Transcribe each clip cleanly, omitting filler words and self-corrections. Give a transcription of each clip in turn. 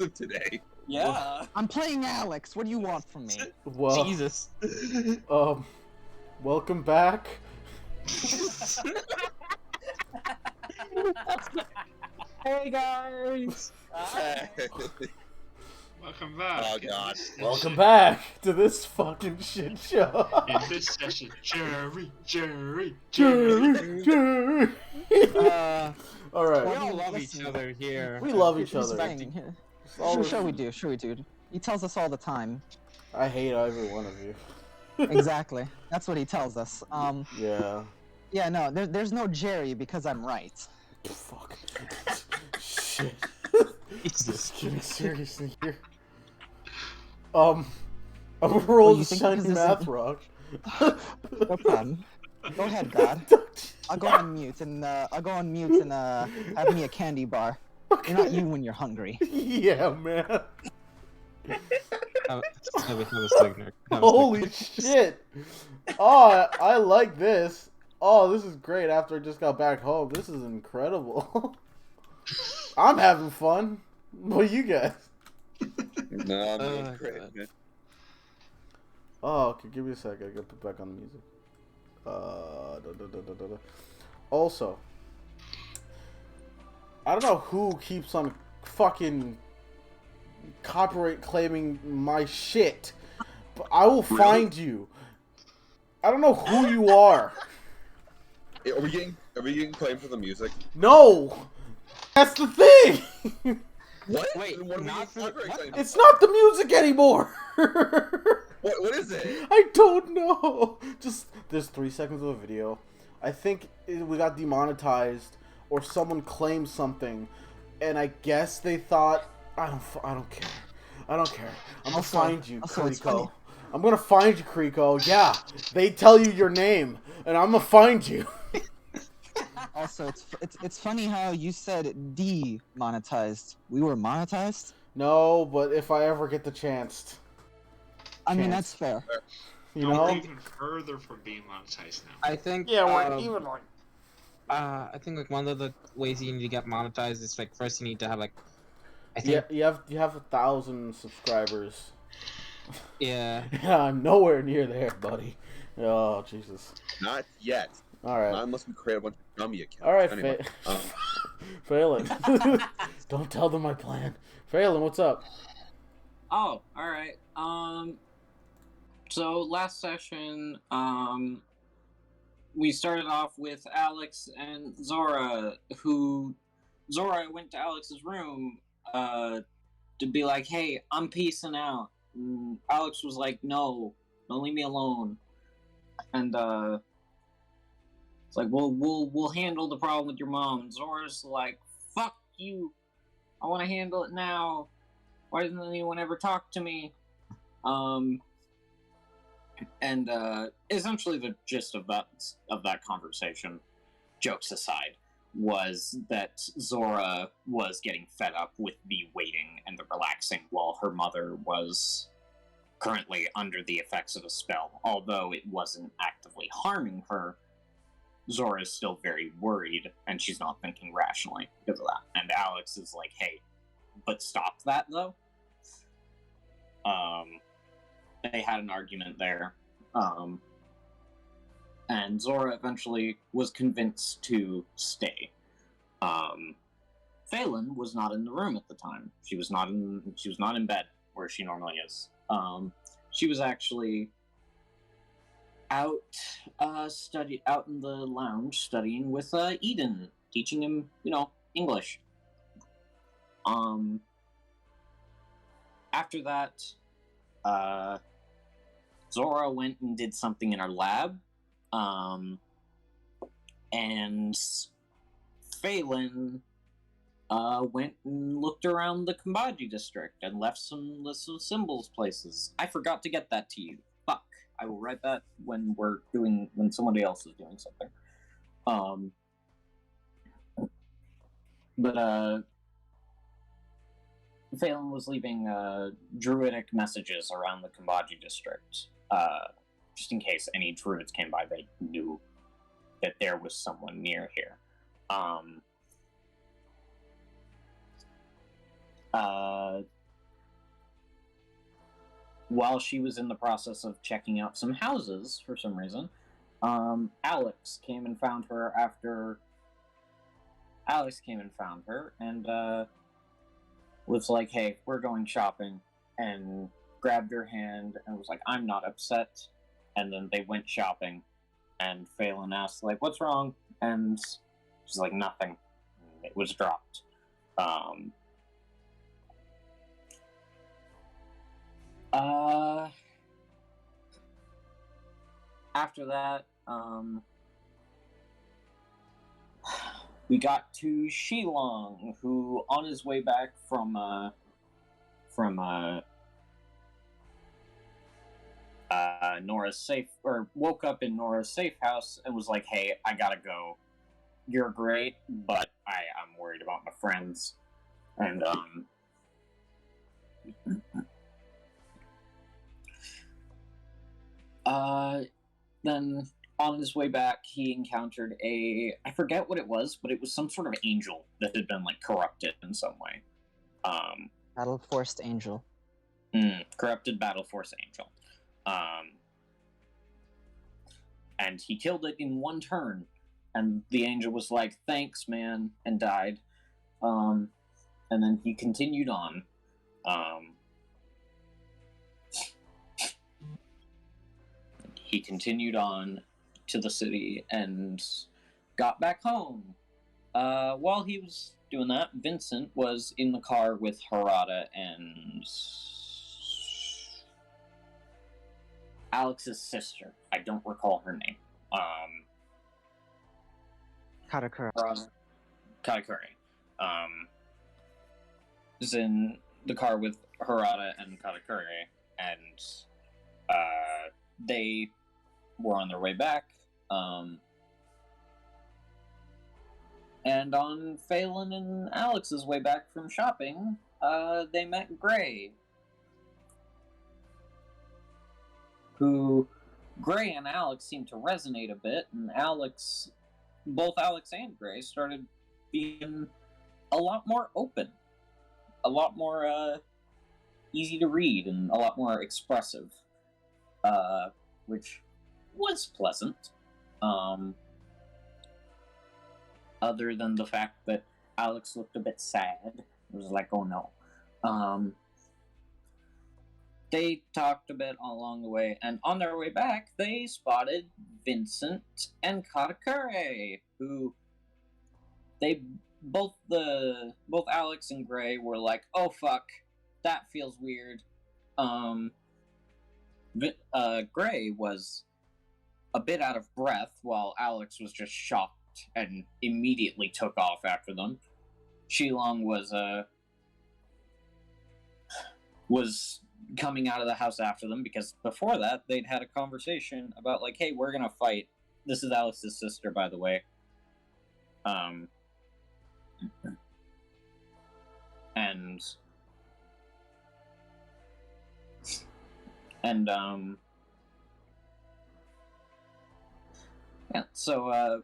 of today. Yeah. I'm playing Alex. What do you want from me? Well, Jesus. welcome back. Hey guys. Welcome back. Oh god. Welcome back to this fucking shit show. In this session, Jerry. Jerry. All We right. all love each other here. We love each Here's the other. thing. All Sure we do. Sure we do. He tells us all the time. I hate every one of you. Exactly. That's what he tells us. Yeah. Yeah, no, there's no Jerry because I'm right. Fuck. Shit. Jesus. Getting seriously here. I'm gonna roll you the think shiny because this math is- rock. No problem. Go ahead, God. I'll go on mute and have me a candy bar. You're not you when you're hungry. Yeah, man. Holy shit! Oh, I like this. Oh, this is great. After I just got back home, this is incredible. I'm having fun. What you guys? No, I'm doing great. God. Man. Oh, okay. Give me a sec. I gotta put back on the music. Also, I don't know who keeps on fucking copyright claiming my shit, but I will find you. I don't know who you are. Are we getting claimed for the music? No, that's the thing. What? Wait, Then what are we not getting for the- copyright what? claimed It's not the music anymore. What is it? I don't know. Just there's 3 seconds of a video. I think we got demonetized or someone claimed something, and I guess they thought I don't care. I don't care. I'm gonna find you, also, it's funny. Kriko. I'm gonna find you, Kriko. Yeah, they tell you your name, and I'm gonna find you. Also, it's funny how you said demonetized. We were monetized. No, but if I ever get the chance, I mean, that's fair. you No, know. we're even further from being monetized now. I think. Yeah, we're even like. I think like one of the ways you need to get monetized is like first you need to have like. I Yeah, think. you have 1,000 subscribers. Yeah. Yeah, I'm nowhere near there, buddy. Oh Jesus. Not yet. All right. Not unless we create a bunch of dummy accounts. All right, Anyway, Phelan. Don't tell them my plan. Phelan, what's up? Oh, alright. So last session, we started off with Alex and Zora, Zora went to Alex's room, to be like, hey, I'm peacing out. And Alex was like, no, don't leave me alone. And, it's like, we'll handle the problem with your mom. And Zora's like, fuck you. I want to handle it now. Why doesn't anyone ever talk to me? And essentially the gist of that conversation, jokes aside, was that Zora was getting fed up with the waiting and the relaxing while her mother was currently under the effects of a spell. Although it wasn't actively harming her, Zora is still very worried, and she's not thinking rationally because of that. And Alex is like, hey, but stop that, though. They had an argument there. And Zora eventually was convinced to stay. Phelan was not in the room at the time. She was not in bed where she normally is. She was actually out in the lounge studying with Eden, teaching him, English. After that, Zora went and did something in her lab, and Phelan went and looked around the Kambaji district and left some lists of symbols places. I forgot to get that to you. Fuck. I will write that when somebody else is doing something. But Phelan was leaving druidic messages around the Kambaji district, just in case any druids came by, they knew that there was someone near here. While she was in the process of checking out some houses for some reason, Alex came and found her and was like, "Hey, we're going shopping," and grabbed her hand and was like, "I'm not upset." And then they went shopping, and Phelan asked, like, "What's wrong?" And she's like, "Nothing." And it was dropped. After that, we got to Shilong, who, on his way back from Nora's safe, or woke up in Nora's safe house and was like, "Hey, I gotta go. You're great, but I'm worried about my friends." And then on his way back, he encountered I forget what it was, but it was some sort of angel that had been like corrupted in some way. Battle Forced Angel. Corrupted Battle Force Angel. And he killed it in one turn, and the angel was like, "Thanks, man," and died. And then he continued on. He continued on to the city and got back home. While he was doing that, Vincent was in the car with Harada and Alex's sister. I don't recall her name. Katakura. Katakuri. Was in the car with Harada and Katakuri, and they were on their way back. And on Phelan and Alex's way back from shopping, they met Gray. Gray and Alex seemed to resonate a bit, and both Alex and Gray started being a lot more open, a lot more easy to read, and a lot more expressive, which was pleasant. Other than the fact that Alex looked a bit sad. It was like, oh no. They talked a bit along the way, and on their way back, they spotted Vincent and Katakure, who both Alex and Gray were like, "Oh fuck, that feels weird." Gray was a bit out of breath, while Alex was just shocked and immediately took off after them. Shilong was coming out of the house after them, because before that they'd had a conversation about like, "Hey, we're gonna fight." This is Alex's sister, by the way. Yeah, so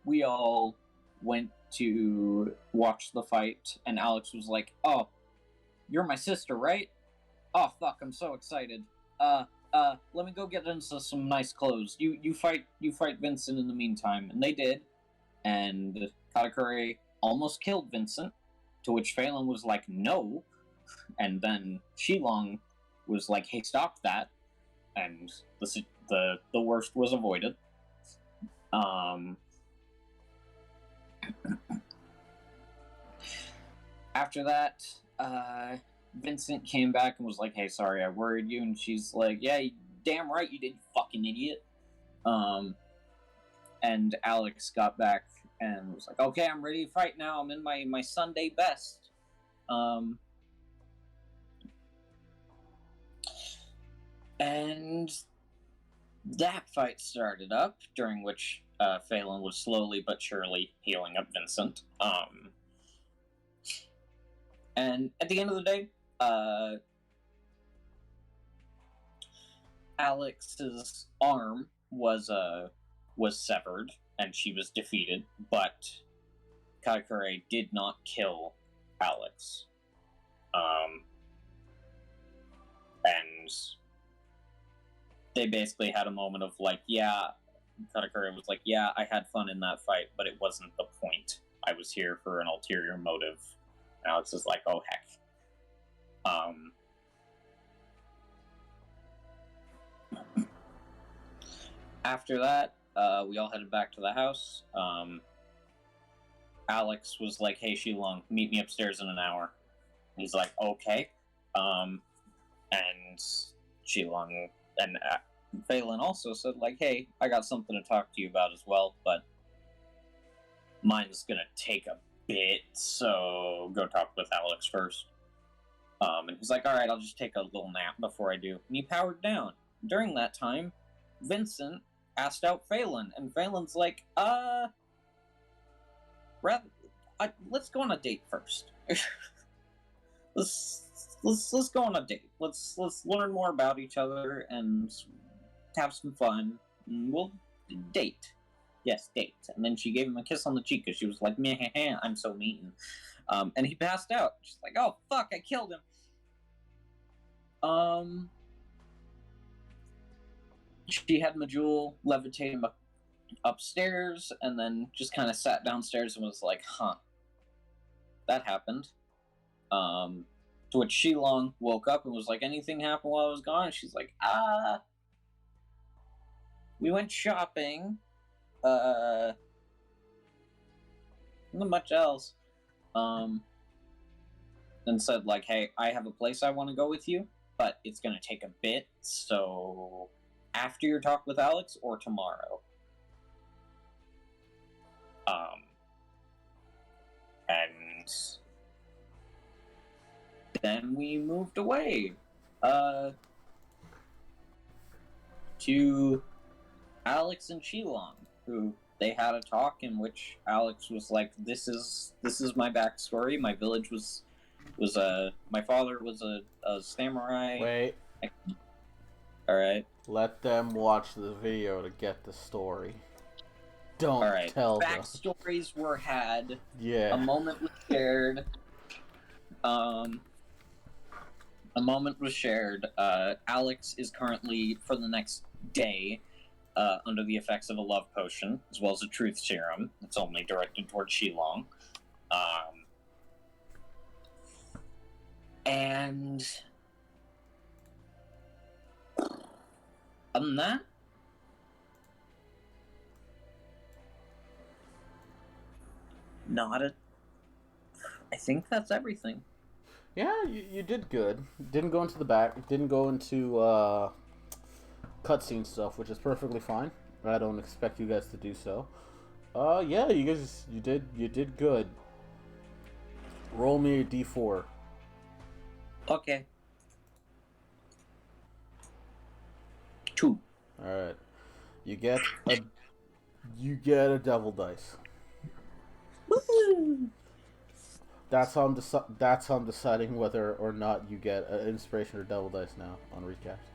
we all went to watch the fight, and Alex was like, "Oh, you're my sister, right? Oh fuck, I'm so excited. Let me go get into some nice clothes. You fight Vincent in the meantime." And they did, and Katakuri almost killed Vincent, to which Phelan was like, "No," and then Shilong was like, "Hey, stop that," and the worst was avoided. After that, Vincent came back and was like, "Hey, sorry, I worried you," and she's like, "Yeah, damn right you did, you fucking idiot." And Alex got back and was like, "Okay, I'm ready to fight now. I'm in my Sunday best." And that fight started up, during which Phelan was slowly but surely healing up Vincent. And at the end of the day, Alex's arm was severed, and she was defeated, but Katakuri did not kill Alex. And they basically had a moment of like, yeah, Katakuri was like, yeah, I had fun in that fight, but it wasn't the point. I was here for an ulterior motive. And Alex is like, oh heck. After that, we all headed back to the house. Alex was like, hey, Shilong, meet me upstairs in an hour. He's like, okay. And Shilong and Phelan also said, like, hey, I got something to talk to you about as well, but mine's gonna take a bit, so go talk with Alex first. And he's like, alright, I'll just take a little nap before I do. And he powered down. During that time, Vincent asked out Phelan, and Phelan's like, let's go on a date first. let's go on a date. Let's learn more about each other and have some fun. And we'll date. Yes, date. And then she gave him a kiss on the cheek because she was like, meh, I'm so mean. And he passed out. She's like, oh fuck, I killed him. She had Majul levitate him upstairs, and then just kind of sat downstairs and was like, huh, that happened. To which Shilong woke up and was like, anything happened while I was gone? And she's like, we went shopping. Not much else. And said, like, hey, I have a place I want to go with you, but it's gonna take a bit, so after your talk with Alex or tomorrow. And then we moved away to Alex and Shilong, who they had a talk in which Alex was like, this is my backstory. My village was my father was a samurai. Wait. Alright. Let them watch the video to get the story. Don't tell them. Backstories were had. Yeah. A moment was shared. Alex is currently, for the next day, under the effects of a love potion, as well as a truth serum. It's only directed towards Shilong. And other than that, I think that's everything. Yeah, you did good. Didn't go into the back. Didn't go into cutscene stuff, which is perfectly fine. I don't expect you guys to do so. Yeah, you did good. Roll me a d4. Okay. 2. All right. You get a devil dice. Woo! That's how I'm deciding whether or not you get an inspiration or devil dice now on recaps.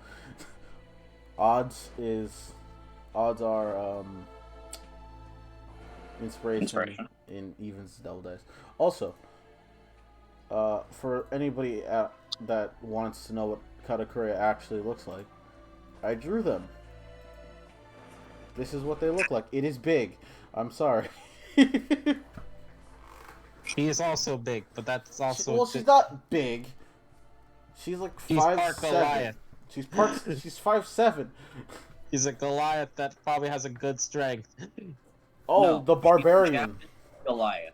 Odds are inspiration in evens devil dice. Also, for anybody that wants to know what Katakuri actually looks like, I drew them. This is what they look like. It is big. I'm sorry. She is also big, but that's also. Well, she's not big. She's like 5'7". Goliath. She's 5'7". He's a Goliath that probably has a good strength. Oh, No, the barbarian. Goliath.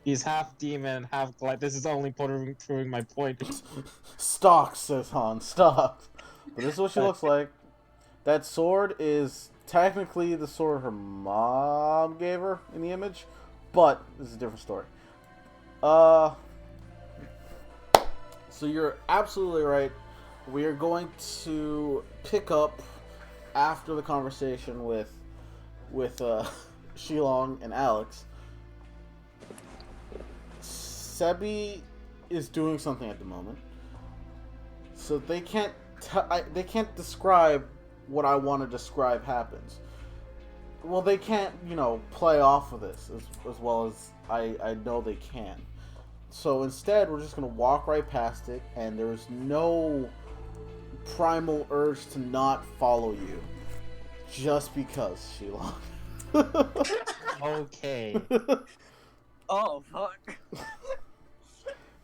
He's half demon, half Goliath. This is only proving my point. Stock, says Han. Stock. But this is what she looks like. That sword is technically the sword her mom gave her in the image, but this is a different story. So you're absolutely right. We are going to pick up after the conversation with Shilong and Alex. Sebi is doing something at the moment, so they can't describe what I want to describe happens. Well, they can't, play off of this as well as I know they can. So instead, we're just gonna walk right past it, and there's no primal urge to not follow you, just because, Sheila. Okay. Oh fuck.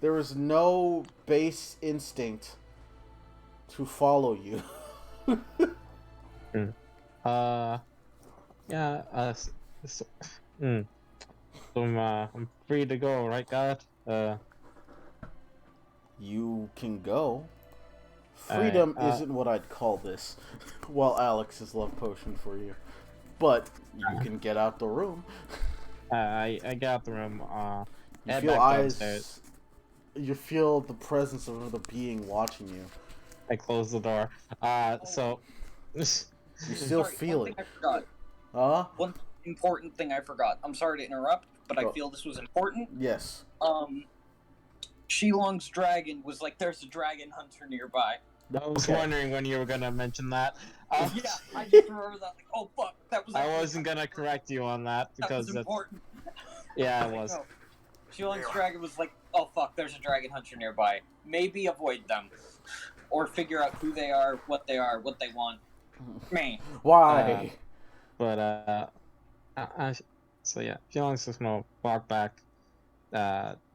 There is no base instinct to follow you. Yeah. So, I'm free to go, right, God? You can go. Freedom isn't what I'd call this. Well, Alex is love potion for you, but you can get out the room. I get out the room. You head feel back eyes. downstairs. You feel the presence of another being watching you. I close the door. So. You still Sorry, feel one it. thing I forgot. Huh? One important thing I forgot. I'm sorry to interrupt, but I Go. feel this was important. Yes. Shilong's dragon was like, there's a dragon hunter nearby. I was wondering when you were gonna mention that. Yeah, I just remember that. Like, oh fuck, that was. I actually- wasn't gonna correct you on that That because was that's, important. yeah, it Like, was. no. Shilong's dragon was like, oh fuck, there's a dragon hunter nearby. Maybe avoid them, or figure out who they are, what they want. Man. Why? But so yeah, Feeling's just gonna walk back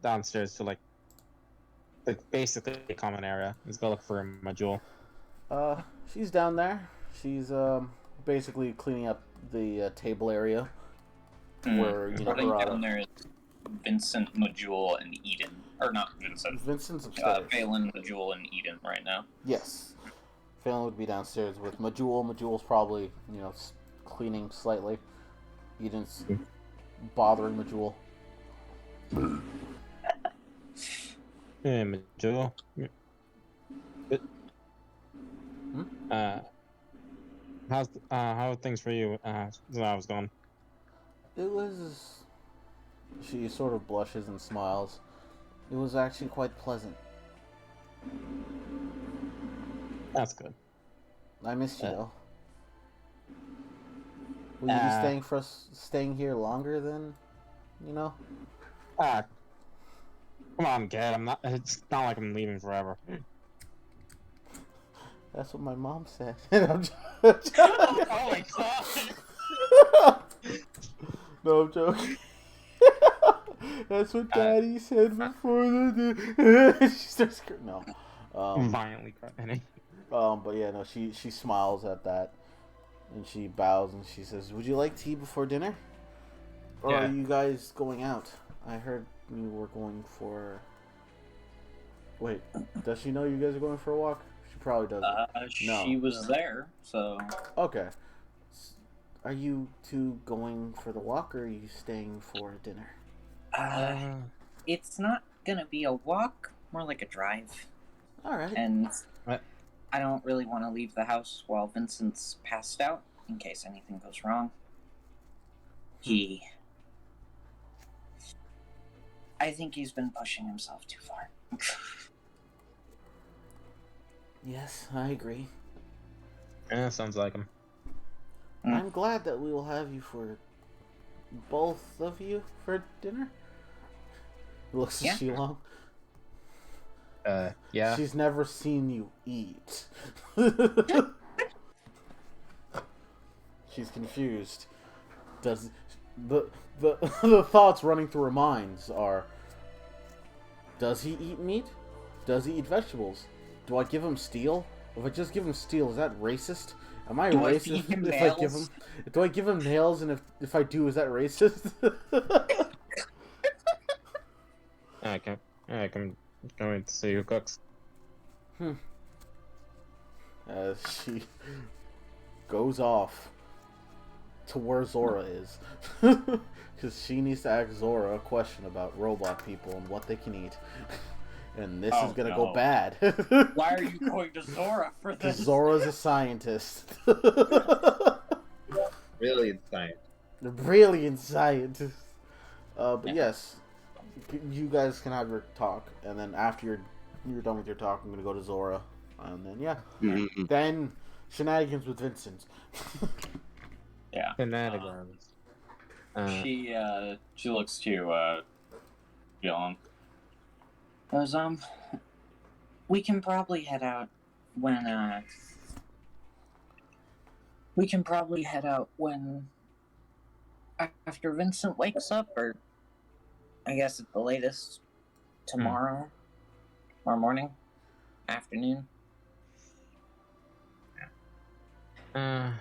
downstairs to like basically a common area. He's gonna look for a jewel. She's down there. She's basically cleaning up the table area where you know Running her. down there is Vincent, Majul, and Eden. Or not Vincent. Vincent's upstairs. Phelan, Majul, and Eden right now. Yes. Phelan would be downstairs with Majul. Majul's probably, you know, cleaning slightly. Eden's bothering Majul. Hey, Majul. How are things for you? Since I was gone. It was. She sort of blushes and smiles. It was actually quite pleasant. That's good. I missed you though. Will you be staying here longer than, you know? Come on, kid. It's not like I'm leaving forever. That's what my mom said. Oh my god! No, I'm joking. That's what Daddy said before the. She starts no. Violently crying. But yeah, no. She smiles at that, and she bows and she says, "Would you like tea before dinner, or Yeah. are you guys going out? I heard you were going for. Wait, does she know you guys are going for a walk? She probably doesn't. She was there, so. Okay. Are you two going for the walk, or are you staying for dinner? It's not gonna be a walk, more like a drive. Alright. And What? I don't really want to leave the house while Vincent's passed out, in case anything goes wrong. I think he's been pushing himself too far. Yes, I agree. Yeah, sounds like him. I'm glad that we will have you for both of you for dinner. Looks at Shilong. Yeah. She's never seen you eat. She's confused. Does the thoughts running through her minds are: does he eat meat? Does he eat vegetables? Do I give him steel? If I just give him steel, is that racist? Am I racist if I give him? Do I give him nails? And if I do, is that racist? I can wait to see who cooks. As she goes off to where Zora is. Because she needs to ask Zora a question about robot people and what they can eat. And this is gonna go bad. Why are you going to Zora for Because this? Zora's a scientist. Really insane. A brilliant scientist. But yes, you guys can have your talk, and then after you're done with your talk, I'm gonna go to Zora, and then Mm-hmm. then shenanigans with Vincent. Yeah. Shenanigans. She looks to John. Goes, we can probably head out when, after Vincent wakes up, or I guess at the latest tomorrow morning, afternoon.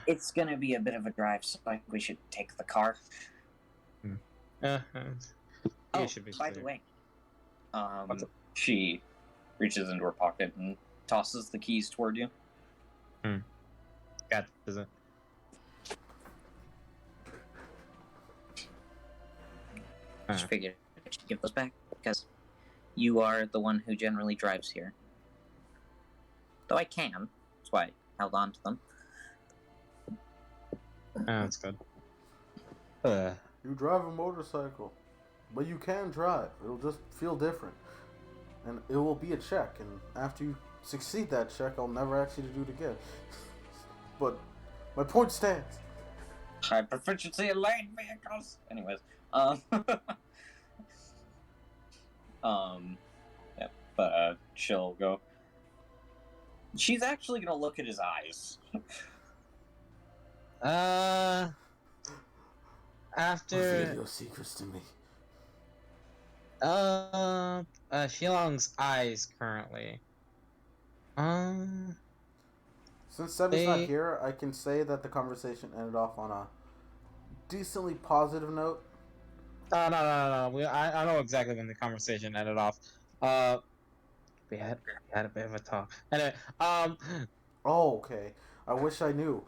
It's gonna be a bit of a drive, so I think we should take the car. Should be By the way, she reaches into her pocket and tosses the keys toward you. Got it. Just figured I should give those back because you are the one who generally drives here. Though I can, that's why I held on to them. That's good. You drive a motorcycle, but you can drive. It'll just feel different. And it will be a check, and after you succeed that check, I'll never ask you to do it again. But my point stands. High proficiency in land vehicles. Anyways, yeah, but she'll go. She's actually gonna look at his eyes. After Reveal your secrets to me. Shilong's eyes currently. Since Sebby's not here, I can say that the conversation ended off on a decently positive note. No. I know exactly when the conversation ended off. We had a bit of a talk. Anyway, Oh, okay. I wish I knew.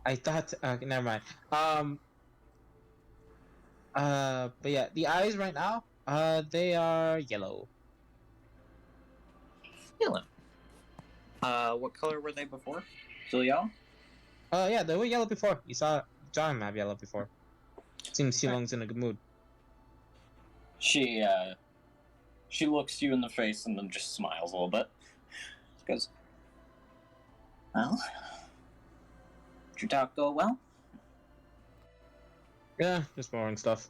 I thought. Never mind. But yeah, the eyes right now. They are yellow. Yellow. What color were they before? Still yellow? Yeah, they were yellow before. You saw John have yellow before. Seems Shilong's in a good mood. She looks you in the face and then just smiles a little bit. She goes, well, did your talk go well? Yeah, just boring stuff.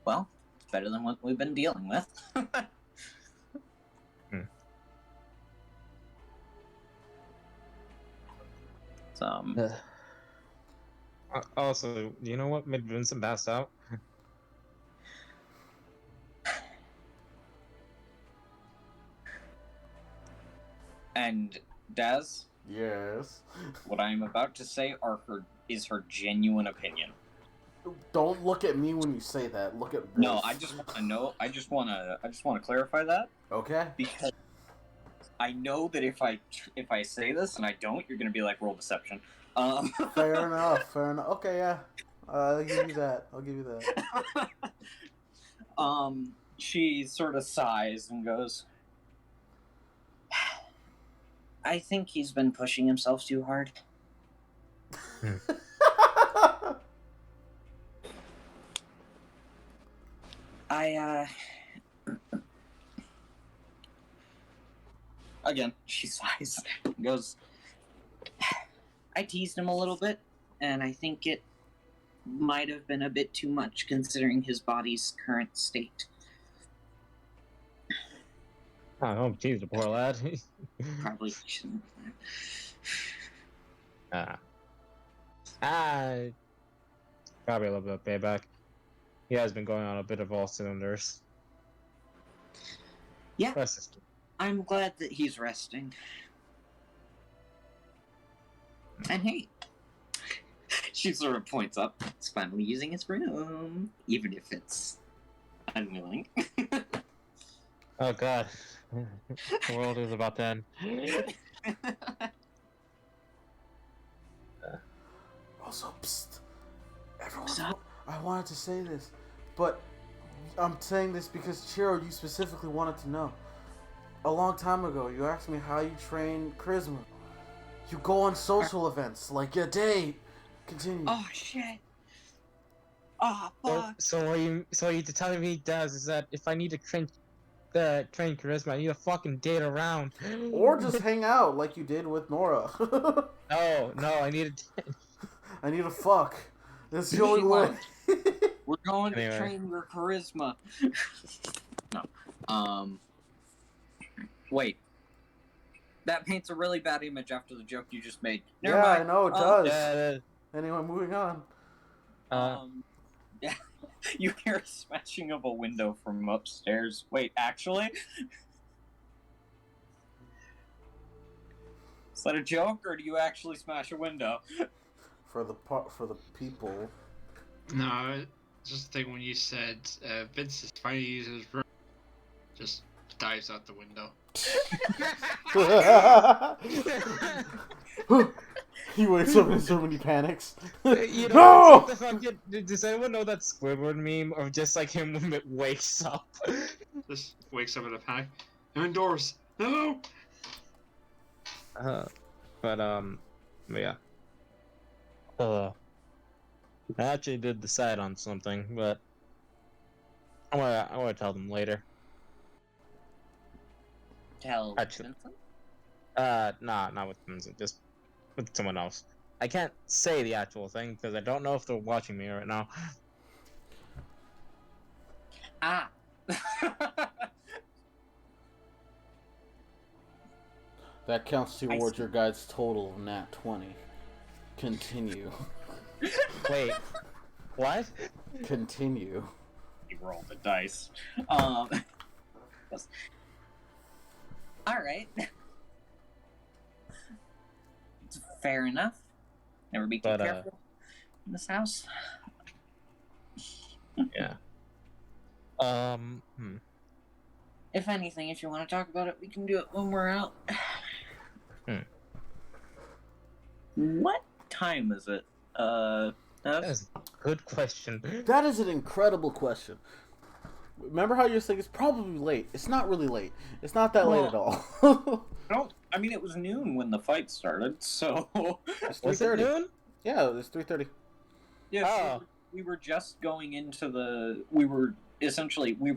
Well, it's better than what we've been dealing with. Also, do you know what made Vincent pass out? And Daz, Yes. what I am about to say is her genuine opinion. Don't look at me when you say that. Look at this. No, I just want to know. I just want to clarify that. Okay. Because I know that if I say this and I don't, you're gonna be like, roll deception. Fair enough. Okay, yeah. I'll give you that. She sort of sighs and goes, I think he's been pushing himself too hard. Again, she sighs and goes, I teased him a little bit, and I think it might have been a bit too much considering his body's current state. I don't tease the poor lad. Probably shouldn't. Probably a little bit of payback. He has been going on a bit of all cylinders. Yeah, That's I'm glad that he's resting. And hey, she sort of points up. It's finally using its room, even if it's unwilling. Oh god. The world is about to end. Also, psst. Everyone, I wanted to say this, but I'm saying this because, Chiro, you specifically wanted to know. A long time ago, you asked me how you train charisma. You go on social events, like a date. Continue. Oh, shit. Oh, fuck. So are you telling me, Daz, is that if I need to train charisma, I need to fucking date around? Or just hang out like you did with Nora. No, I need to... I need to fuck. That's the only way. We're going to Anyway. train your charisma. No. Wait. That paints a really bad image after the joke you just made. Never Yeah, mind. I know it does. Yeah, Anyway, moving on. Yeah. You hear a smashing of a window from upstairs. Wait, actually? Is that a joke, or do you actually smash a window? For the people. No, just the thing when you said Vince is trying to use his room, just dives out the window. He wakes up in his room and he panics. You know, No! what the fuck, does anyone know that Squidward meme of just like him when it wakes up? Just wakes up in a panic. I'm indoors. No! But yeah. I actually did decide on something, but I wanna tell them later. Tell Actually- Vincent? Nah, not with Vincent, just with someone else. I can't say the actual thing because I don't know if they're watching me right now. Ah. That counts I towards see. your guide's total of nat 20. Continue. Wait, what? Continue. He rolled the dice. Yes. Alright. Fair enough. Never be too But, careful in this house. Yeah. If anything, if you want to talk about it, we can do it when we're out. What time is it? That's a good question. That is an incredible question. Remember how you're saying it's probably late? It's not really late. It's not that late at all. I mean, it was noon when the fight started, so... It's Was it 3:30. noon? Yeah, it's 3:30. Yeah, Oh. we were just going into we were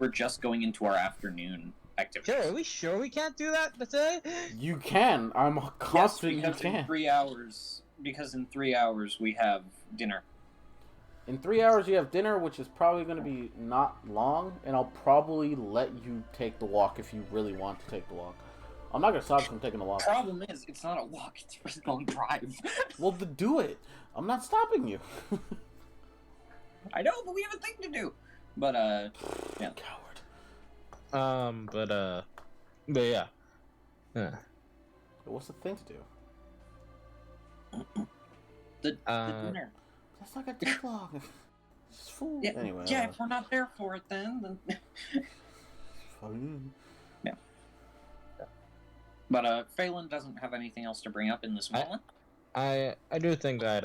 just going into our afternoon activities. Sure, are we sure we can't do that today? You can. I'm confident yes, because you in can. 3 hours, we have dinner. In 3 hours, you have dinner, which is probably going to be not long, and I'll probably let you take the walk if you really want to take the walk. I'm not going to stop you from taking the walk. Problem is, it's not a walk; it's a really long drive. Well, do it. I'm not stopping you. I know, but we have a thing to do. But yeah. Coward. But yeah. Yeah. What's the thing to do? The dinner. That's not going to take long. It's full. Yeah, Anyway. yeah. If we're not there for it, then. Fine. Yeah. But Phelan doesn't have anything else to bring up in this moment. I do think that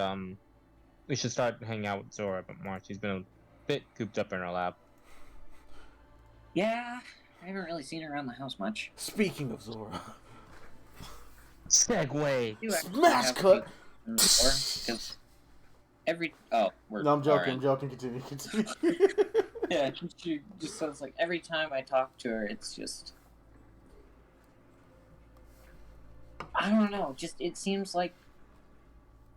we should start hanging out with Zora a bit more. She's been a bit cooped up in her lab. Yeah, I haven't really seen her around the house much. Speaking of Zora. Segway. You actually Smash have cut! seen her before, 'cause we're No, I'm joking. alright. I'm joking. Continue. Yeah, she just sounds like every time I talk to her, it's just... I don't know, just it seems like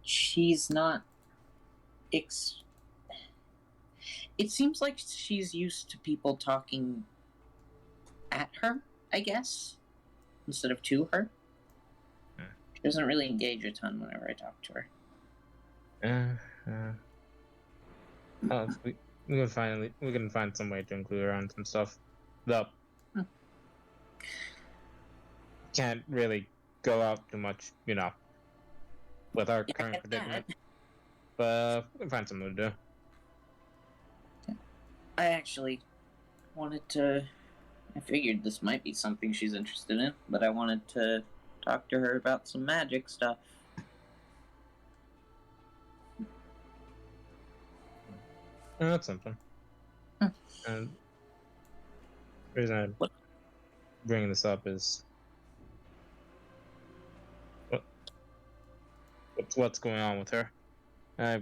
she's not... It seems like she's used to people talking at her, I guess, instead of to her. She doesn't really engage a ton whenever I talk to her. We can find some way to include her on some stuff. Though can't really go out too much, with our current predicament. But we can find something to do. I actually wanted to... I figured this might be something she's interested in, but I wanted to talk to her about some magic stuff. That's something. And the reason I'm bringing this up is what's going on with her. I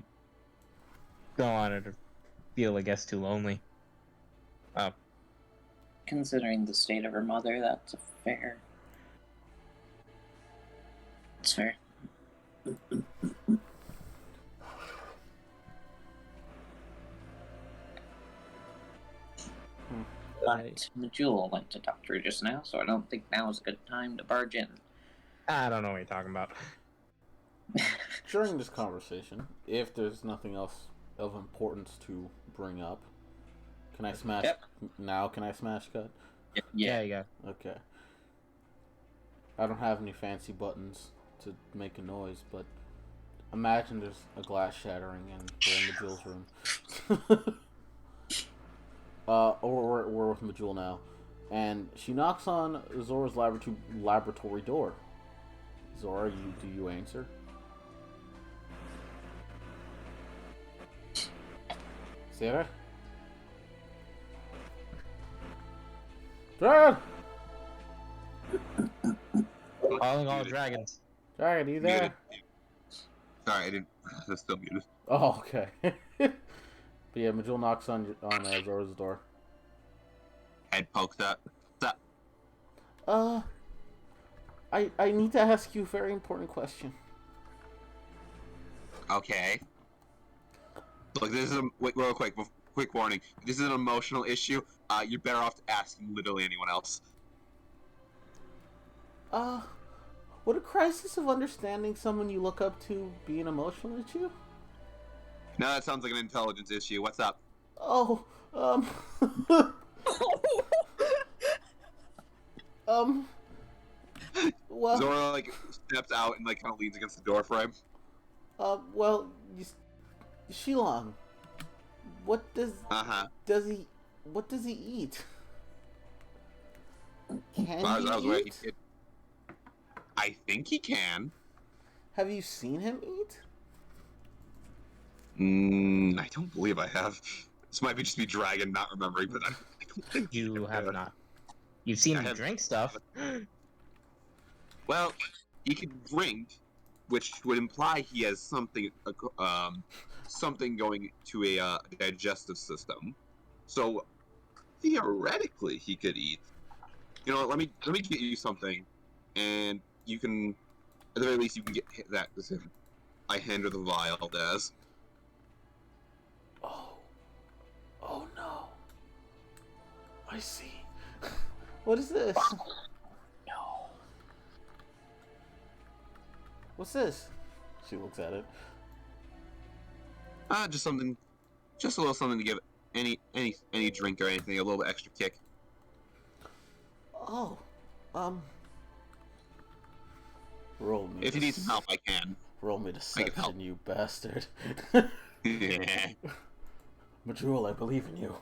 don't want her to feel, I guess, too lonely. Considering the state of her mother, that's fair. It's fair. But Majul went to doctor just now, so I don't think now is a good time to barge in. I don't know what you're talking about. During this conversation, if there's nothing else of importance to bring up, can I smash now? Can I smash cut? Yeah, you go. Okay. I don't have any fancy buttons to make a noise, but imagine there's a glass shattering and we're in Majul's room. We're with Majul now, and she knocks on Zora's laboratory door. Zora, do you answer? Sarah? Dragon! Calling all dragons. Dragon, are you there? Muted. Sorry, I didn't. I was still muted. Oh, okay. But yeah, Majul knocks on Zora's door. Head pokes out. What's up? I need to ask you a very important question. Okay. Look, this is real quick warning. This is an emotional issue. You're better off asking literally anyone else. Would a crisis of understanding someone you look up to be an emotional issue? No, that sounds like an intelligence issue. What's up? Oh, well, Zora like steps out and like kind of leans against the door frame. well, Shilong, what does he eat? Can he eat? I think he can. Have you seen him eat? I don't believe I have. This might be just me dragon not remembering, but I don't think You have not. You've seen him drink stuff. Well, he can drink, which would imply he has something going to a digestive system. So theoretically, he could eat. You know what? Let me get you something, and you can, at the very least, you can get that. I hand her the vial, Daz. Oh no. I see. What is this? No. What's this? She looks at it. Just something, just a little something to give any drink or anything a little bit extra kick. Oh, roll me. If you need some help, I can. Roll me deception, you bastard. Yeah. Majul, I believe in you.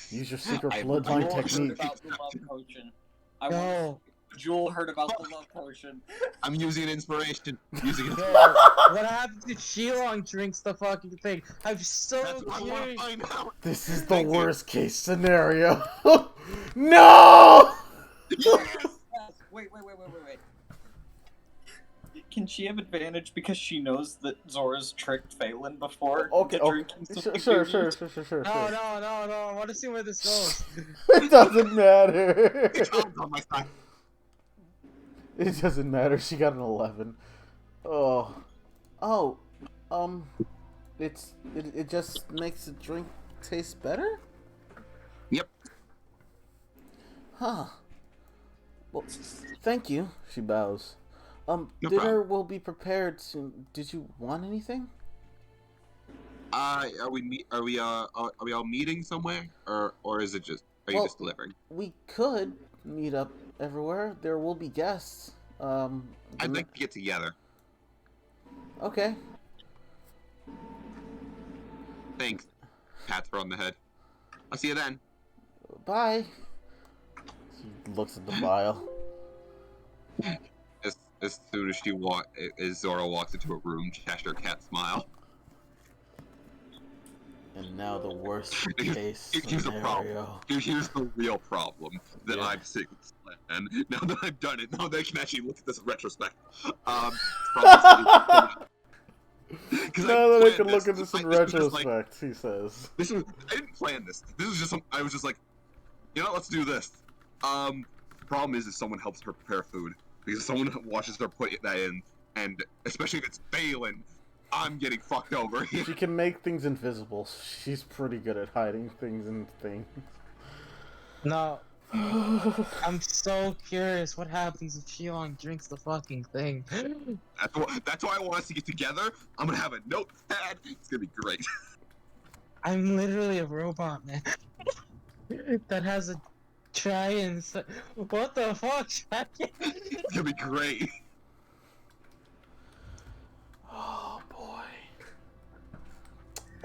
Use your secret I bloodline heard technique. About the love potion. No. Jewel heard about the love potion. I'm using an inspiration. Using it. No. What happens if Shilong drinks the fucking thing? I'm so That's what I want to curious. find out. This is the Thank you. worst case scenario. No! Yes! Wait. Can she have advantage because she knows that Zora's tricked Phelan before? Okay, into drinking something sure. No. I want to see where this goes. It doesn't matter. It's on my side. It doesn't matter. She got an 11. It just makes the drink taste better? Yep. Huh. Well, thank you. She bows. No Dinner problem. will be prepared soon. Did you want anything? Are we all meeting somewhere, or is it just are you just delivering? We could meet up everywhere. There will be guests. I'd like to get together. Okay. Thanks. Pat her on the head. I'll see you then. Bye. She looks at the vial. As soon as Zora walks into a room, Cheshire Cat smile. And now the worst case Here's the problem. scenario. Here's the real problem that Yeah. I'm seeing with this plan. Now that I've done it, now that I can actually look at this in retrospect. Now that I can look at this in retrospect, he says. I didn't plan this. This is just I was just like, you know, let's do this. Problem is if someone helps her prepare food. Because if someone watches her put that in, and especially if it's Phelan, I'm getting fucked over here. She can make things invisible. She's pretty good at hiding things in things. No, I'm so curious. What happens if Shilong drinks the fucking thing? That's why I want us to get together. I'm gonna have a notepad. It's gonna be great. I'm literally a robot, man. That has a dragon. What the fuck, dragon? It's gonna be great. Oh boy.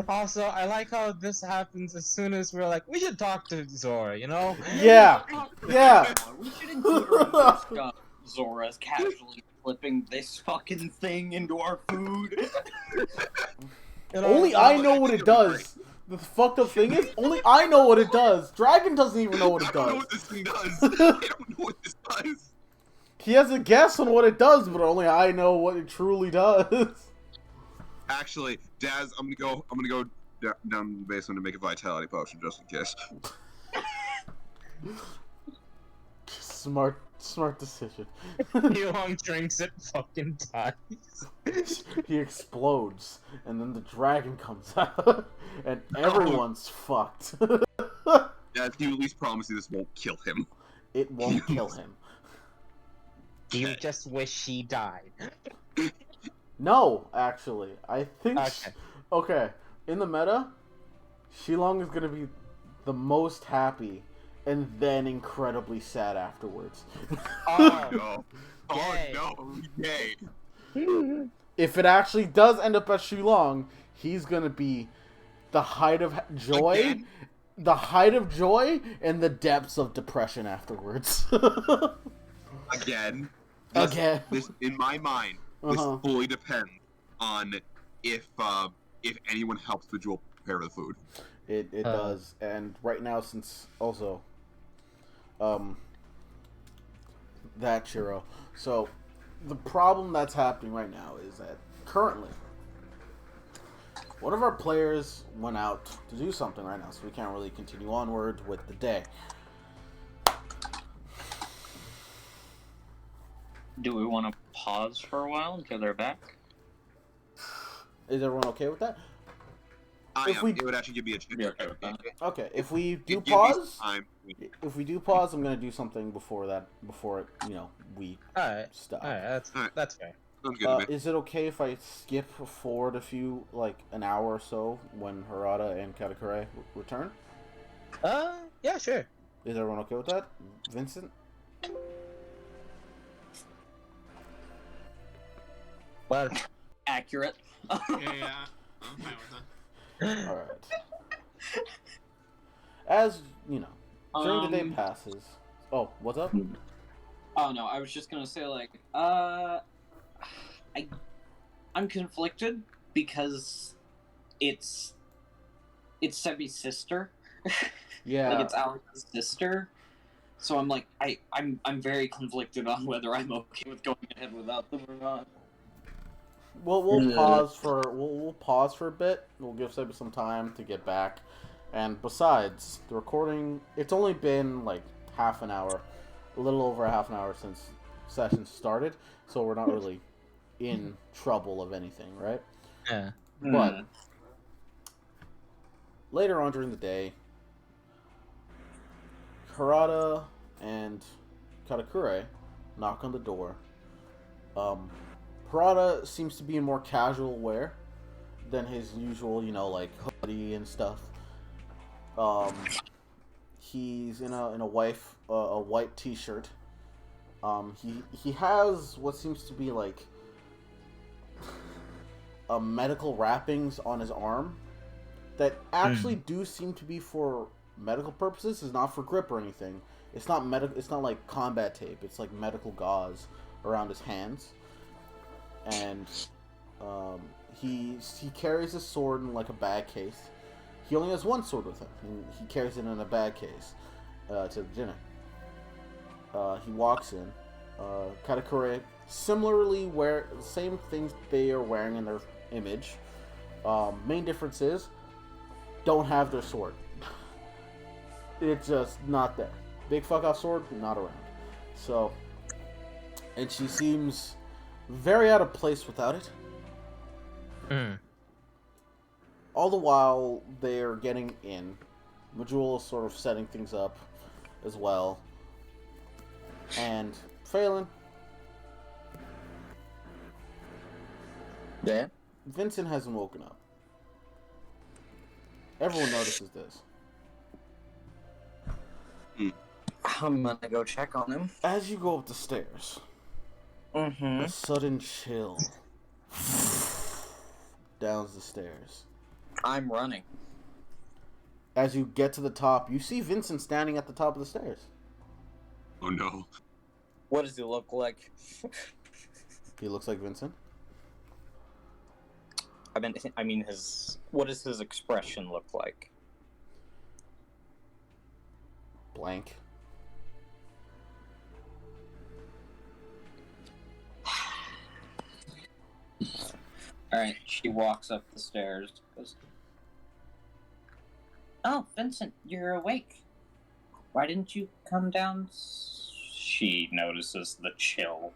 Also, I like how this happens as soon as we're like, we should talk to Zora, you know? Yeah. Yeah. We should include her in this stuff. Zora's casually flipping this fucking thing into our food. You know, Only I know what it's it gonna be does. The fucked up thing is, only I know what it does. Dragon doesn't even know what I it don't know does. what this thing does. I don't know what this does. He has a guess on what it does, but only I know what it truly does. Actually, Daz, I'm gonna go down in the basement to make a vitality potion just in case. Smart decision. Shilong drinks it, fucking dies. He explodes, and then the dragon comes out, and everyone's fucked. Daz, can you at least promise me this won't kill him? It won't kill him. You just wish he died. No, actually, I think. Okay. Okay, in the meta, Shilong is gonna be the most happy, and then incredibly sad afterwards. Oh, No. Oh Yay. no. Yay. If it actually does end up at Shilong, he's gonna be the height of joy, Again? the height of joy, and the depths of depression afterwards. Again. Again. This, in my mind, this Uh-huh. fully depends on if anyone helps the jewel prepare the food. It does, and right now, since also, that Chiro. So, the problem that's happening right now is that currently, one of our players went out to do something right now, so we can't really continue onward with the day. Do we want to pause for a while until they're back? Is everyone okay with that? I If am. we- It would actually give me a chance. Yeah, okay with that. Okay, if we do Give me pause, time. if we do pause, I'm gonna do something before we alright. stop. Alright, Alright. that's fair. Sounds good to me. Is it okay if I skip forward a few, like an hour or so, when Harada and Katakure return? Yeah, sure. Is everyone okay with that? Vincent? Well, Accurate. Yeah, I'm fine with that. Alright. As, you know, during the day Um, passes... Oh, what's up? Oh no, I was just gonna say like, I'm conflicted because it's Sebi's sister. Yeah. Like it's Alex's sister. So I'm like, I'm very conflicted on whether I'm okay with going ahead without them or not. We'll pause for we'll pause for a bit. We'll give Sebi some time to get back. And besides, the recording, it's only been like half an hour, a little over half an hour since session started, so we're not really in trouble of anything, right? yeah. But later on during the day, Harada and Katakure knock on the door. Harada seems to be in more casual wear than his usual, you know, like hoodie and stuff. He's in a white T-shirt. He has what seems to be like medical wrappings on his arm that actually do seem to be for medical purposes. It's not for grip or anything. It's not It's not like combat tape. It's like medical gauze around his hands. And he carries his sword in like a bag case. He only has one sword with him, and he carries it in a bag case to the dinner. He walks in. Katakure similarly wear the same things they are wearing in their image. Main difference is don't have their sword. It's just not there. Big fuck off sword, not around. So, and she seems very out of place without it. All the while they're getting in, Majula is sort of setting things up, as well. And Phelan, Yeah. Vincent hasn't woken up. Everyone notices this. I'm gonna go check on him. As you go up the stairs, Mm-hmm. a sudden chill downs the stairs. I'm running. As you get to the top, you see Vincent standing at the top of the stairs. Oh no. What does he look like? He looks like Vincent. I mean, what does his expression look like? Blank. Alright, she walks up the stairs. Goes, oh, Vincent, you're awake. Why didn't you come down? She notices the chill.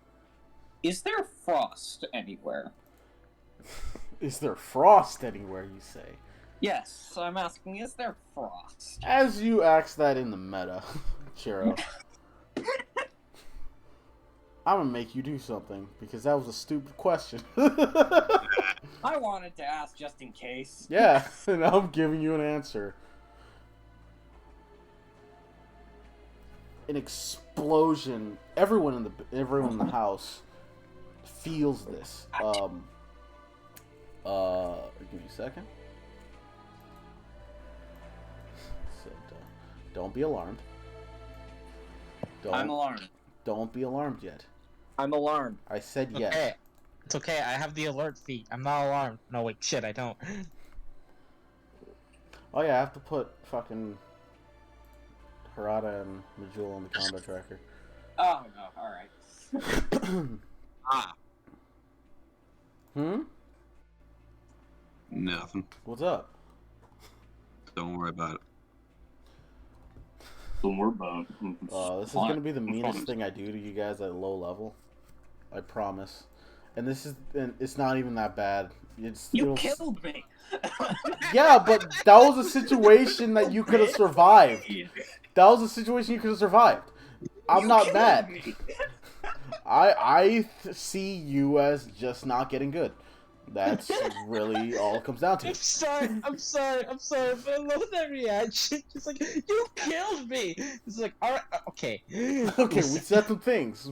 Is there frost anywhere? Is there frost anywhere, you say? Yes, I'm asking, is there frost? As you ask that in the meta, Chiro, I'm gonna make you do something, because that was a stupid question. I wanted to ask just in case. Yeah, and I'm giving you an answer. An explosion. Everyone in the house feels this. Give me a second. Said, don't be alarmed. I'm alarmed. Don't be alarmed yet. I'm alarmed. I said yes. Okay. It's okay, I have the alert feat. I'm not alarmed. No, wait, shit, I don't. Oh yeah, I have to put fucking Harada and Majul on the combat tracker. Oh, no, alright. Ah, nothing. What's up? Don't worry about it. Don't worry about it. This is gonna be the meanest thing I do to you guys at low level. I promise. And it's not even that bad. You killed me! Yeah, but that was a situation that you could have survived. That was a situation you could have survived. I'm not mad. I see you as just not getting good. That's really all it comes down to. I'm sorry, but I love that reaction. It's like, you killed me! It's like, alright, okay. Okay, we said some things.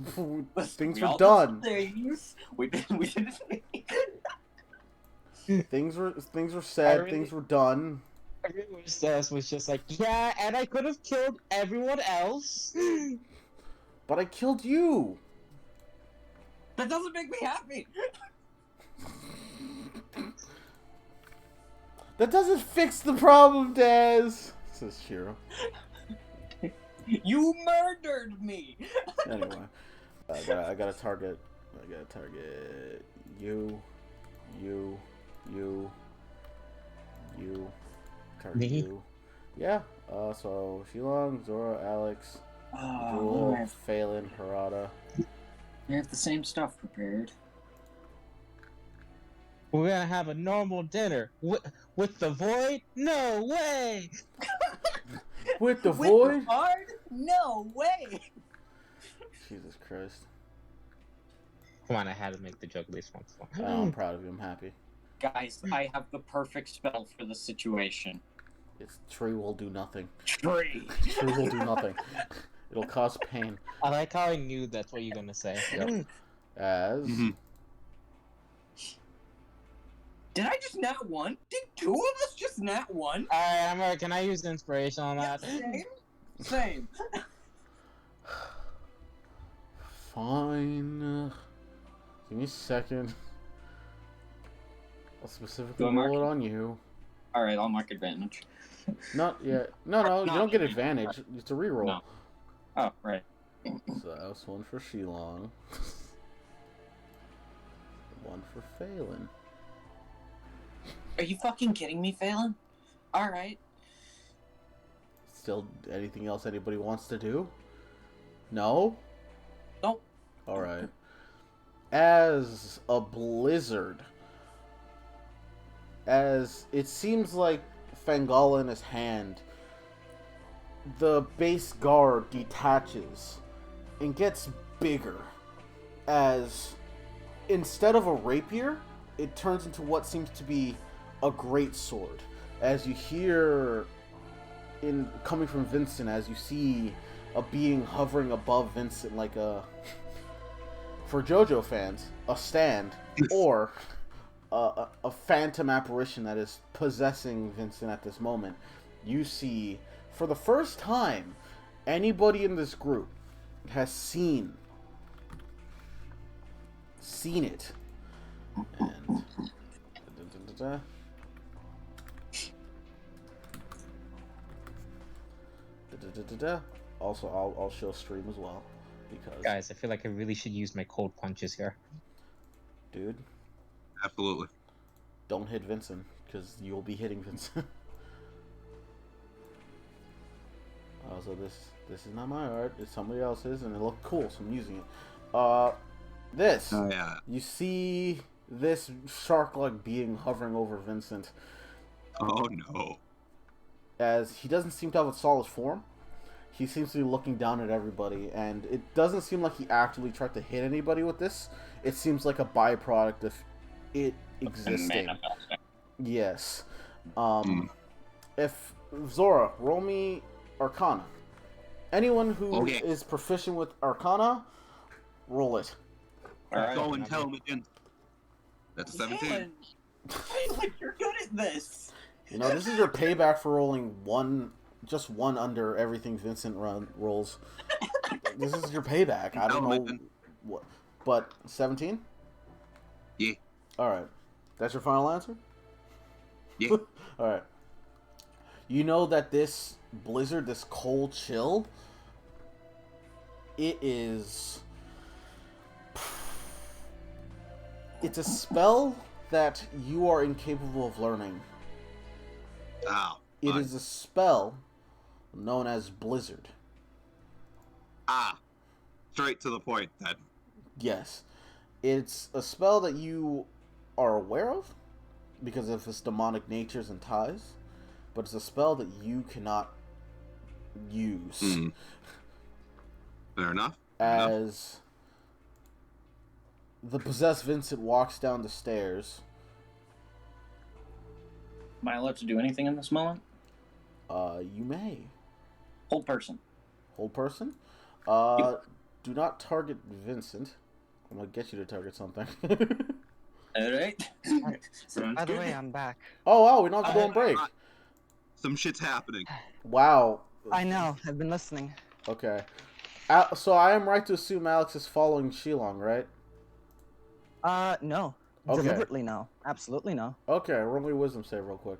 Things We were all done. did things. We didn't. Things were said, things were done. Everyone was just like, yeah, and I could have killed everyone else. But I killed you. That doesn't make me happy! That doesn't fix the problem, Daz, says Shiro. You murdered me! Anyway, I gotta target you, target Me? you. Yeah. So Shilong, Zora, Alex, Oh, Jewel, Phelan, Harada. we have the same stuff prepared. We're gonna have a normal dinner. With the void? No way! With the With void? the Bard? No way! Jesus Christ. Come on, I had to make the joke at least once. Oh, I'm proud of you. I'm happy. Guys, I have the perfect spell for the situation. It's tree will do nothing. Tree! Tree will do nothing. It'll cause pain. I like how I knew that's what you're gonna say. Yep. As Did I just nat one? Did two of us just nat one? Alright, can I use inspiration on that? Same. fine. Give me a second. I'll specifically Do I mark roll it on you. Alright, I'll mark advantage. Not yet. No, you don't get advantage. It's a reroll. No. Oh, right. So that was one for Shilong. One for Phelan. Are you fucking kidding me, Phelan? Alright. Still anything else anybody wants to do? No? Nope. Alright. As a blizzard, as it seems like Fangala in his hand the base guard detaches and gets bigger as instead of a rapier, it turns into what seems to be a great sword. As you hear coming from Vincent, as you see a being hovering above Vincent like a, for JoJo fans, a stand, or a phantom apparition that is possessing Vincent at this moment. You see, for the first time, anybody in this group has seen it. And also, I'll show stream as well because Guys, I feel like I really should use my cold punches here. dude, Absolutely. don't hit Vincent because you'll be hitting Vincent. So this is not my art; it's somebody else's, and it looked cool, so I'm using it. This. Oh yeah. You see this shark-like being hovering over Vincent Oh no. as he doesn't seem to have a solid form. He seems to be looking down at everybody, and it doesn't seem like he actually tried to hit anybody with this. It seems like a byproduct of it existing. Yes. If Zora, roll me Arcana. Anyone who is proficient with Arcana, roll it. Alright. Go intelligent. That's 17. Like, you're good at this. You know, this is your payback for rolling just one under everything Vincent rolls. This is your payback. I don't know what, but 17? Yeah. All right, that's your final answer. Yeah. All right. You know that this blizzard, this cold chill, it's a spell that you are incapable of learning. Ow. It is a spell known as Blizzard. Straight to the point, then. Yes. It's a spell that you are aware of because of its demonic natures and ties, but it's a spell that you cannot use. Fair enough. As the possessed Vincent walks down the stairs. Am I allowed to do anything in this moment? You may. Hold person. Hold person? Do not target Vincent. I'm gonna get you to target something. Alright. By the way, I'm back. Oh, wow, we're not going on break. Some shit's happening. Wow. I know. I've been listening. Okay. So I am right to assume Alex is following Shilong, right? No. Okay. Deliberately no. Absolutely no. Okay, roll me a wisdom save real quick.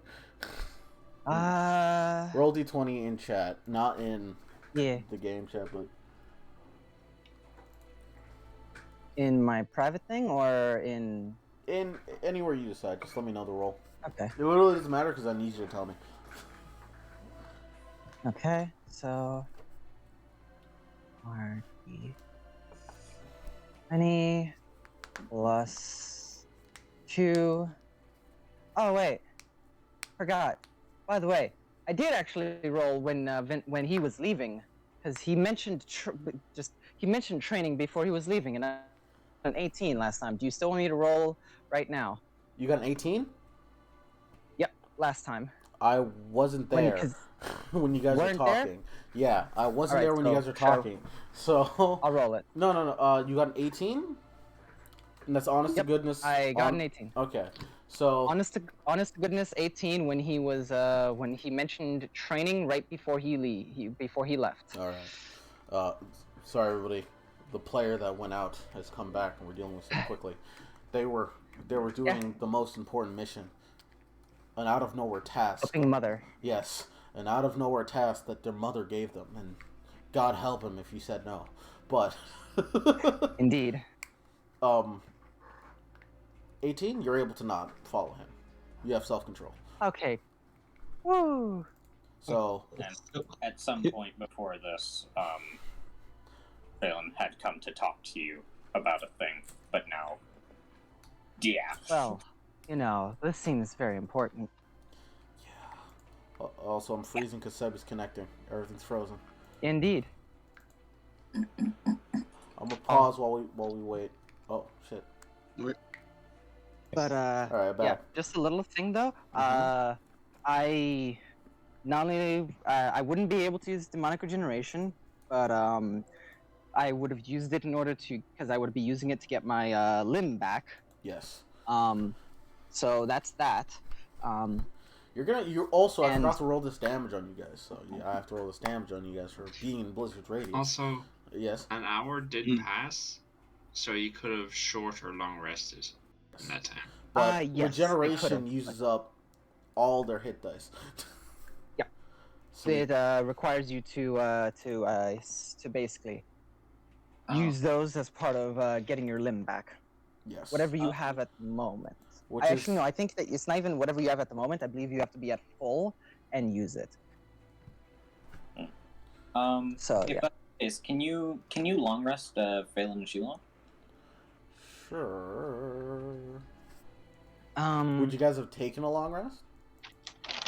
Uh, Roll d20 in chat, not in yeah. the game chat, but In my private thing or in... in anywhere you decide. Just let me know the roll. Okay. It really doesn't matter because I need you to tell me. Okay, so... RP... 20 plus 2... Oh, wait. Forgot. By the way, I did actually roll when he was leaving, because he mentioned he mentioned training before he was leaving, and I got an 18 last time. Do you still want me to roll right now? You got an 18? Yep, last time. I wasn't there when you guys were Weren't talking. there? Yeah, I wasn't Alright, there when you so- guys were talking. So I'll roll it. No. You got an 18? And that's honest to goodness. I got an 18. Okay. So Honest to goodness, 18 when he was when he mentioned training right before he left. all right. Sorry everybody. The player that went out has come back and we're dealing with it quickly. They were doing the most important mission. An out of nowhere task. Helping mother. Yes, an out of nowhere task that their mother gave them, and God help him if he said no. But Indeed. 18, you're able to not follow him. You have self-control. Okay. Woo. So And at some point before this, Phelan had come to talk to you about a thing, but now, yeah. Well, you know, this seems very important. Also, I'm freezing because Seb is connecting. Everything's frozen. Indeed. I'm gonna pause while we wait. Oh shit. But All right, yeah, back. just a little thing though. Mhm. I not only I wouldn't be able to use demonic regeneration, but I would have used it in order to, because I would be using it to get my limb back. Yes. So that's that. You're also. I And- forgot to roll this damage on you guys, so yeah, I have to roll this damage on you guys for being in Blizzard's radius. Also, Yes. an hour did Mm. pass, so you could have short or long rested in that time. But yes, I regeneration could've, uses up all their hit dice. Yeah. So It requires you to basically use those as part of getting your limb back. yes. Whatever you have at the moment. Which Actually, no. I think that it's not even whatever you have at the moment. I believe you have to be at full and use it. So if yeah. that is, can you long rest Phelan and Shilong? Sure. Um. Would you guys have taken a long rest?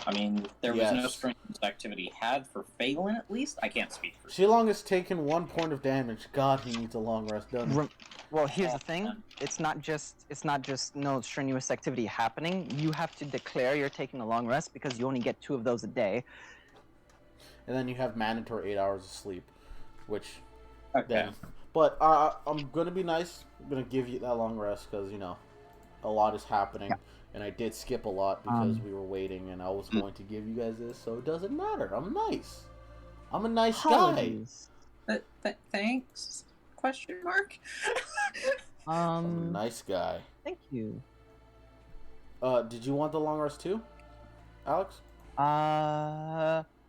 I mean, there was no Yes. strenuous activity had for Phelan, at least. I can't speak for. Shilong has taken 1 point of damage. God, he needs a long rest done. Well, here's the thing. It's not just no strenuous activity happening. You have to declare you're taking a long rest because you only get 2 of those a day. And then you have mandatory 8 hours of sleep, which Okay. then. But I'm gonna be nice. I'm gonna give you that long rest because a lot is happening, and I did skip a lot because we were waiting, and I was going to give you guys this, so it doesn't matter. I'm nice. I'm a nice guy. Apologies. Thanks? Question mark. I'm a nice guy. Thank you. Did you want the long rest too, Alex?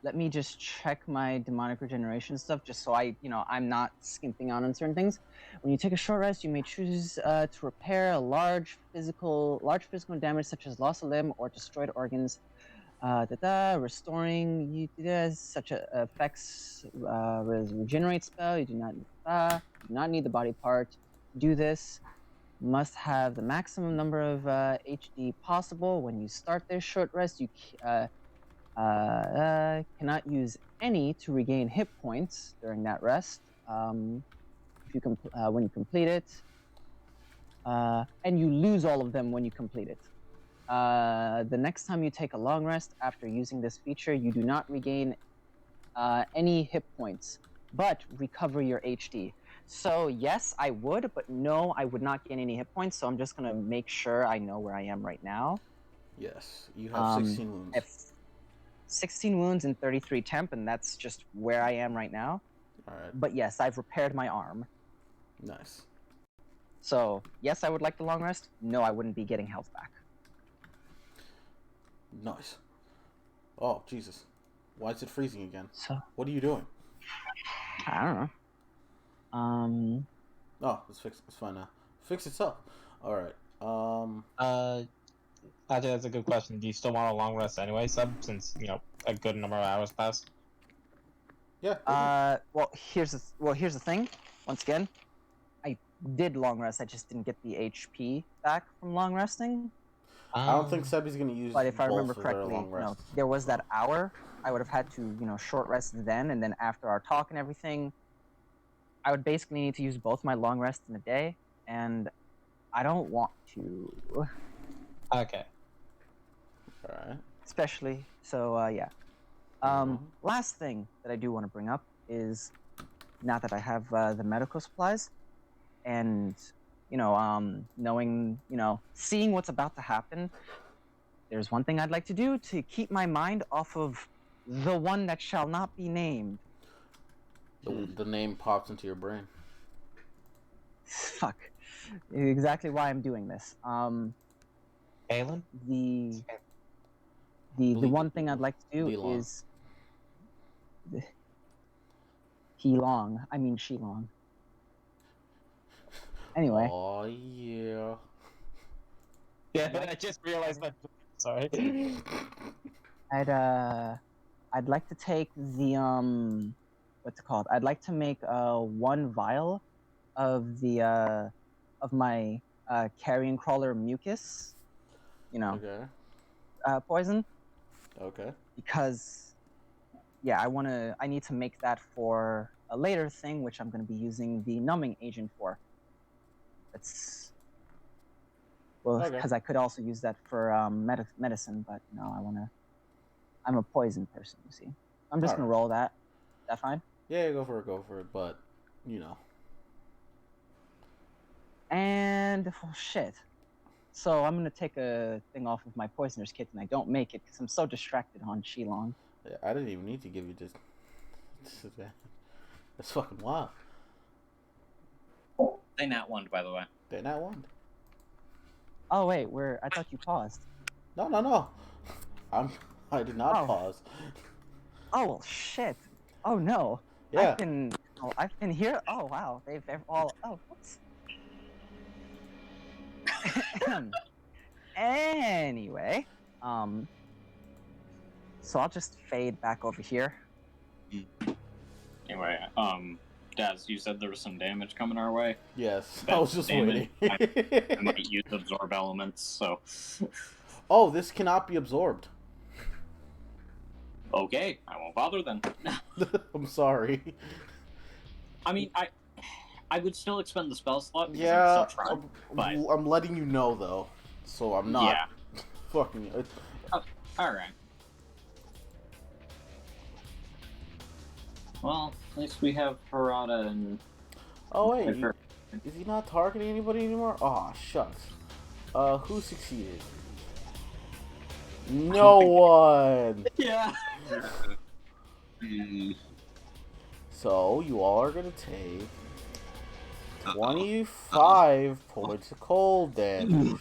Let me just check my demonic regeneration stuff, just so I'm not skimping on certain things. When you take a short rest, you may choose to repair a large physical damage, such as loss of limb or destroyed organs. Restoring you such effects regenerate spell. You do not need the body part to do this. Must have the maximum number of HD possible. When you start this short rest, you cannot use any to regain hit points during that rest. When you complete it, and you lose all of them when you complete it. The next time you take a long rest after using this feature, you do not regain any hit points, but recover your HD. So yes, I would, but no, I would not gain any hit points. So I'm just gonna make sure I know where I am right now. Yes, you have 16 wounds. I have 16 wounds and 33 temp, and that's just where I am right now. All right. But yes, I've repaired my arm. Nice. So yes, I would like the long rest. No, I wouldn't be getting health back. Nice. Oh Jesus, why is it freezing again? So What are you doing? I don't know. Oh, it's fixed. It's fine now. Fix itself. All right. Actually, that's a good question. Do you still want a long rest anyway, Sub? Since a good number of hours passed. Yeah. Well, here's the thing. Once again, I did long rest. I just didn't get the HP back from long resting. I don't think Sebby's gonna use. But if I both remember of their correctly, long rests. there was that hour. I would have had to, short rest then, and then after our talk and everything, I would basically need to use both my long rests in a day, and I don't want to. Okay. All right. Especially, so yeah. Last thing that I do want to bring up is, now that I have the medical supplies, and knowing, seeing what's about to happen, there's one thing I'd like to do to keep my mind off of the one that shall not be named. The name pops into your brain. Fuck. Exactly why I'm doing this. Alan? The Ble- one thing I'd like to do Belong. is Helong. I mean Shilong. Anyway. Oh yeah. Yeah, I just realized that. Sorry. I'd like to take the what's it called? I'd like to make 1 vial of the of my carrion crawler mucus. Okay. Poison. Okay. because yeah, I need to make that for a later thing, which I'm going to be using the numbing agent for. It's well, Okay. because I could also use that for medicine, but no, I'm a poison person, you see. I'm just gonna Alright. roll that. Is that fine? Yeah, go for it. But, you know. And oh shit. So I'm gonna take a thing off of my poisoner's kit, and I don't make it because I'm so distracted on Shilong. Yeah, I didn't even need to give you this. That's fucking wild. They nat one, by the way. They're not one. Oh wait, I thought you paused. No. I did not Oh. pause. Oh well, shit. Oh no. Yeah. I've been here. Oh wow, they've all. Oh, whoops. Anyway, so I'll just fade back over here. Anyway, Daz, you said there was some damage coming our way. Yes. I That was just damage, waiting. I might use absorb elements, so Oh, this cannot be absorbed. okay, I won't bother then. I'm sorry. I mean, I would still expend the spell slot because Yeah, I'm still trying, but I'm letting you know though, so I'm not yeah. fucking. All right. Well, at least we have Harada and. Oh wait, is he not targeting anybody anymore? Aw, shucks. Who succeeded? No one. Yeah. So you all are gonna take 25 points of cold damage.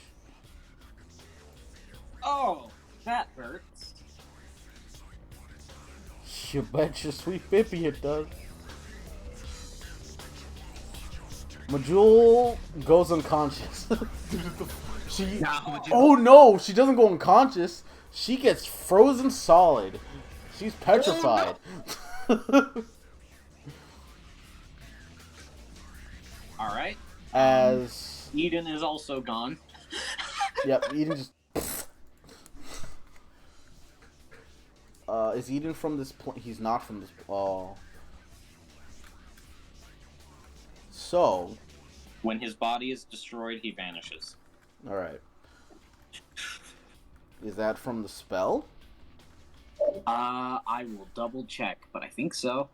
Oh, that hurts. You bet your sweet bippy it does. Majul goes unconscious. She. Oh no! She doesn't go unconscious. She gets frozen solid. She's petrified. All right. As Eden is also gone. yep, Eden just. Is Eden from this point? He's not from this. Oh. So. When his body is destroyed, he vanishes. All right. Is that from the spell? I will double check, but I think so.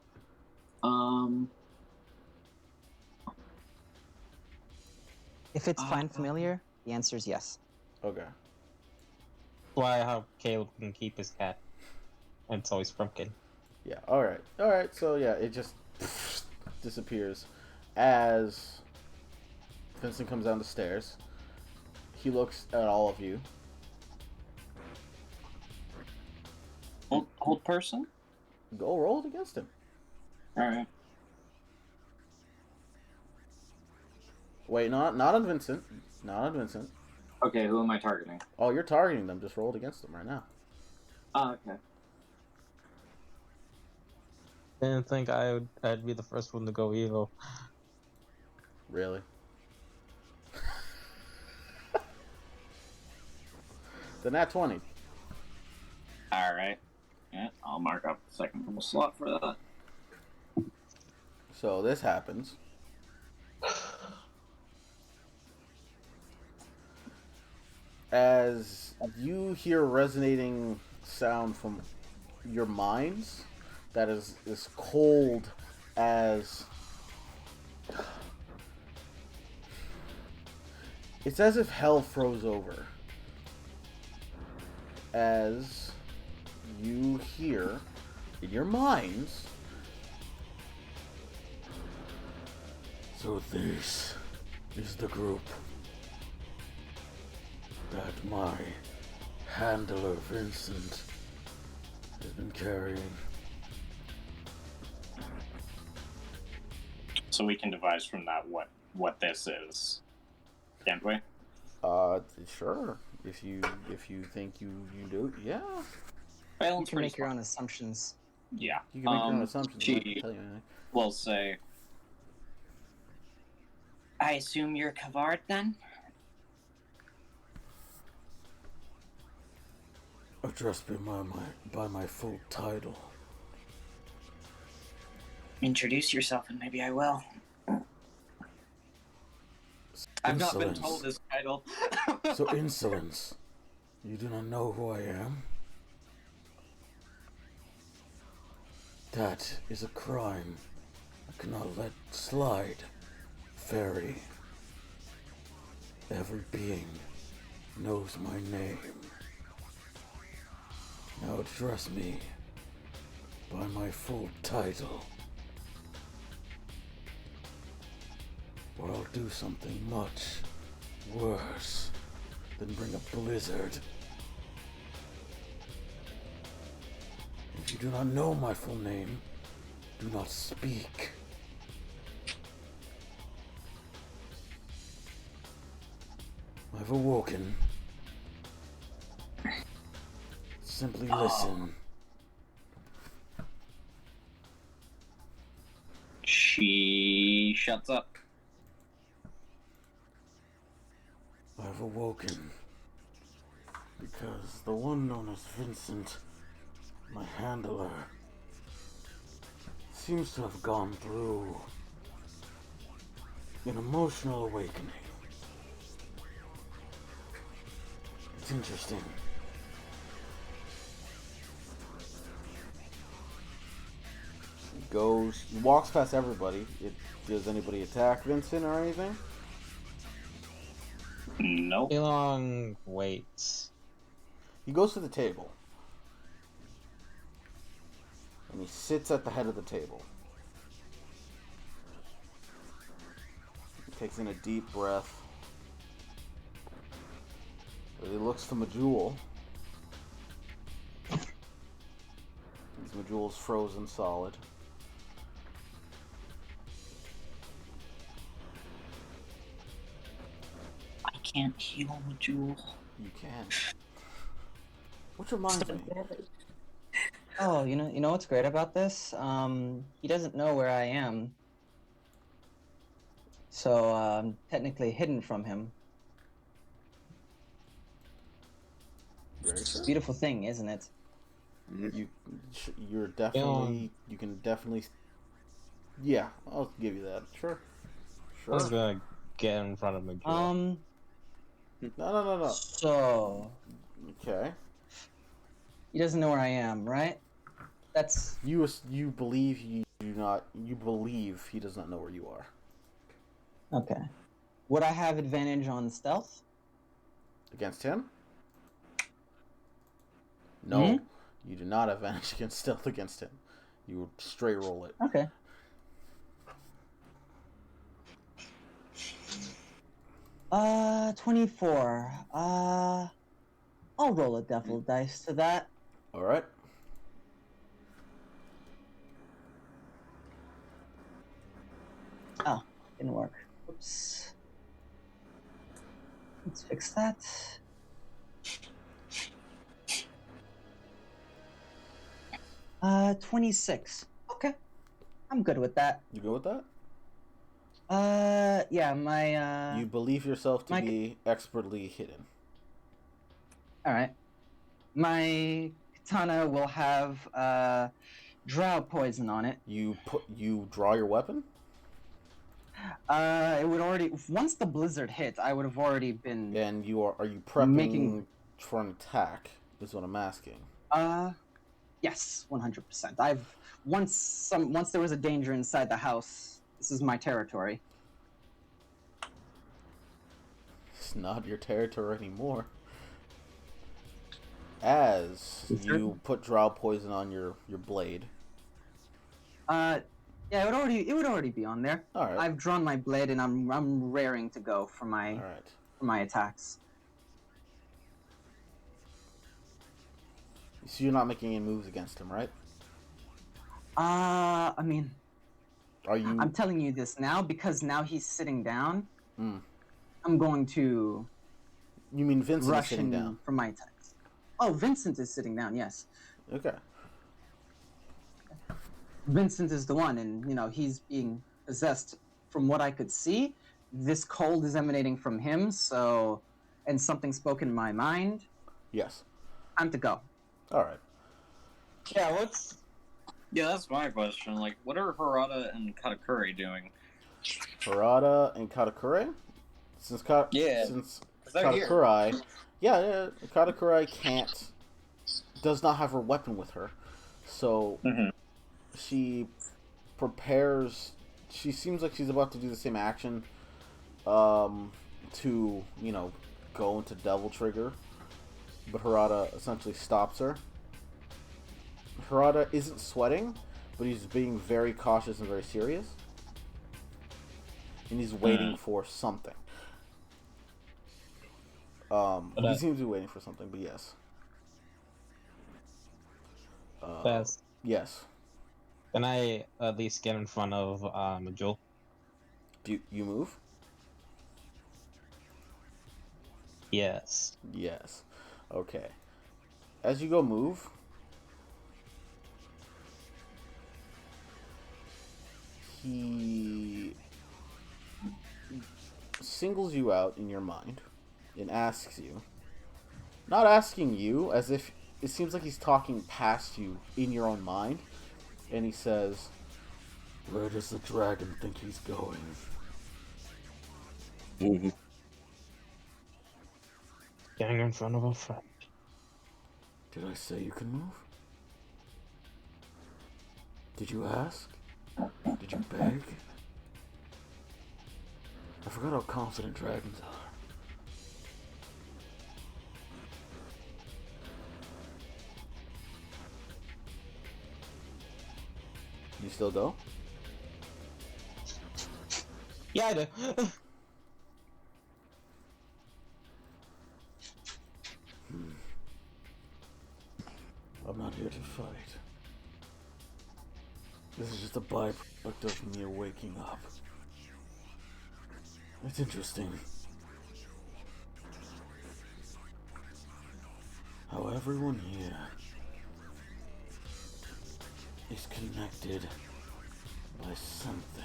If it's find familiar, the answer is yes. Okay. Why how Caleb can keep his cat. And it's always broken. Yeah. All right. All right. So yeah, it just disappears as Vincent comes down the stairs. He looks at all of you. Old person? Go roll it against him. Alright. Wait, not on Vincent. Not on Vincent. Okay, who am I targeting? Oh, you're targeting them. Just roll it against them right now. Oh, okay. Didn't think I'd be the first one to go evil. Really? The nat 20. Alright. Yeah, I'll mark up the second level slot for that. So this happens. As you hear resonating sound from your minds that is as cold as... It's as if hell froze over. As you hear in your minds... So this is the group that my handler Vincent has been carrying. So we can devise from that what this is. Can't we? Sure. If you think you do, yeah. Well, You can make your own assumptions. Yeah. You can make your own assumptions. I She can't tell you anything. will say, I assume you're Kavard then? Address me by my full title. Introduce yourself and maybe I will. I've not been told this title. So insolence. You do not know who I am? That is a crime I cannot let slide. Fairy. Every being knows my name. Now address me by my full title, or I'll do something much worse than bring a blizzard. If you do not know my full name, do not speak. I've awoken. Simply listen. She shuts up. I've awoken because the one known as Vincent, my handler, seems to have gone through an emotional awakening. It's interesting. He walks past everybody. Does anybody attack Vincent or anything? Nope. Elon waits. He goes to the table. And he sits at the head of the table. He takes in a deep breath. He looks to Majul. Majul's frozen solid. I can't heal Majul. You can. Which reminds me. Oh, you know what's great about this? He doesn't know where I am. So, I'm technically hidden from him. Very It's a true. beautiful thing, isn't it? You're definitely. You can definitely. Yeah, I'll give you that. Sure. I was gonna get in front of Major. No. So Okay. he doesn't know where I am, right? That's You believe you do not. You believe he does not know where you are. okay. Would I have advantage on stealth? Against him? No. You do not have advantage against stealth against him. You would straight roll it. Okay. Uh, 24. I'll roll a devil dice to that. Alright. Oh, didn't work. Oops. Let's fix that. Uh, 26. Okay. I'm good with that. You go with that? Yeah, my, You believe yourself to my- be expertly hidden. Alright. My katana will have, drow poison on it. You draw your weapon? It would already, once the blizzard hit, I would have already been, And are you prepping Making- for an attack? Is what I'm asking. yes, 100%. Once there was a danger inside the house, this is my territory. It's not your territory anymore. As you put drow poison on your blade. Yeah, it would already be on there. All right. I've drawn my blade and I'm raring to go for All my right. attacks. So you're not making any moves against him, right? I mean, Are you? I'm telling you this now because now he's sitting down. Mm. I'm going to You mean Vincent is rush sitting in down? for my attacks. Oh, Vincent is sitting down. Yes, Okay. Vincent is the one, and he's being possessed. From what I could see, this cold is emanating from him. So, and something spoke in my mind. Yes. Time to go. All right. Yeah, what's Yeah, that's my question. Like, what are Harada and Katakuri doing? Harada and Katakuri? Since Yeah, since 'cause they're here. Katakuri, yeah, Katakuri does not have her weapon with her, so Mhm. she prepares. She seems like she's about to do the same action, to go into Devil Trigger, but Harada essentially stops her. Harada isn't sweating, but he's being very cautious and very serious, and he's waiting for something. He seems to be waiting for something, but yes. best? Yes. Can I at least get in front of Majul? Do you move? Yes. Yes. Okay. As you go move, he singles you out in your mind and asks you, not asking you, as if it seems like he's talking past you in your own mind, and he says, "Where does the dragon think he's going?" Getting in front of a friend. Did I say you can move? Did you ask? Did you beg? I forgot how confident dragons are. You still go? Yeah, I do. I'm not here to fight. This is just a byproduct of me waking up. It's interesting how everyone here is connected by something.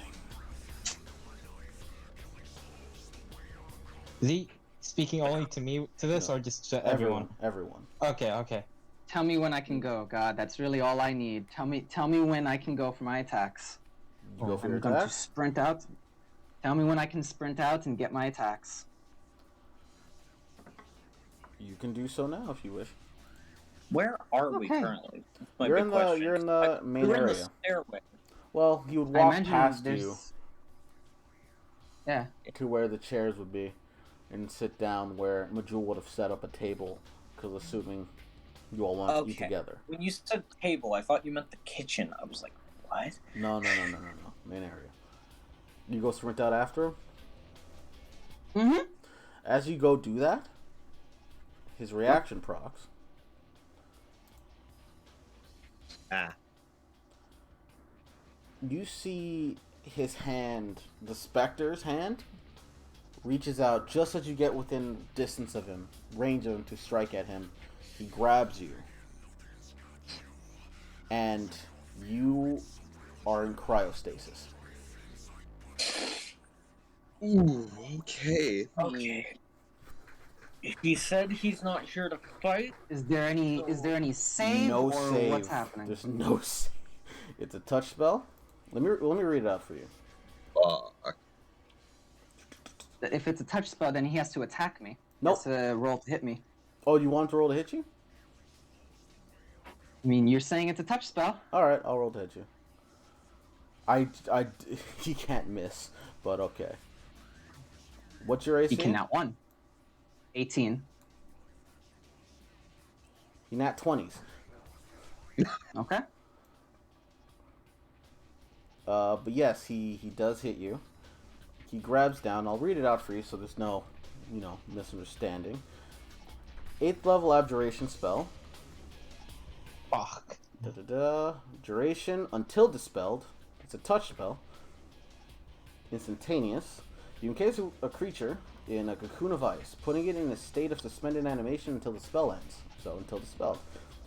Is he speaking only to me to this, No. or just to everyone? Everyone. Okay. Tell me when I can go, God. That's really all I need. Tell me when I can go for my attacks. You go for your I'm going to attacks? sprint out. Tell me when I can sprint out and get my attacks. You can do so now if you wish. Where are we Okay. currently? That's my You're big in question. you're in the main We're in the area. stairway. Well, you would I walk imagine past there's... you Yeah. to where the chairs would be and sit down where Majul would have set up a table, because assuming you all want to eat together. When you said table, I thought you meant the kitchen. I was like, what? No. Main area. You go sprint out after him? Mm-hmm. As you go do that, his reaction procs. You see his hand, the Spectre's hand, reaches out just as you get within distance of him, range of him to strike at him. He grabs you. And you are in cryostasis. Ooh, okay. Okay. He said he's not here to fight. Is there any save No or save. what's happening? There's no save. It's a touch spell. Let me read it out for you. If it's a touch spell, then he has to attack me. Nope. He has to roll to hit me. Oh, you want to roll to hit you? I mean, you're saying it's a touch spell. Alright, I'll roll to hit you. He can't miss, but okay. What's your AC? You cannot one. 18. He nat 20s. Okay. But yes, he does hit you. He grabs down. I'll read it out for you so there's no, misunderstanding. 8th level abjuration spell. Fuck. Duration until dispelled. It's a touch spell. Instantaneous. You encase a creature in a cocoon of ice, putting it in a state of suspended animation until the spell ends. So until dispelled.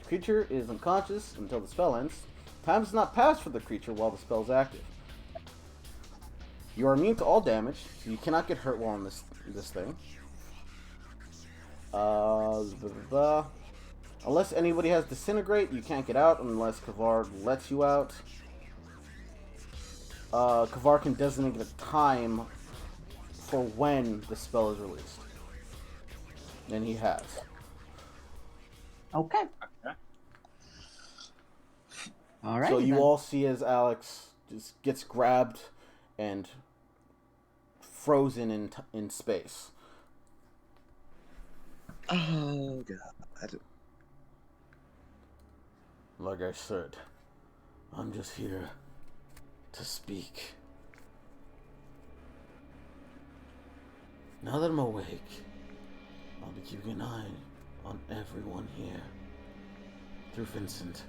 The creature is unconscious until the spell ends. Time does not pass for the creature while the spell is active. You are immune to all damage, so you cannot get hurt while on this thing. Unless anybody has Disintegrate, you can't get out unless Kavard lets you out. Kavard can designate a time for when the spell is released. And he has. Okay. Okay. All right. So you all see as Alex just gets grabbed and frozen in space. Oh god. Like I said, I'm just here to speak. Now that I'm awake, I'll be keeping an eye on everyone here. Through Vincent.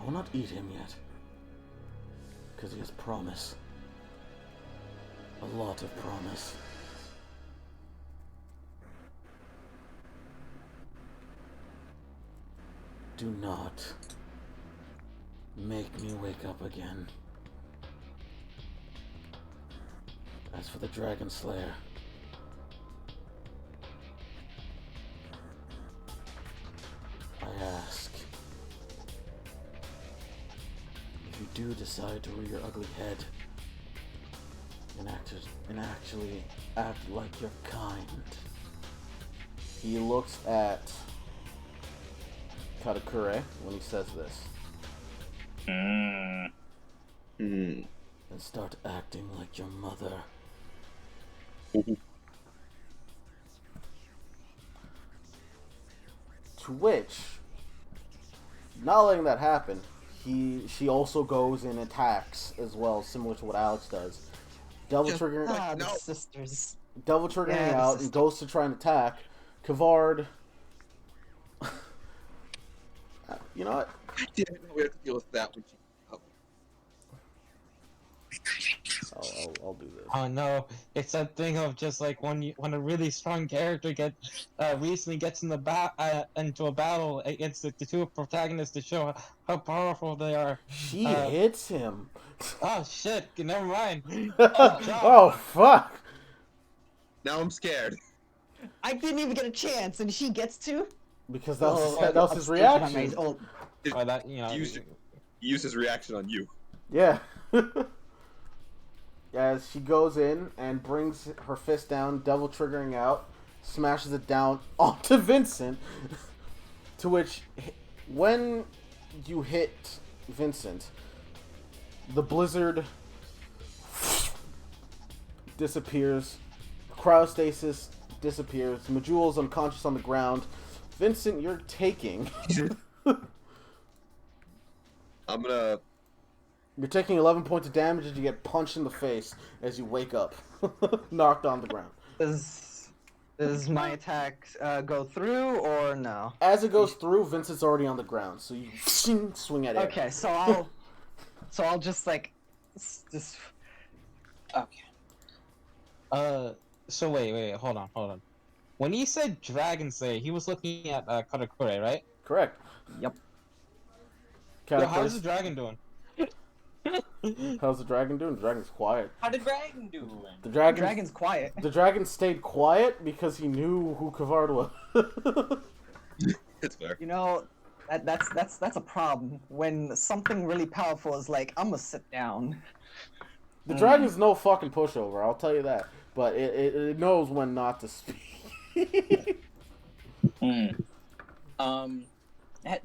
I will not eat him yet, because he has promise. A lot of promise. Do not make me wake up again. As for the Dragon Slayer, I ask, if you do decide to rear your ugly head and actually act like you're kind. He looks at Katakure when he says this. Mm. Hmm. And start acting like your mother. To which, not letting that happen, she also goes and attacks as well, similar to what Alex does. Double triggering, Ah, the No. sisters. double triggering Yeah, the out, and sister. goes to try and attack. Kavard. You know what? I didn't know we had to deal with that when she. Oh. I'll do this. Oh no, it's that thing of just like when a really strong character recently gets in into a battle against the two protagonists to show how powerful they are. She Uh, hits him. Oh shit! Never mind. Oh fuck! Now I'm scared. I didn't even get a chance, and she gets to. Because that was, Oh, that was his reaction. Oh, Oh, that He used his reaction on you. Yeah. As she goes in and brings her fist down, double triggering out, smashes it down onto Vincent. To which, when you hit Vincent, the blizzard disappears, cryostasis disappears, Majul's unconscious on the ground. Vincent, you're taking. You're taking 11 points of damage as you get punched in the face as you wake up, knocked on the ground. does my attack go through or no? As it goes through, Vincent's already on the ground, so you swing at air. Okay, so I'll just like just. Okay. So wait, hold on. When he said Dragon Slayer, he was looking at Katakure, right? Correct. Yep. Yo, how's the dragon doing? How's the dragon doing? The dragon's quiet. How did Dragon do? The The dragon. dragon's quiet. The dragon stayed quiet because he knew who Kavard was. It's fair. You know, that's a problem when something really powerful is like, I'm gonna sit down. The dragon's no fucking pushover, I'll tell you that. But it knows when not to speak.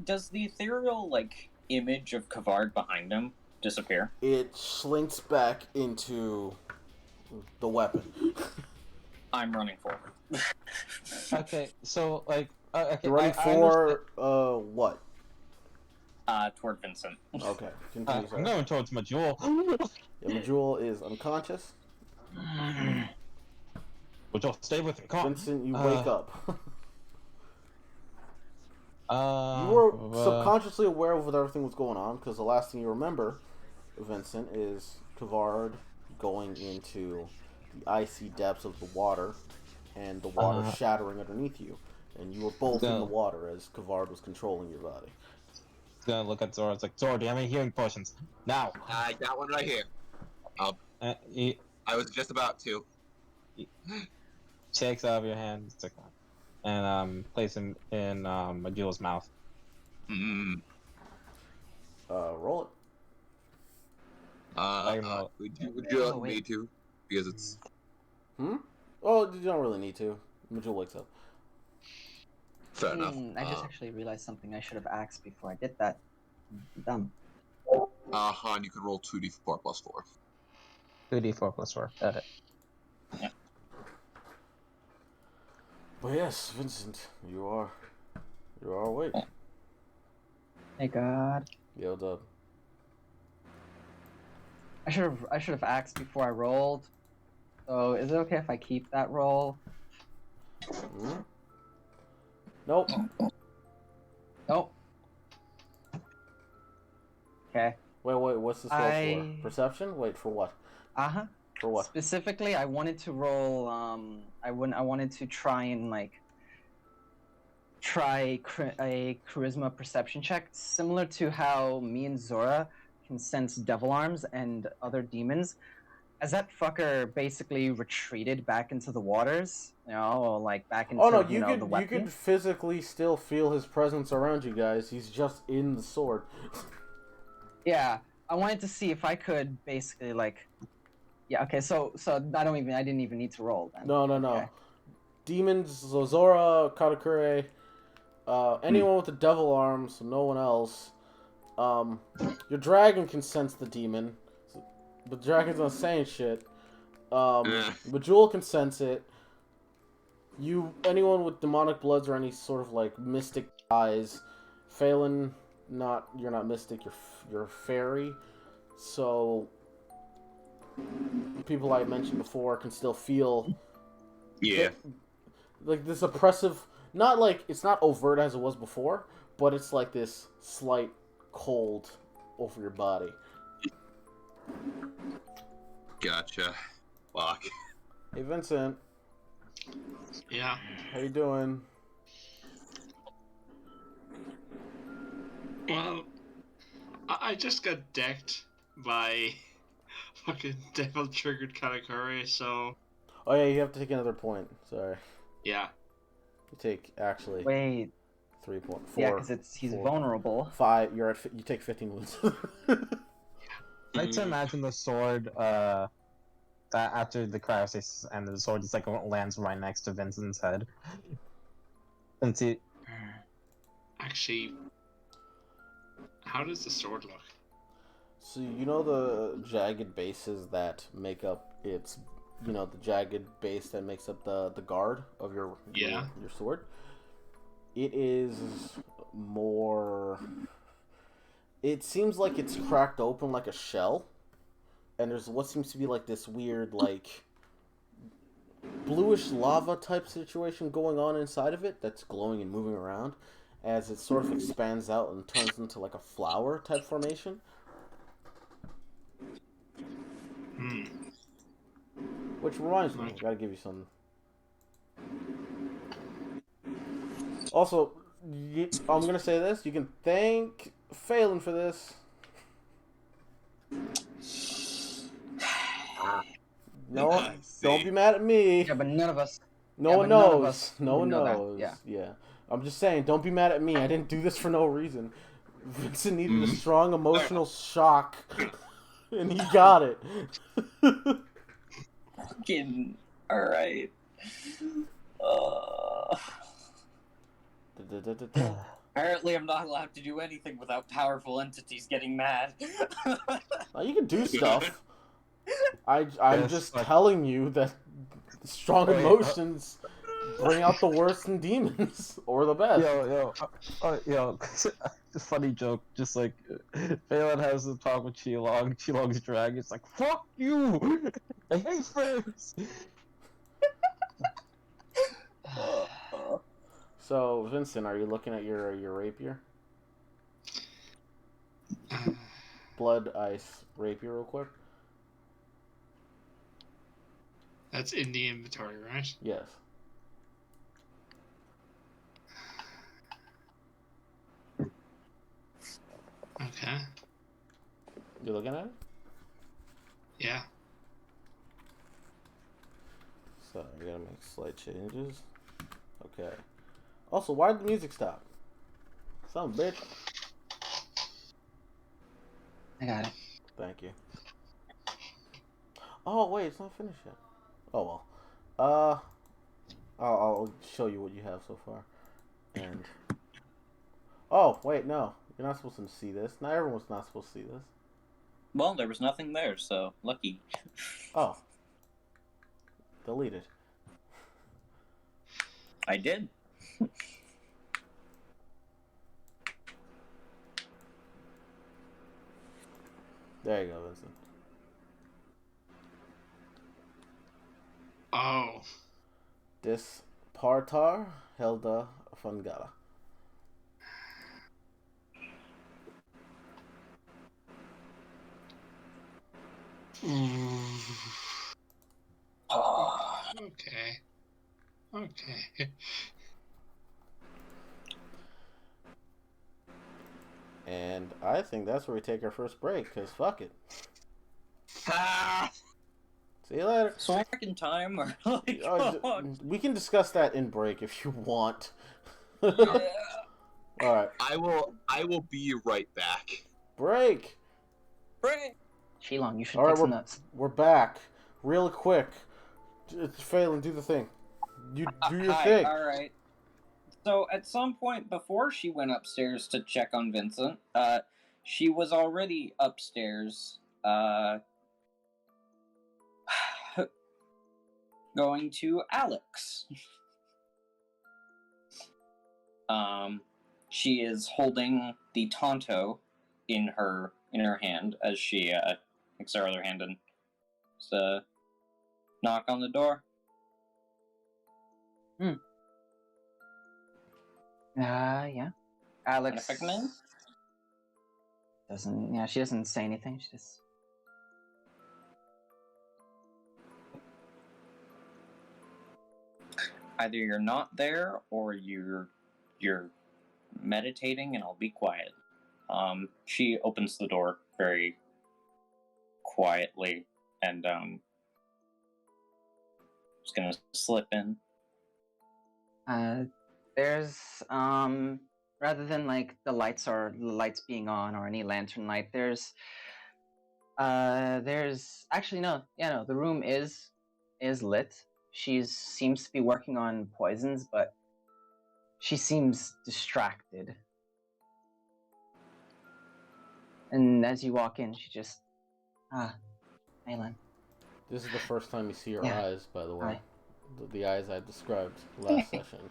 Does the ethereal image of Kavard behind him disappear? It slinks back into the weapon. I'm running forward. Okay, so okay, You're running for what? Toward Vincent. Okay, continue. I'm going towards Majul. Yeah, Majul is unconscious. Majul, stay with me. Come on. Vincent, you wake up. You You were subconsciously aware of what everything was going on, because the last thing you remember, Vincent, is Kavard going into the icy depths of the water, and the water shattering underneath you. And you were both in the water as Kavard was controlling your body. Gonna look at Zora. It's like, Zora, do you have any healing potions? Now. I got one right here. He I was just about to. takes out of your hand. It's like, and place him in Majula's mouth. Mm. Roll it. Would you like me wait. to? Because it's Oh, you don't really need to. Majul wakes up. fair enough. I just actually realized something I should have asked before I did that. Dumb. Han, you can roll 2d4 plus 4. 2d4 plus 4. Got it. But yes, Vincent, you are awake. Hey God. Yo, Dub. I should have asked before I rolled. So is it okay if I keep that roll? Hmm? Nope. Nope. Okay. Wait, what's this roll for? Perception? Wait, for what? Uh-huh. For what? Specifically, I wanted to roll I wanted to try and a charisma perception check, similar to how me and Zora can sense devil arms and other demons. As that fucker basically retreated back into the waters, or like back into Oh no, the you weapon. could physically still feel his presence around you guys. He's just in the sword. Yeah, I wanted to see if I could basically yeah, okay, so I didn't even need to roll then. No. Okay. Demons, Zora, Katakure, anyone with the devil arms, so no one else. Your dragon can sense the demon, but the dragon's not saying shit. But Jewel can sense it. Anyone with demonic bloods or any sort of like mystic eyes, Phelan, you're not mystic, you're fairy, so people I mentioned before can still feel. Yeah. Like this oppressive, not like it's not overt as it was before, but it's like this slight cold over your body. Gotcha. Fuck. Hey Vincent, Yeah. how you doing? Well, I just got decked by fucking devil triggered Katakuri, so Oh yeah, you have to take another point. Sorry, yeah. you take actually Wait, 3.4. yeah, because he's vulnerable. 5. You take 15 wounds. I like to imagine the sword, after the cryostasis and the sword just lands right next to Vincent's head. And see, Actually, how does the sword look? So you know the jagged bases that make up the jagged base that makes up the guard of your sword. It is more. It seems like it's cracked open like a shell, and there's what seems to be like this weird like bluish lava type situation going on inside of it that's glowing and moving around as it sort of expands out and turns into like a flower type formation. Which reminds me, I gotta give you some. Also, I'm gonna say this. You can thank Phelan for this. No, don't be mad at me. Yeah, but none of us. No yeah, one but none of knows. us No one know that. knows. Yeah. Yeah. I'm just saying, don't be mad at me. I didn't do this for no reason. Vincent needed a strong emotional shock, and he got it. Fucking alright. Apparently I'm not allowed to do anything without powerful entities getting mad. You can do stuff. I'm Yes, just like- telling you that strong Wait, emotions bring out the worst in demons, or the best. funny joke. Just like Phelan has a talk with Qilong. Qilong's dragon. It's like, fuck you. I hate fairies. So, Vincent, are you looking at your rapier? Blood, ice, rapier, real quick. That's in the inventory, right? Yes. Okay. You looking at it? Yeah. So I gotta make slight changes. Okay. Also, why did the music stop? Son of a bitch. I got it. Thank you. Oh wait, it's not finished yet. Oh well. I'll show you what you have so far. And oh wait, no, you're not supposed to see this. Not everyone's not supposed to see this. Well, there was nothing there, so lucky. Oh, deleted. I did. There you go, Vincent. Oh. Dispartar Helda Fungala. Okay. Okay. And I think that's where we take our first break, because fuck it. Ah! See you later. So back in time, or like, We can discuss that in break if you want. yeah. Alright. I will be right back. Break! Right. Shilong, you should Alright, take some notes. we're back. Real quick. It's Phelan, do the thing. You do your thing. All right. So at some point before she went upstairs to check on Vincent, she was already upstairs, going to Alex. She is holding the Tonto in her hand as she takes her other hand and knock on the door. Yeah. Alex Wanna pick 'em in? doesn't. Yeah, she doesn't say anything. She just. Either you're not there or you're meditating, and I'll be quiet. She opens the door very quietly and just gonna slip in. There's rather than like the lights being on or any lantern light, there's actually no, the room is lit. She seems to be working on poisons, but she seems distracted. And as you walk in, she just Malin. This is the first time you see her Yeah. eyes, by the way. Hi. The eyes I described last session.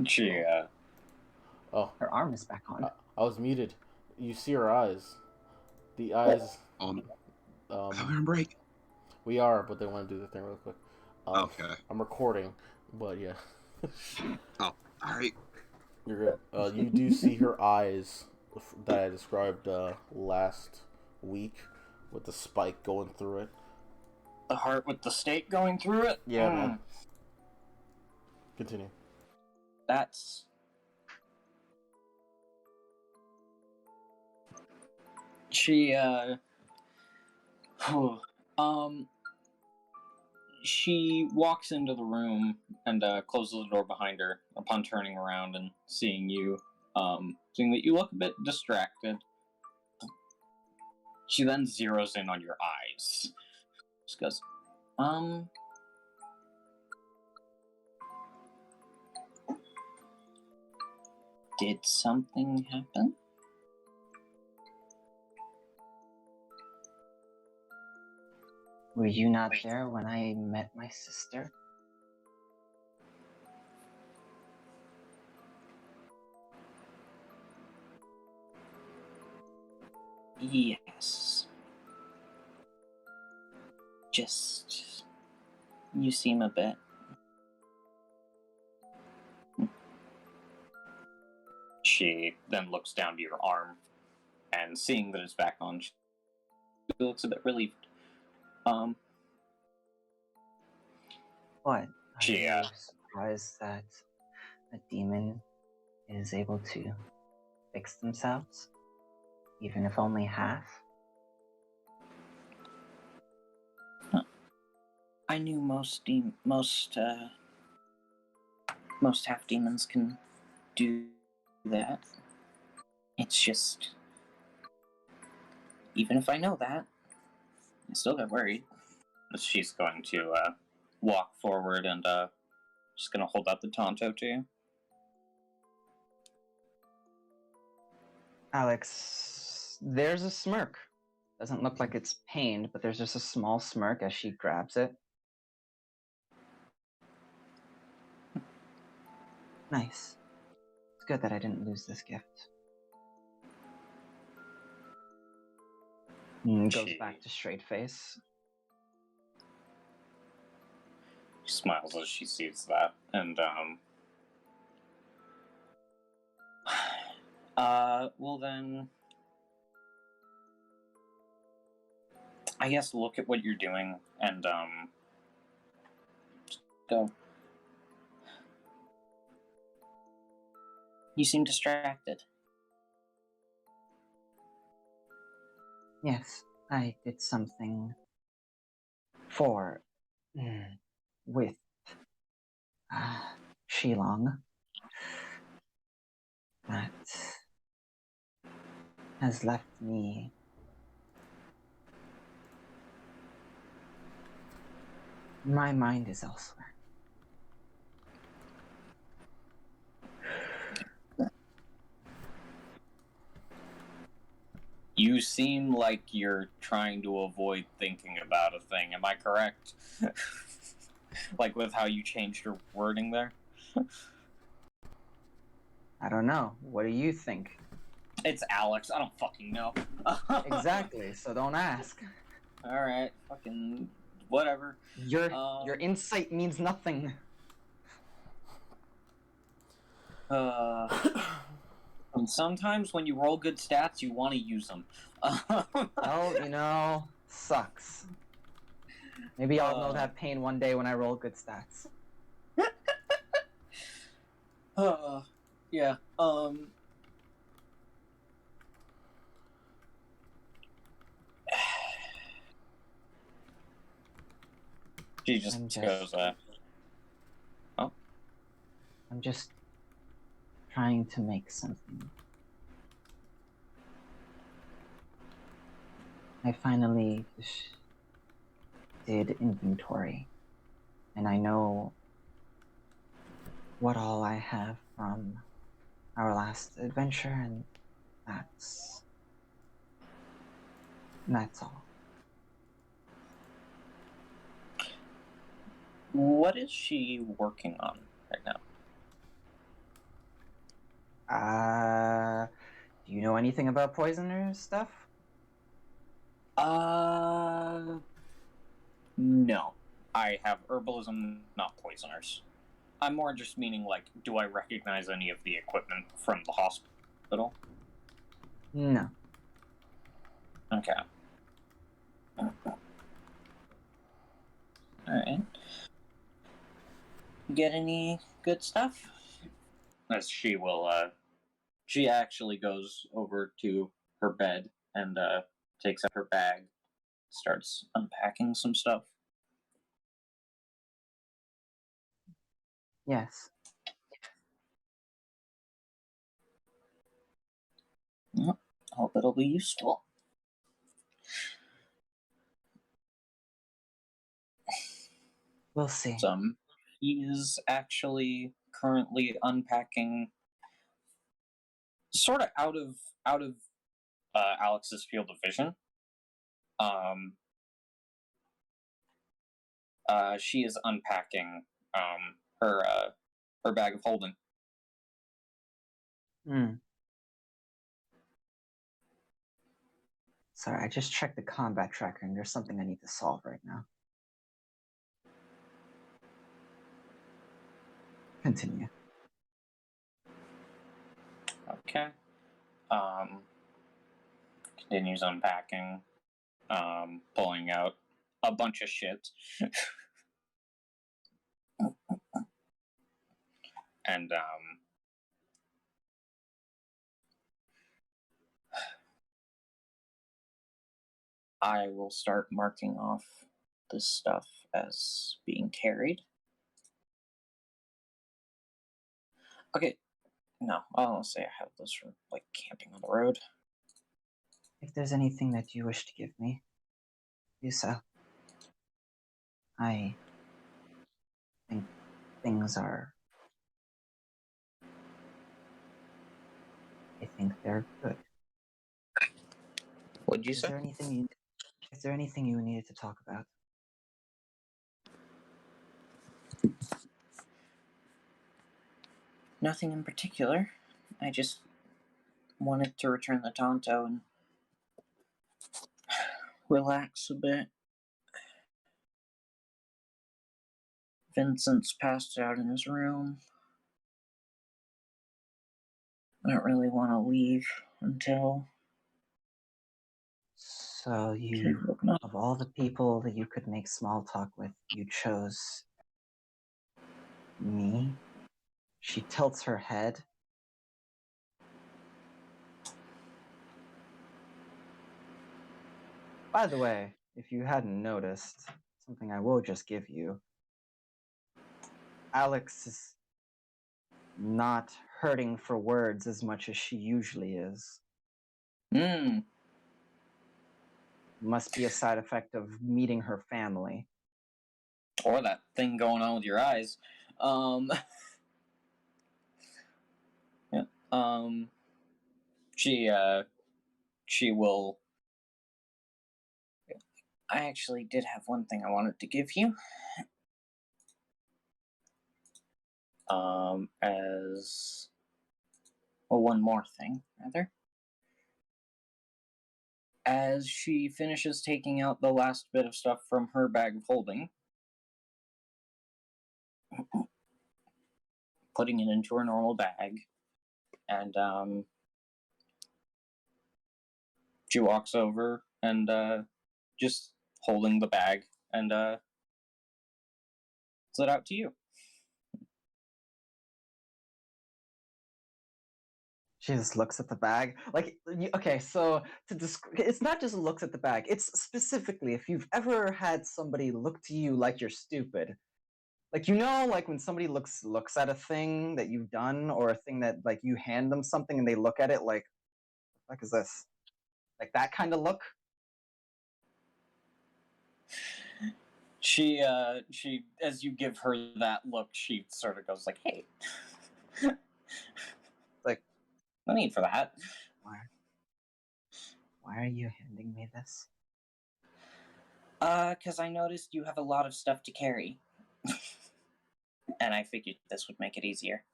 She Oh, Her arm is back on. I was muted. You see her eyes. The eyes. We're on break. We are, but they want to do the thing real quick. Okay. I'm recording, but yeah. Oh, all right. You're good. You do see her eyes that I described last week with the spike going through it. the heart with the stake going through it. Yeah, man. Continue. That's she she walks into the room and closes the door behind her upon turning around and seeing you, seeing that you look a bit distracted. She then zeroes in on your eyes. She goes, did something happen? Were you not there when I met my sister? Yes. Just, you seem a bit. She then looks down to your arm, and seeing that it's back on, she looks a bit relieved. What? Are She, you surprised that a demon is able to fix themselves? Even if only half? I knew most most half demons can do that. It's just, even if I know that, I still get worried. She's going to walk forward and just going to hold out the Tonto to you. Alex, there's a smirk. Doesn't look like it's pained, but there's just a small smirk as she grabs it. Nice. It's good that I didn't lose this gift. Goes back to straight face. She smiles as she sees that, and well then, I guess look at what you're doing and go. You seem distracted. Yes, I did something for with Shilong that has left me my mind is elsewhere. You seem like you're trying to avoid thinking about a thing. Am I correct? Like with how you changed your wording there? I don't know. What do you think? It's Alex. I don't fucking know. Exactly, so don't ask. Alright, fucking whatever. Your insight means nothing. And sometimes when you roll good stats, you want to use them. Well, sucks. Maybe I'll know that pain one day when I roll good stats. Yeah. She just goes, oh? I'm just trying to make something. I finally did inventory, and I know what all I have from our last adventure, and that's all. What is she working on right now? Do you know anything about poisoners stuff? No. I have herbalism, not poisoners. I'm more just meaning, like, do I recognize any of the equipment from the hospital? No. Okay. Alright. Get any good stuff? As she will, she actually goes over to her bed and, takes out her bag, starts unpacking some stuff. Yes. Yep. Hope it'll be useful. We'll see. He is actually currently unpacking, sort of out of Alex's field of vision. She is unpacking her bag of holding. Sorry, I just checked the combat tracker, and there's something I need to solve right now. Continue. Okay. Continues unpacking, pulling out a bunch of shit. And I will start marking off this stuff as being carried. Okay, no, I'll say I have those for like camping on the road. If there's anything that you wish to give me, do so. I think things are. I think they're good. What'd you Is say? there anything you? Is there anything you needed to talk about? Nothing in particular. I just wanted to return the Tonto and relax a bit. Vincent's passed out in his room. I don't really want to leave until So he's you, woken up. of all the people that you could make small talk with, you chose me? She tilts her head. By the way, if you hadn't noticed, something I will just give you. Alex is not hurting for words as much as she usually is. Must be a side effect of meeting her family. Or that thing going on with your eyes. Yeah. She will. I actually did have one thing I wanted to give you. As well, one more thing, rather. As she finishes taking out the last bit of stuff from her bag of holding, putting it into her normal bag, and she walks over and just holding the bag and puts it out to you. She just looks at the bag. Like, okay, so it's not just looks at the bag. It's specifically if you've ever had somebody look to you like you're stupid. Like, you know, like when somebody looks at a thing that you've done or a thing that like you hand them something and they look at it like, what the fuck is this? Like that kind of look. She as you give her that look, she sort of goes like, "Hey, Like, no need for that." Why are you handing me this? Because I noticed you have a lot of stuff to carry, and I figured this would make it easier.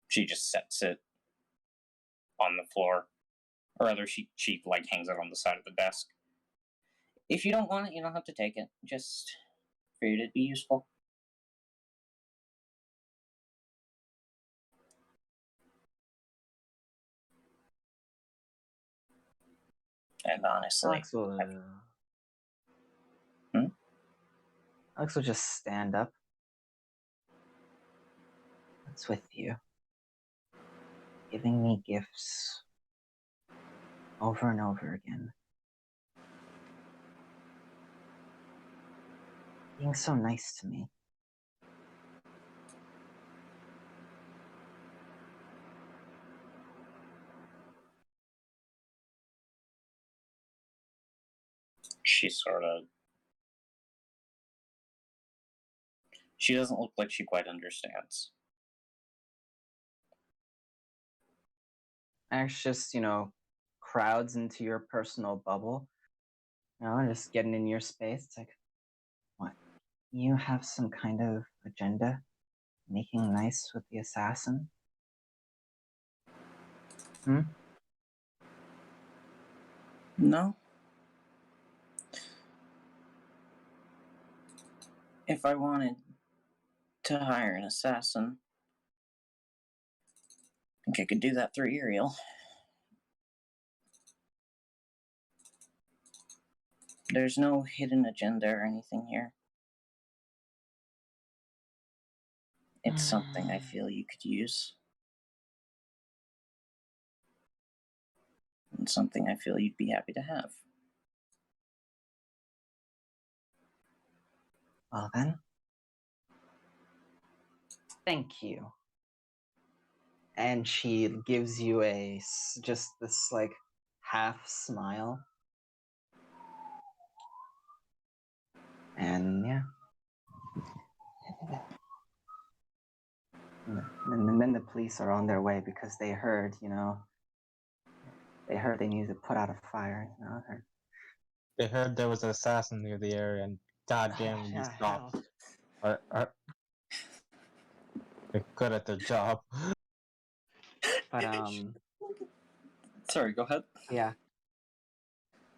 She just sets it on the floor, or rather, she like hangs it on the side of the desk. If you don't want it, you don't have to take it. Just figured it'd be useful. And honestly, Alex will. Alex will just stand up. What's with you? Giving me gifts over and over again. Being so nice to me. she sort of. She doesn't look like she quite understands. Alex just, crowds into your personal bubble. Just getting in your space. It's like, what? You have some kind of agenda? Making nice with the assassin? No. If I wanted to hire an assassin, I think I could do that through Uriel. There's no hidden agenda or anything here. It's something I feel you could use. And something I feel you'd be happy to have. Well then. Thank you. and she gives you just this like half smile, and yeah. And then the police are on their way because they heard, they needed to put out a fire. They heard there was an assassin near the area, and goddamn, these cops are they're good at their job. But Sorry, go ahead. yeah,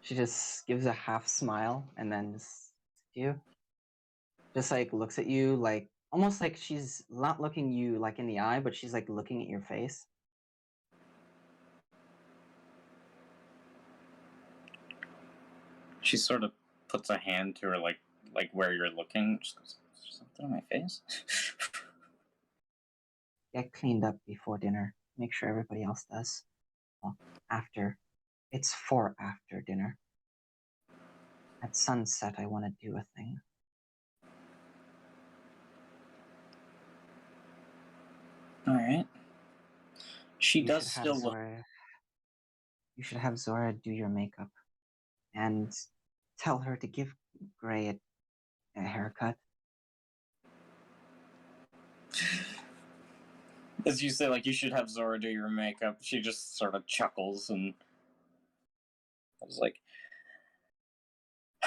she just gives a half smile and then just like looks at you like almost like she's not looking you like in the eye, but she's like looking at your face. She sort of puts a hand to her, like where you're looking. Just goes, "Is there something on my face?" Get cleaned up before dinner. Make sure everybody else does. Well, after. It's for after dinner. At sunset, I want to do a thing. All right. She You does should have still look. You should have Zora do your makeup and tell her to give Gray a haircut. As you say, like, you should have Zora do your makeup. She just sort of chuckles, and I was like,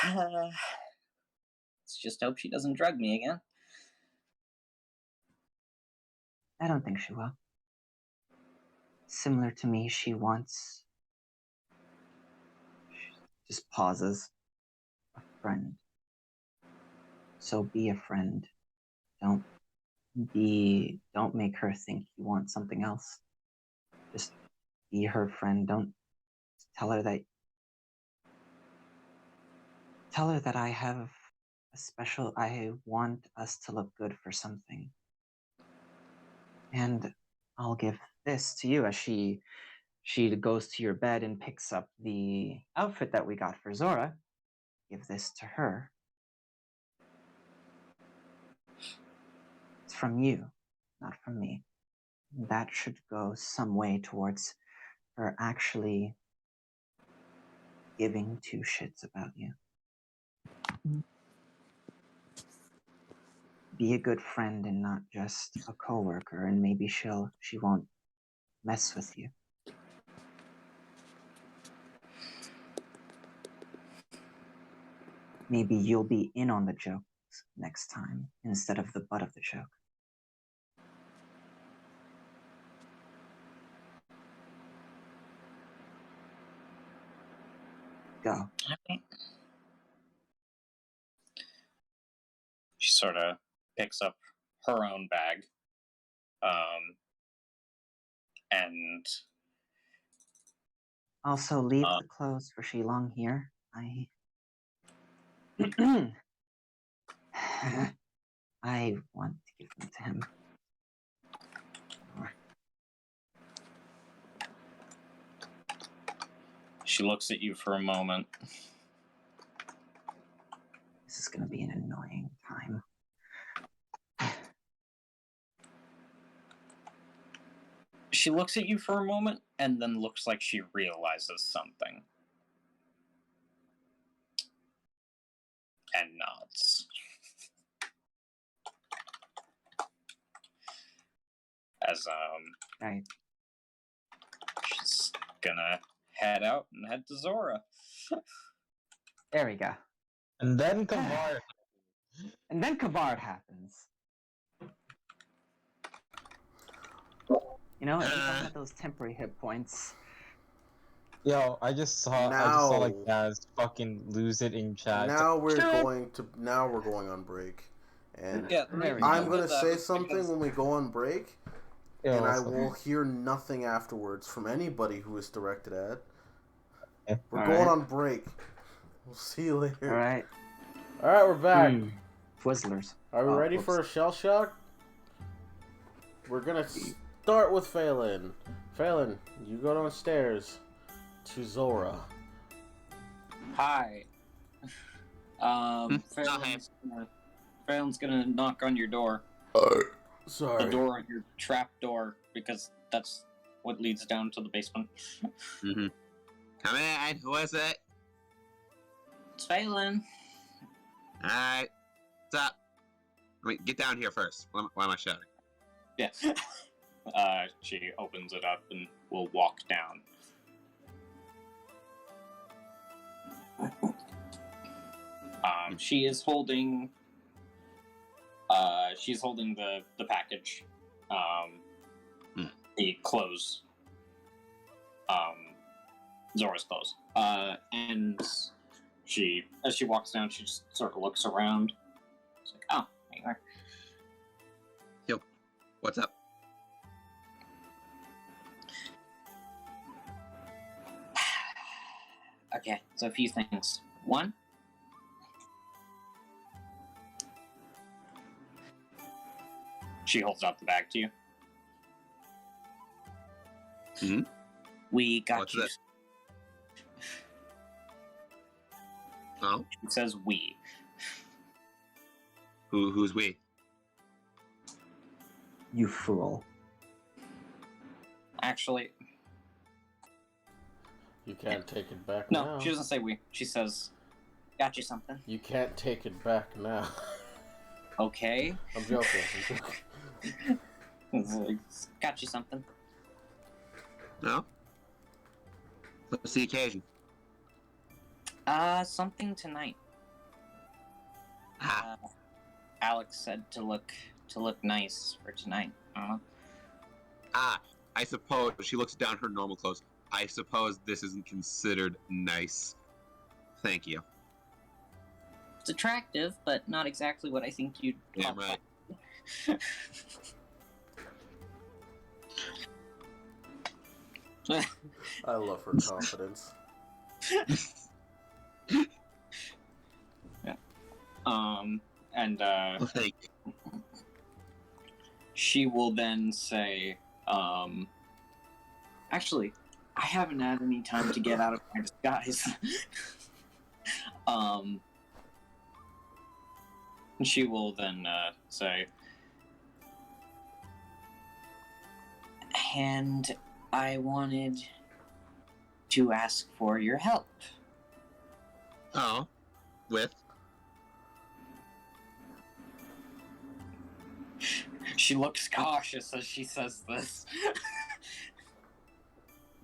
let's just hope she doesn't drug me again. I don't think she will. Similar to me, she wants. Just pauses. A friend. So be a friend. Don't make her think you want something else. Just be her friend. Don't tell her that I have I want us to look good for something. And I'll give this to you. As she goes to your bed and picks up the outfit that we got for Zora. Give this to her. It's from you, not from me. That should go some way towards her actually giving two shits about you. Be a good friend and not just a coworker, and maybe she won't mess with you. Maybe you'll be in on the jokes next time instead of the butt of the joke. Go. She sort of picks up her own bag, and Also, leave the clothes for Shilong here. I want to give them to him. she looks at you for a moment. This is going to be an annoying time. She looks at you for a moment and then looks like she realizes something. And nods. As Right. she's gonna head out and head to Zora. There we go. And then Kavar. And then Kavard happens. You know, you don't have those temporary hit points. Yo, I just saw like Gaz fucking lose it in chat. Now we're going on break, and Yeah, I'm gonna say something when we go on break, and I will hear nothing afterwards from anybody who is directed at. We're going on break. We'll see you later. All right, we're back. Twizzlers. Are we ready for a shell shock? We're gonna start with Phelan. Phelan, you go downstairs to Zora. Hi. Phelan's gonna knock on your door. Sorry. The door on your trap door because that's what leads down to the basement. Mm-hmm. Come in. Who is it? It's Phelan. All right. What's up? I mean, get down here first. Why am I shouting? Yeah. She opens it up and will walk down. She is holding. She's holding the package. The clothes. Zora's clothes. And she, as she walks down, she just sort of looks around. She's like, "Oh, there you are." Yo, what's up? Okay, so a few things. One, She holds out the bag to you. Hmm? we got What's you. this? Oh, It says "we." who's we? You fool. Actually, You can't take it back no, now. she doesn't say "we." She says, Got you something. You can't take it back now. Okay. I'm joking. Got you something. No. What's the occasion? Something tonight. Ah, Alex said to look nice for tonight. I don't know. I suppose she looks down her normal clothes. I suppose this isn't considered nice. Thank you. It's attractive, but not exactly what I think you'd. Damn right. I love her confidence. and Well, thank you. she will then say, Actually, I haven't had any time to get out of my disguise. she will then say, And I wanted to ask for your help. Oh, with? she looks cautious as she says this.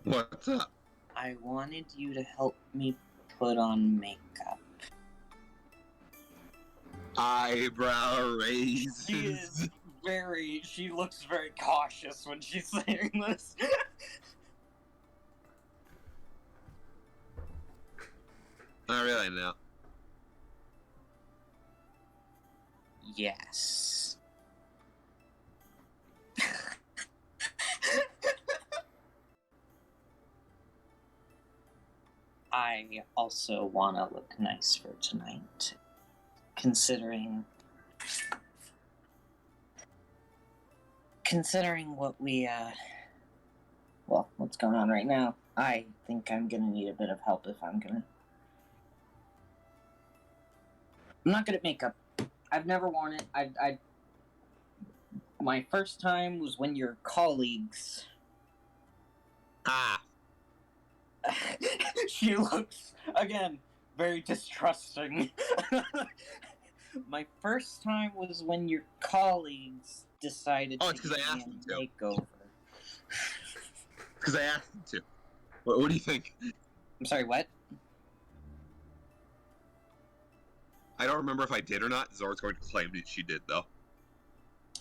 What's up? I wanted you to help me put on makeup. Eyebrow raises. She looks very cautious when she's saying this. Not really, no. Yes. I also want to look nice for tonight. Considering what what's going on right now, I think I'm gonna need a bit of help if I'm not good at makeup. I've never worn it. My first time was when your colleagues. Ah, She looks, again, very distrusting. My first time was when your colleagues decided Oh, to it's 'cause I give asked me them a to. makeover. because I asked him to. What do you think? I'm sorry, what? I don't remember if I did or not. Zora's going to claim that she did, though.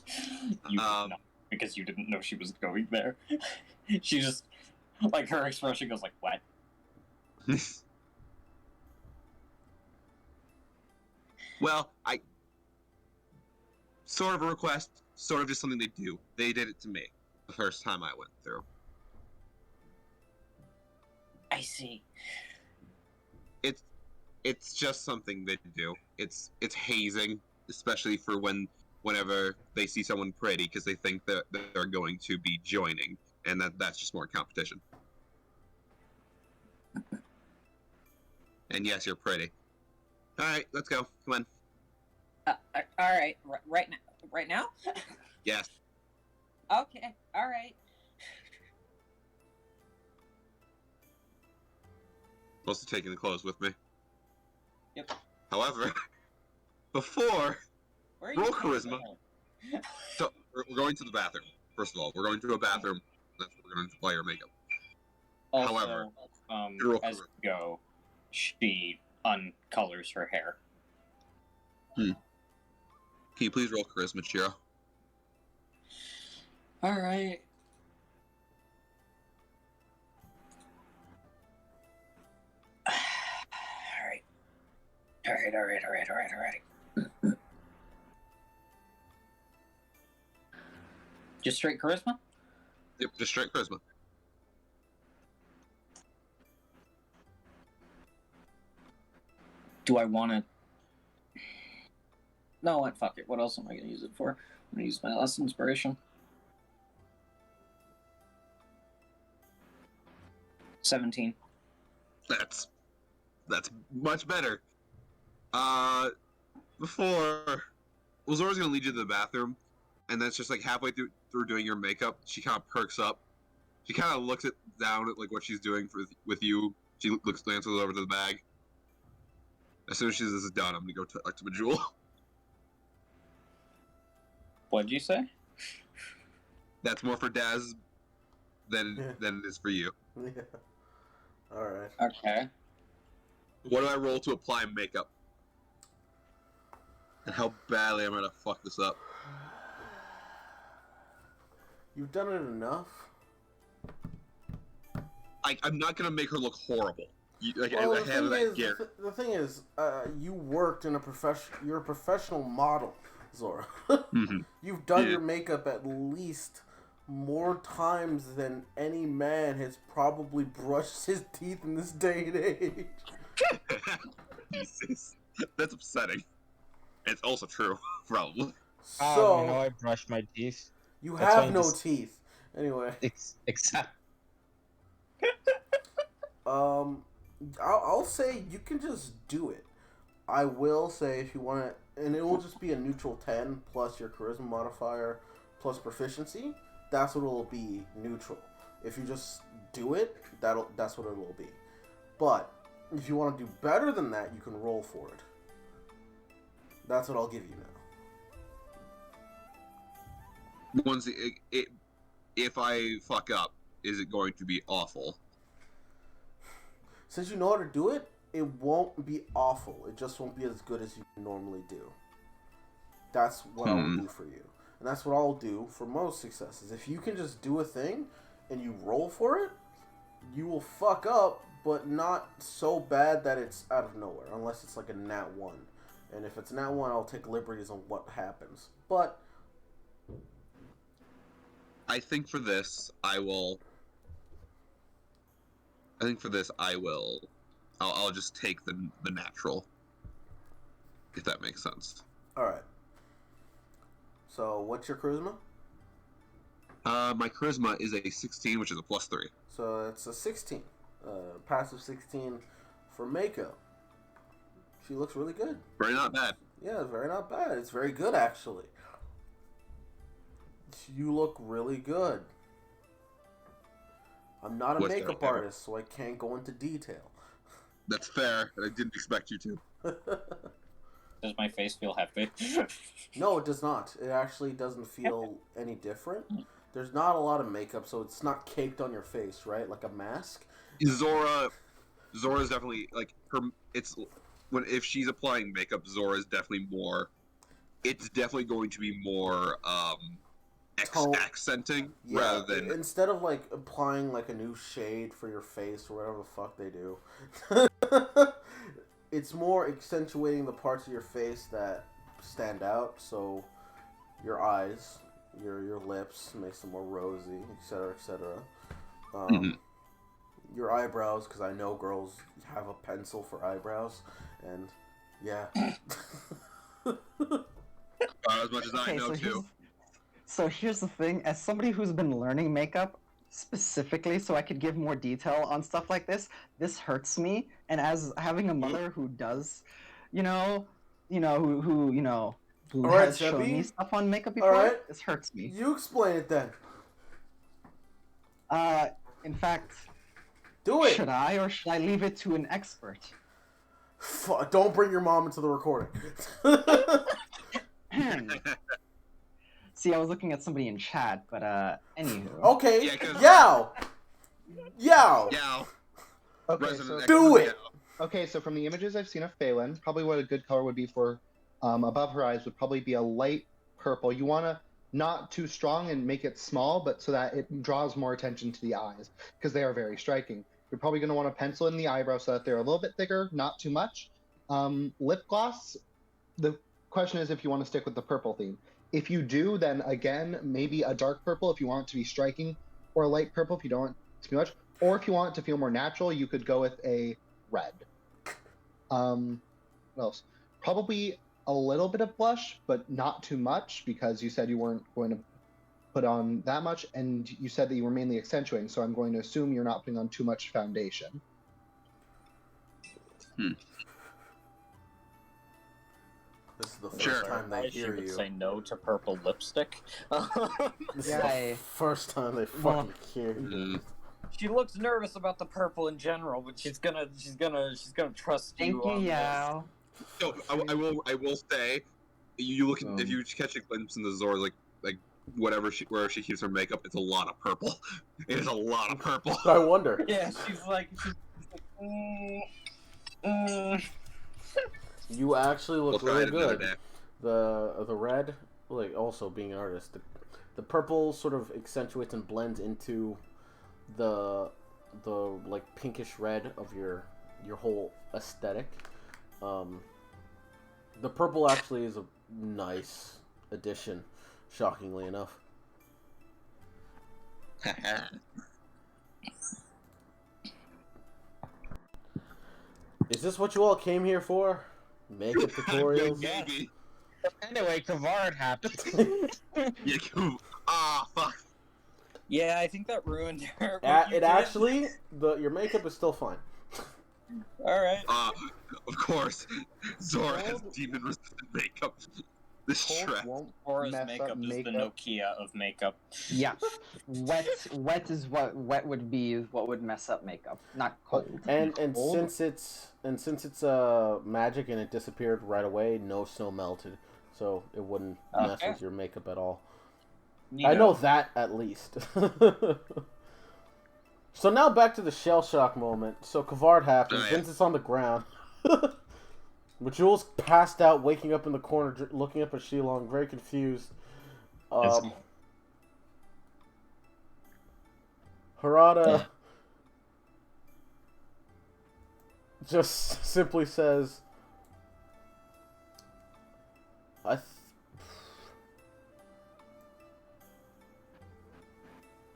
You did not, because you didn't know she was going there. She just, like, her expression goes like, what? Well, sort of a request, sort of just something they do. They did it to me the first time I went through. I see. It's just something they do. It's hazing, especially for whenever they see someone pretty, because they think that they're going to be joining, and that's just more competition. And yes, you're pretty. All right, let's go. Come on. All right, right now. Yes. Okay, alright. Supposed to taking the clothes with me. Yep. However, before Where are roll you taking charisma. her? So we're going to the bathroom. First of all, we're going to a bathroom. That's where we're going to apply our makeup. Also, However, roll as charisma. we go, she uncolors her hair. Can you please roll charisma, Chiro? Alright. Alright. Just straight charisma? Yep, just straight charisma. Do I want to... No, what? Fuck it. What else am I going to use it for? I'm going to use my last inspiration. 17. That's much better. Before, well, Zora's gonna lead you to the bathroom, and that's just like halfway through doing your makeup. She kind of perks up. She kind of looks down at like what she's doing with you. She glances over to the bag. As soon as this is done, I'm gonna go talk to Majul. What'd you say? That's more for Daz than it is for you. Yeah. All right. Okay. What do I roll to apply makeup? And how badly I'm gonna fuck this up? You've done it enough. I'm not gonna make her look horrible. Well, I have that gear. the thing is, you worked in a profession. You're a professional model, Zora. Mm-hmm. You've done Yeah. your makeup at least more times than any man has probably brushed his teeth in this day and age. Jesus. That's upsetting. It's also true, probably. So you know I brush my teeth. you That's why have you no just- teeth. Anyway, Except I'll say you can just do it. I will say if you want to, and it will just be a neutral 10 plus your charisma modifier plus proficiency. That's what it'll be, neutral. If you just do it, that's what it will be. But if you want to do better than that, you can roll for it. That's what I'll give you now. Once if I fuck up, is it going to be awful? Since you know how to do it, it won't be awful. It just won't be as good as you normally do. That's what I will do for you. And that's what I'll do for most successes. If you can just do a thing and you roll for it, you will fuck up, but not so bad that it's out of nowhere. Unless it's like a nat 1. And if it's nat 1, I'll take liberties on what happens. But I think for this, I'll just take the natural. If that makes sense. alright. So, what's your charisma? My charisma is a 16, which is a +3. So, it's a 16. Passive 16 for makeup. She looks really good. Very not bad. Yeah, very not bad. It's very good, actually. You look really good. I'm not a What's makeup that? artist, so I can't go into detail. That's fair, and I didn't expect you to. Does my face feel hefty? No, it does not. It actually doesn't feel any different. There's not a lot of makeup, so it's not caked on your face, right? Like a mask. Zora's definitely like her. If she's applying makeup, Zora's definitely more. It's definitely going to be more accenting rather than instead of like applying like a new shade for your face or whatever the fuck they do. It's more accentuating the parts of your face that stand out. So your eyes, your lips makes them more rosy, etc., etc. Your eyebrows, because I know girls have a pencil for eyebrows, and yeah. as much as I know too. So here's the thing, as somebody who's been learning makeup specifically so I could give more detail on stuff like this hurts me, and as having a mother who does, who who Alright, has shown Sebby. me stuff on makeup before. Alright. This hurts me. You explain it then. In fact, Do it. should I or should I leave it to an expert? Don't bring your mom into the recording. See, I was looking at somebody in chat, but anywho. Okay. Yeah, 'cause- Yow. Yow. Yeah. Okay, Resident so expert, Do it! yeah. okay, so from the images I've seen of Phelan, probably what a good color would be for above her eyes would probably be a light purple. You want to not too strong and make it small, but so that it draws more attention to the eyes because they are very striking. You're probably going to want to pencil in the eyebrows so that they're a little bit thicker, not too much. Lip gloss, the question is if you want to stick with the purple theme. If you do, then again, maybe a dark purple if you want it to be striking, or a light purple if you don't want it to be much. Or if you want it to feel more natural, you could go with a red. What else? Probably a little bit of blush, but not too much, because you said you weren't going to put on that much, and you said that you were mainly accentuating, so I'm going to assume you're not putting on too much foundation. This is the first Sure. time they She hear would you. say no to purple lipstick. This Yeah, is the first time they fucking hear you. Mm. She looks nervous about the purple in general, but she's gonna trust Thank you. you, on this. Yao. So I will say, you look if you catch a glimpse in the Zora, like wherever she keeps her makeup, it's a lot of purple. It is a lot of purple. I wonder. Yeah, she's like, You actually We'll look try really it another good. day. The red, like also being an artist, the purple sort of accentuates and blends into the like pinkish red of your whole aesthetic. The purple actually is a nice addition, shockingly enough. Is this what you all came here for? Makeup tutorials? Maybe. Anyway, Kavard happened. Yeah, fuck. yeah, I think that ruined her. It actually, your makeup is still fine. All right. Of course, Zora has demon-resistant makeup. This Cold Shrek. won't Aura's mess makeup up is the makeup. Nokia of makeup. Yeah, wet is what would be what would mess up makeup, not cold. And Cold? since it's magic and it disappeared right away, no snow melted, so it wouldn't mess Okay. with your makeup at all. Neato. I know that at least. So now back to the shell shock moment. So Kavard happens. Oh, yeah. Vincent's on the ground. Majul's passed out, waking up in the corner, looking up at Shilong, very confused. Harada just simply says,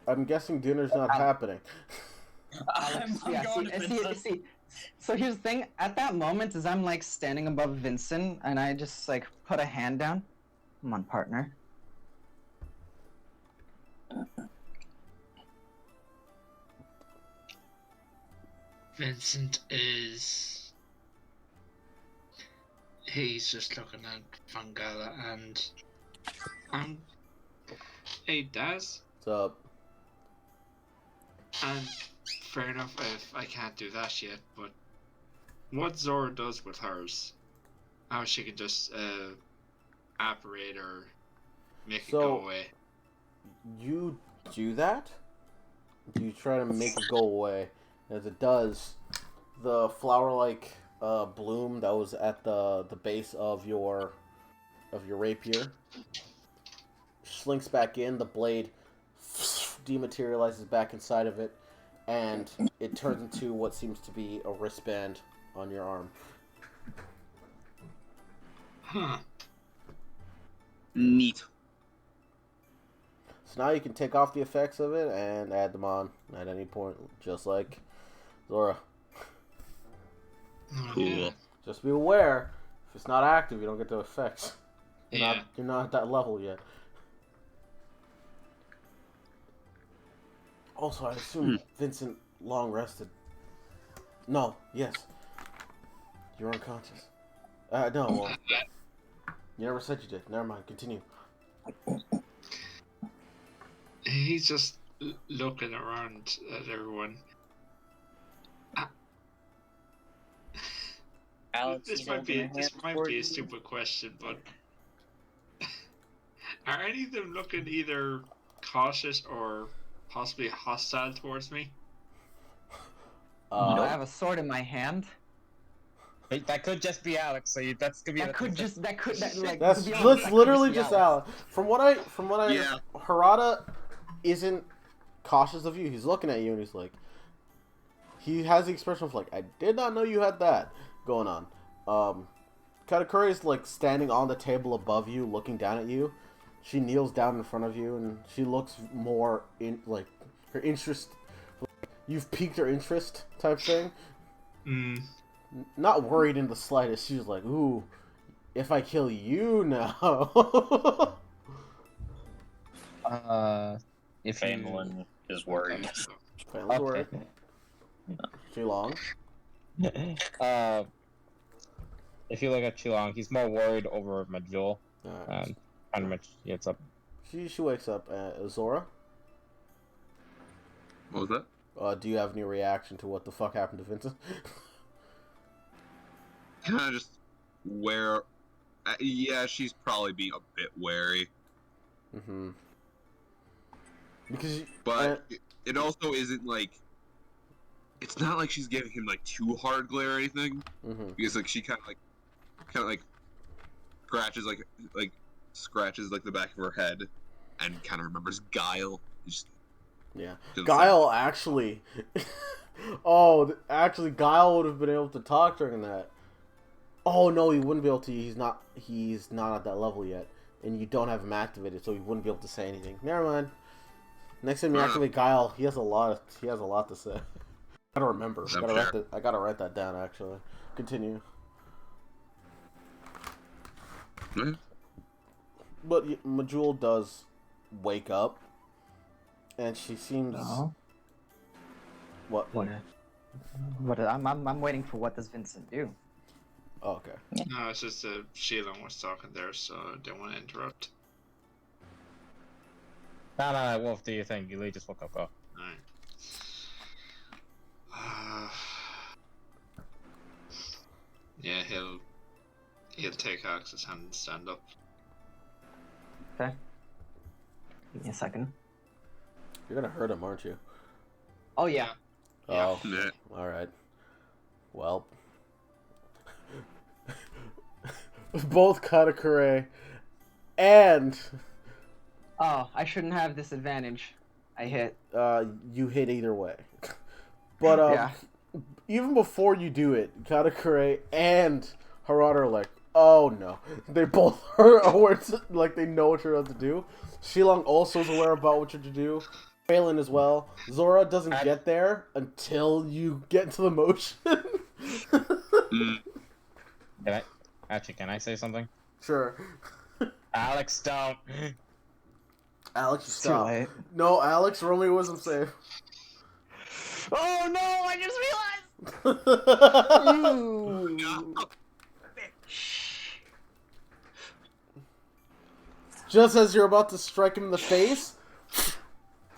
I'm guessing dinner's not happening. I'm Yeah, going to Vincent. see. So here's the thing. At that moment, as I'm like standing above Vincent, and I just like put a hand down. Come on, partner. Vincent is. He's just looking at Fangala and. Hey, Daz. What's up? And fair enough if I can't do that yet, but what Zora does with hers, how she can just apparate or make it So- go away. You do that? You try to make it go away. As it does, the flower-like bloom that was at the base of your rapier slinks back in. The blade dematerializes back inside of it, and it turns into what seems to be a wristband on your arm. Huh. Neat. So now you can take off the effects of it and add them on at any point, just like Zora. Oh, Cool. yeah. Just be aware, if it's not active, you don't get the effects. Yeah. You're not at that level yet. Also, I assume Vincent long rested. No, yes. You're unconscious. No, well, You never said you did. Never mind. Continue. He's just looking around at everyone. Alex This is might holding be her hand this might toward be a you. stupid question, but are any of them looking either cautious or possibly hostile towards me? I have a sword in my hand. Wait, that could just be Alex. So that's could be. That could like. That's to be honest, that could literally be just Alex. Alex. From what I Yeah. Harada isn't cautious of you. He's looking at you and he's like, he has the expression of like, I did not know you had that going on. Katakuri is like standing on the table above you, looking down at you. She kneels down in front of you and she looks more in like her interest. Like, you've piqued her interest type thing. Not worried in the slightest. She's like, ooh, if I kill you now. If Famelin is worried. Famelin's worried. Chilong. If you look at Chilong, he's more worried over Majul. Alright. Pretty much gets up. She wakes up. Zora, What was that? do you have any reaction to what the fuck happened to Vincent? Kind of just where. Yeah, she's probably being a bit wary. Mm-hmm. Because, But it also isn't like. It's not like she's giving him like too hard glare or anything. mm-hmm. Because like she kind of like scratches like the back of her head, and kind of remembers Guile. Just Yeah, doesn't Guile actually. Actually, Guile would have been able to talk during that. Oh no, he wouldn't be able to. He's not at that level yet, and you don't have him activated, so he wouldn't be able to say anything. Never mind. Next time you activate Guile, he has a lot to say. I gotta remember. I gotta write that down. Actually, continue. sound. But Majul does wake up, and she seems. No. What? What? I'm waiting for what does Vincent do? Oh, okay. No, it's just that Sheila was talking there, so I didn't want to interrupt. No, Wolf, do you think? You just woke up. Go. Alright. Yeah, he'll take Alex's hand and stand up. Okay. Give me a second. You're gonna hurt him, aren't you? Oh yeah. Oh. Yeah. All right. Well. Both Katakure and Oh, I shouldn't have this advantage. I hit. you hit either way. But Yeah. even before you do it, Katakure and Harada are like, oh no. They both are aware like they know what you're about to do. Shilong also is aware about what you're to do. Phelan as well. Zora doesn't get there until you get into the motion. Can I say something? Sure. Alex, don't. Alex, you Too stop. late. No, Alex, roll me a wisdom save. Oh no! I just realized. Ooh. Just as you're about to strike him in the face,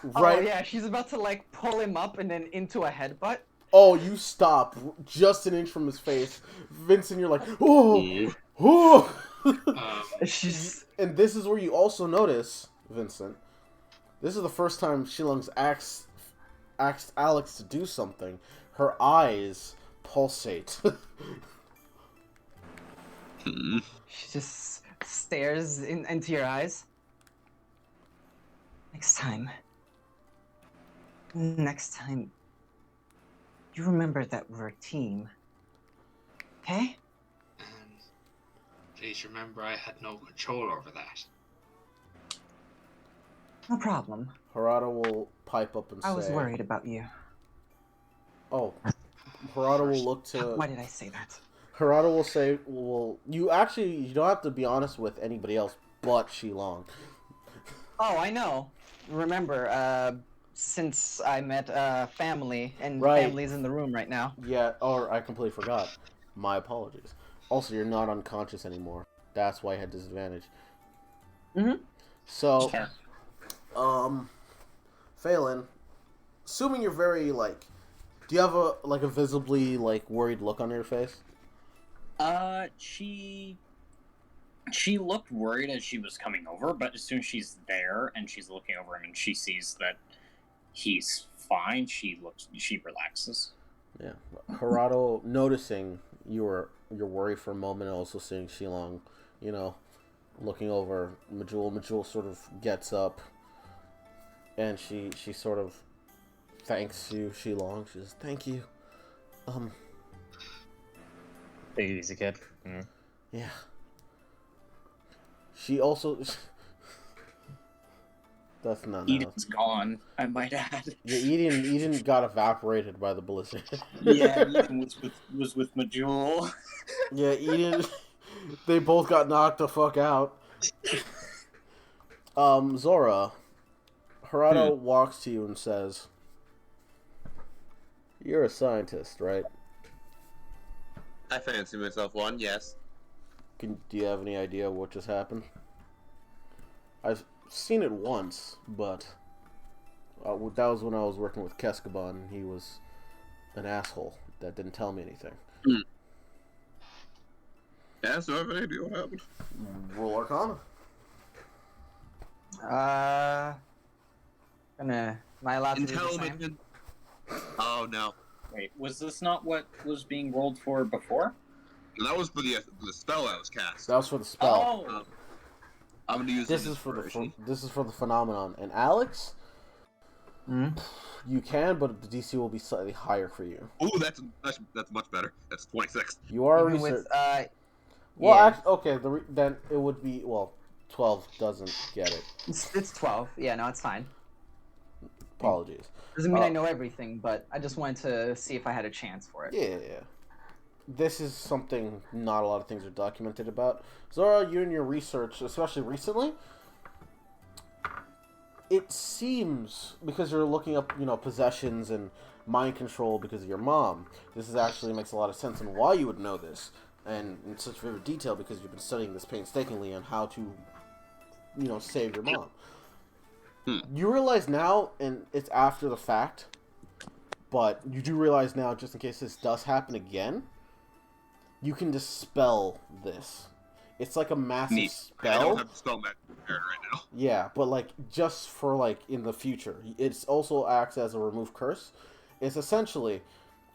right? Oh yeah, she's about to like pull him up and then into a headbutt. Oh, you stop just an inch from his face. Vincent, you're like, oh, oh. She's And this is where you also notice, Vincent, this is the first time Shilong's asked Alex to do something. Her eyes pulsate. she just stares into your eyes. Next time, you remember that we're a team, okay? And please remember I had no control over that. No problem. Harada will pipe up and say, I was worried about you. Oh. Harada will look to... Why did I say that? Harada will say, well, you don't have to be honest with anybody else but Shilong. Oh, I know. Remember, since I met family, and Right. family's in the room right now. Yeah, or I completely forgot. My apologies. Also, you're not unconscious anymore. That's why you had disadvantage. Mhm. So, Fair. Phelan, assuming you're very like, do you have a visibly like worried look on your face? She looked worried as she was coming over, but as soon as she's there and she's looking over him and she sees that he's fine, she relaxes. Yeah. Harado, noticing your worry for a moment, and also seeing Shilong, looking over Majul. Majul sort of gets up, and she sort of thanks you, Shilong. She says, "Thank you." Take it easy, kid. Yeah. She also. That's not. Eden's gone, I might add. Yeah, Eden got evaporated by the blizzard. Yeah, Eden was with Majul. Yeah, Eden. They both got knocked the fuck out. Zora. Harado walks to you and says, "You're a scientist, right? I fancy myself one, yes. Do you have any idea what just happened? I've seen it once, but that was when I was working with Keskaban, and he was an asshole that didn't tell me anything." Yeah, so I have any idea what happened. Roll Arcana. Am I allowed to do the same? Intelligent. Oh no. Wait, was this not what was being rolled for before? That was for the spell that was cast. That was for the spell. Oh! I'm gonna use This is for the phenomenon. And Alex, you can, but the DC will be slightly higher for you. Ooh, that's much better. That's 26. You are Even research. with, Actually, okay. Then it would be 12 doesn't get it. it's 12. Yeah, no, it's fine. Apologies. Doesn't mean I know everything, but I just wanted to see if I had a chance for it. Yeah. This is something not a lot of things are documented about. Zora, you and your research, especially recently, it seems, because you're looking up, possessions and mind control because of your mom, this actually makes a lot of sense on why you would know this, and in such vivid detail because you've been studying this painstakingly on how to, save your mom. You realize now, and it's after the fact, but you do realize now, just in case this does happen again, you can dispel this. It's like a massive Neat. spell. I don't have the spell magic prepared right now. Yeah, but just for in the future. It also acts as a remove curse. It's essentially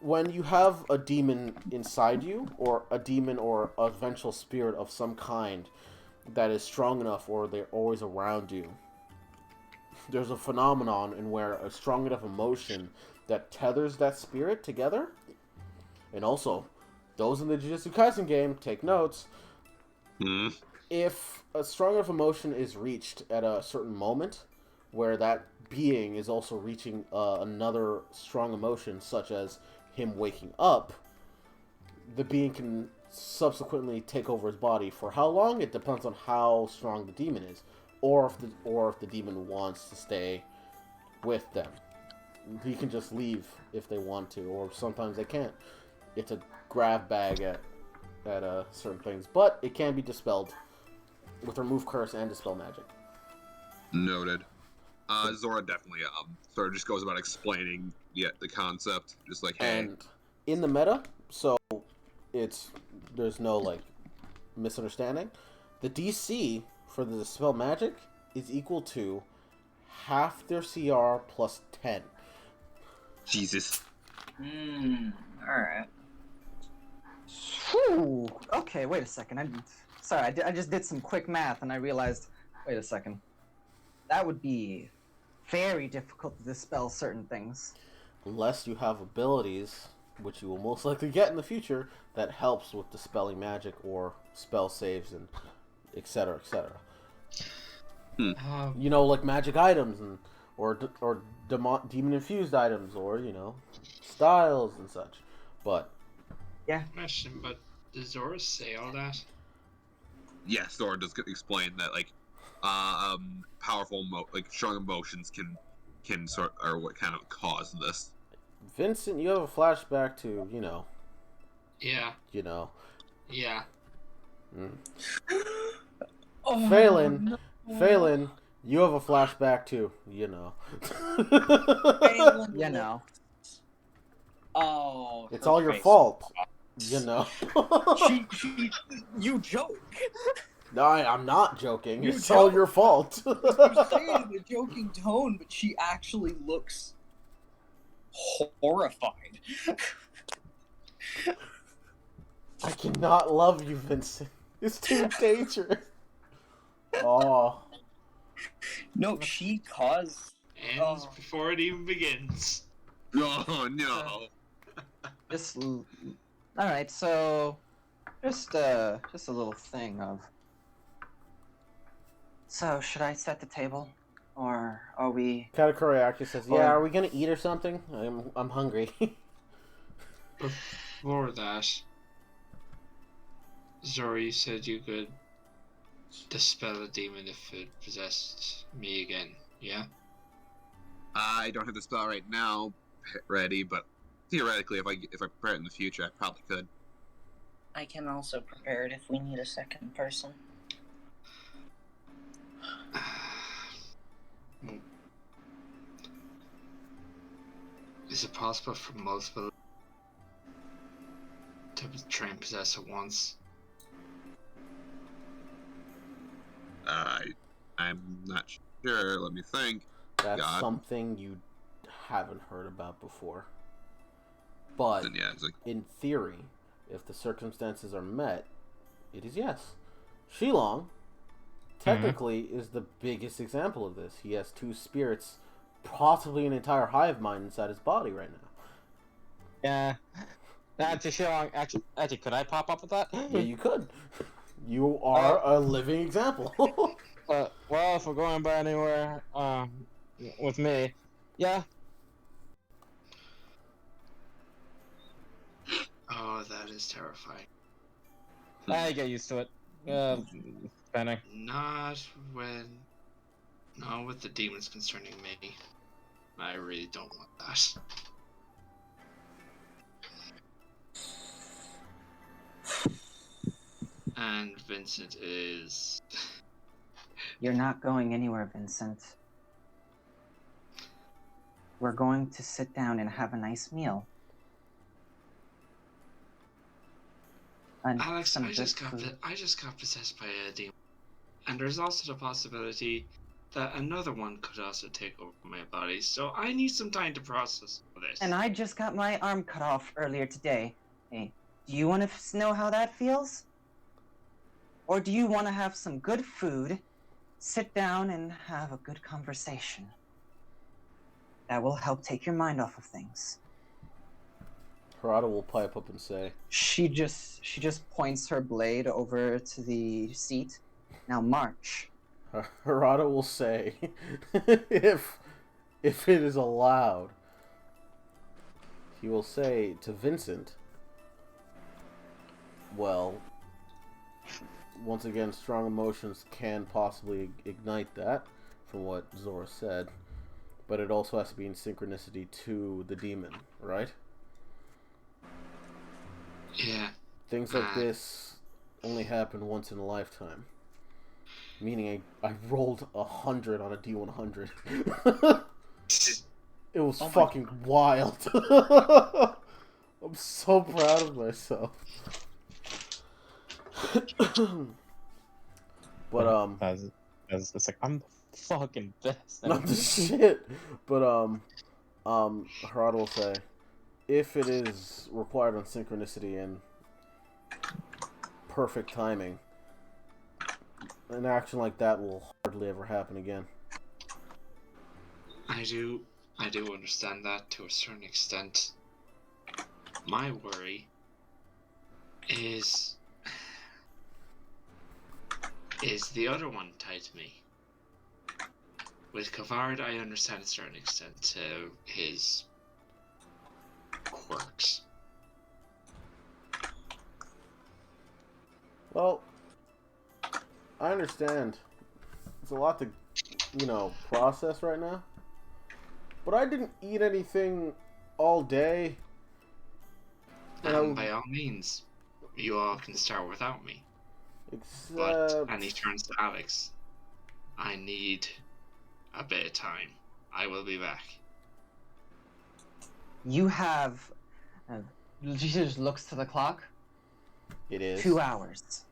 when you have a demon inside you, or a demon or a vengeful spirit of some kind that is strong enough, or they're always around you. There's a phenomenon in where a strong enough emotion that tethers that spirit together. And also, those in the Jujutsu Kaisen game, take notes. If a strong enough emotion is reached at a certain moment, where that being is also reaching another strong emotion, such as him waking up, the being can subsequently take over his body. For how long? It depends on how strong the demon is, or if the demon wants to stay with them. He can just leave if they want to, or sometimes they can't. It's a grab bag at certain things, but it can be dispelled with remove curse and dispel magic. Noted. Zora definitely sort of just goes about explaining the concept, just like, hey. And in the meta, so there's no misunderstanding. The DC for the dispel magic is equal to half their CR plus 10. Jesus. Alright. Whew. Okay, wait a second. I just did some quick math and I realized, wait a second. That would be very difficult to dispel certain things. Unless you have abilities, which you will most likely get in the future, that helps with dispelling magic or spell saves and etc. etc. Like magic items or demon infused items, or styles and such. But yeah. Question, but does Zora say all that? Yes, Zora does explain that powerful strong emotions can sort or what kind of cause this. Vincent, you have a flashback to Yeah. Yeah. Oh, Phelan, no. Phelan, you have a flashback too. You know. Phelan You know. Oh, It's her all your face. fault. You know. You joke. No, I'm not joking. You It's all joke. your fault. You say it in a joking tone, but she actually looks horrified. I cannot love you, Vincent. It's too dangerous. Oh. No, she caused. Ends before it even begins. Oh no. All right. So, just a little thing of. So, should I set the table, or are we? Katakuri actually says, "Yeah, are we gonna eat or something? I'm hungry." Before that, Zori said you could dispel a demon if it possessed me again, yeah? I don't have the spell right now ready, but theoretically, if I prepare it in the future, I probably could. I can also prepare it if we need a second person. Is it possible for multiple to try and possess at once? I'm not sure. Let me think. That's God. something you haven't heard about before. But Then, yeah, it's like, in theory, if the circumstances are met, it is yes. Shilong technically is the biggest example of this. He has two spirits, possibly an entire hive mind inside his body right now. Yeah. Actually, could I pop up with that? Yeah, you could. You are a living example. Well, if we're going by anywhere, with me, yeah. Oh, that is terrifying. I get used to it. Depending. Not with the demons concerning me. I really don't want that. And Vincent is... You're not going anywhere, Vincent. We're going to sit down and have a nice meal. And Alex, some I just good food. got possessed by a demon. And there's also the possibility that another one could also take over my body, so I need some time to process this. And I just got my arm cut off earlier today. Hey, do you want to know how that feels? Or do you want to have some good food, sit down and have a good conversation? That will help take your mind off of things. Harada will pipe up and say, She just points her blade over to the seat. Now march. Harada will say, if it is allowed, he will say to Vincent, well, once again, strong emotions can possibly ignite that, from what Zora said, but it also has to be in synchronicity to the demon, right? Yeah. Things like this only happen once in a lifetime. Meaning I rolled 100 on a D100. It was fucking wild. I'm so proud of myself. But it's like I'm the fucking best. not the shit. But Harada will say, if it is required on synchronicity and perfect timing, an action like that will hardly ever happen again. I do understand that to a certain extent. My worry is the other one tied to me. With Kavard, I understand to a certain extent to his quirks. Well, I understand. It's a lot to, process right now. But I didn't eat anything all day. And by all means, you all can start without me. But and he turns to Alex. I need a bit of time. I will be back. You have. She just looks to the clock. It is. 2 hours.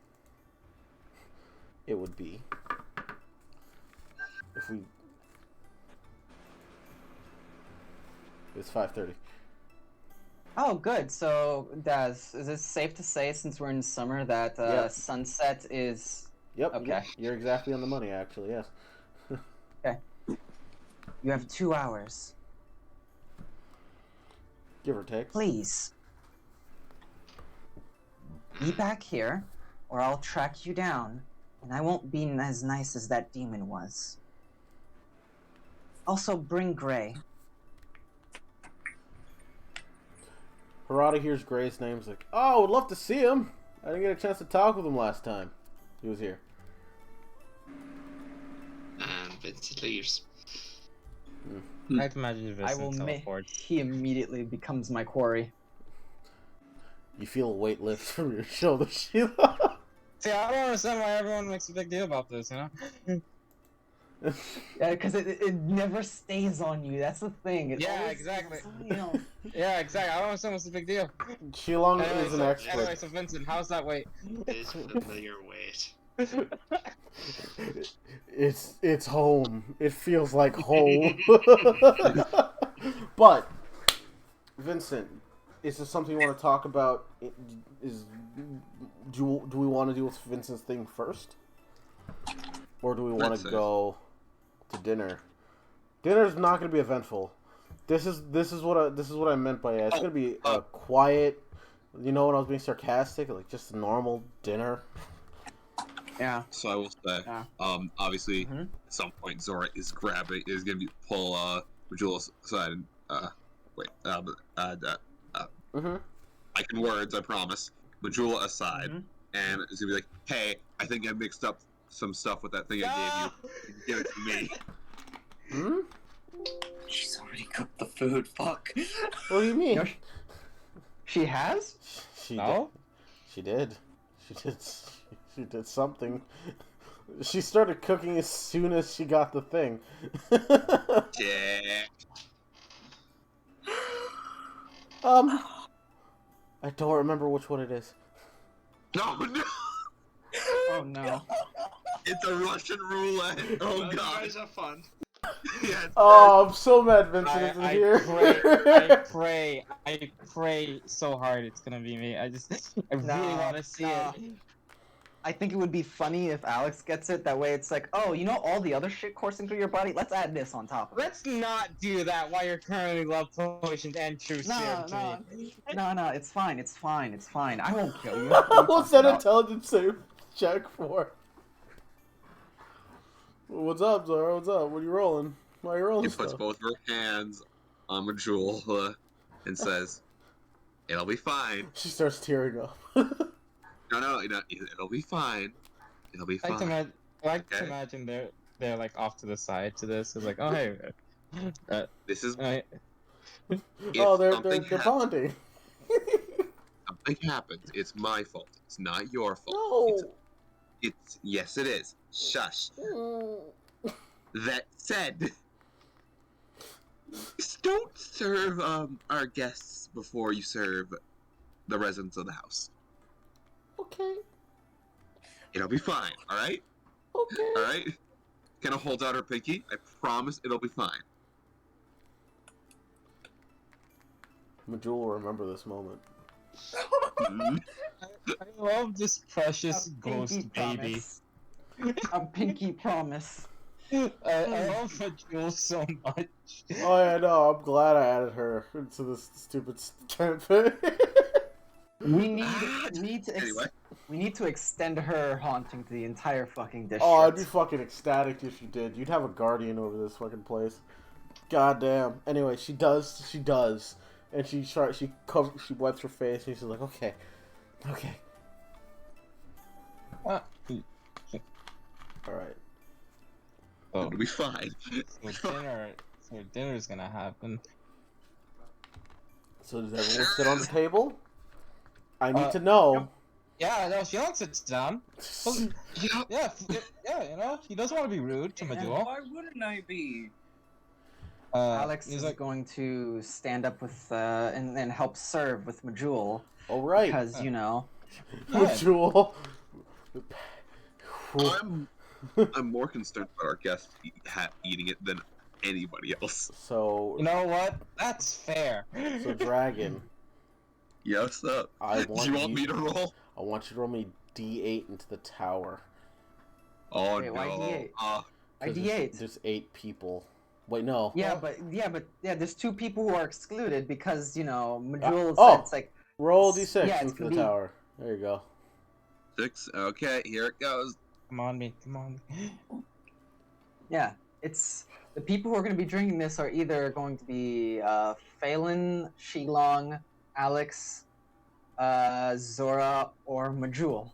It would be. If we. It's 5:30. Oh, good. So, Daz, is it safe to say, since we're in summer, that Yep. sunset is... Yep. Okay. You're exactly on the money, actually. Yes. Okay. You have 2 hours. Give or take. Please. Be back here, or I'll track you down, and I won't be as nice as that demon was. Also, bring Gray. Harada hears Gray's name. He's like, "Oh, I would love to see him. I didn't get a chance to talk with him last time he was here." And Vincent leaves. I can imagine I will Vincent make. teleport. He immediately becomes my quarry. You feel a weight lift from your shoulder, Sheila. See, I don't understand why everyone makes a big deal about this, you know? Yeah, because it never stays on you. That's the thing. It Yeah, always, exactly. You know. Yeah, exactly. I don't understand what's the big deal. Shilong Anyway, is an so, expert. Anyway, so Vincent, how's that weight? Is familiar weight. It's home. It feels like home. But Vincent, is this something you want to talk about? Do we want to deal with Vincent's thing first, or do we want to go to dinner? Dinner's not going to be eventful. This is what I meant by it. It's going to be a quiet. You know, when I was being sarcastic, like just a normal dinner. Yeah. So I will say, obviously, Mhm. at some point Zora is going to pull Majula aside. Mm-hmm. I can words, I promise. Majula aside, Mhm. and it's gonna be like, "Hey, I think I mixed up some stuff with that thing I gave you. Give it to me." Hmm? She's already cooked the food. Fuck. What do you mean? No, she has? She No? did. She did something. She started cooking as soon as she got the thing. Yeah. I don't remember which one it is. No, no. Oh no. It's a Russian roulette. Oh Well, you god. guys have fun. Yes. Oh, I'm so mad Vincent isn't here. I pray so hard it's gonna be me. I really want to see it. I think it would be funny if Alex gets it. That way it's like, oh, you know all the other shit coursing through your body? Let's add this on top of it. Let's not do that while you're currently love potions and true serum to me. No, it's fine. I won't kill you. What's that intelligence save check for? What's up, Zara? What's up? What are you rolling? Why are you rolling He puts stuff? both of her hands on Majula and says, "It'll be fine." She starts tearing up. No, it'll be fine. It'll be fine. I like to Okay. imagine they're like off to the side to this. It's like, oh hey, This is right. Oh, they're happens, bonding. something happens. It's my fault. It's not your fault. No. It's yes, it is. Shush. That said, just don't serve our guests before you serve the residents of the house. Okay. It'll be fine. All right. Okay. All right. Kind of holds out her pinky. I promise it'll be fine. Majula will remember this moment. Mhm. I love this precious ghost baby. A pinky promise. I love Majul so much. Oh yeah, no, I'm glad I added her into this stupid campaign. We need to Anyway. we need to extend her haunting to the entire fucking district. Oh, I'd be fucking ecstatic if you did. You'd have a guardian over this fucking place. God damn. Anyway, she does, and she wipes her face, and she's like, okay. All right. Oh, It'll be fine. so dinner's gonna happen. So does everyone sit on the table? I need to know. Yeah, no, Xiong sits down. Well, Yep. yeah, you know, he doesn't want to be rude to Majul. Why wouldn't I be? Alex he's is like, going to stand up with and help serve with Majul All right. because you know. Yeah. Jewel. I'm more concerned about our guest eating it than anybody else. So, you know what? That's fair. so Dragon, Yes, up. I Do want you want me to roll? I want you to roll me D8 into the tower. Oh Wait, why no. D8? Why 'Cause D8? There's 8 people. Wait, no. Yeah, but there's 2 people who are excluded because you know Majul oh. said it's like Roll D6 yeah, it's into gonna the be- tower. There you go. 6. Okay, here it goes. Come on, me. Come on. yeah, it's the people who are going to be drinking this are either going to be Phelan, Shilong, Alex, Zora, or Majul.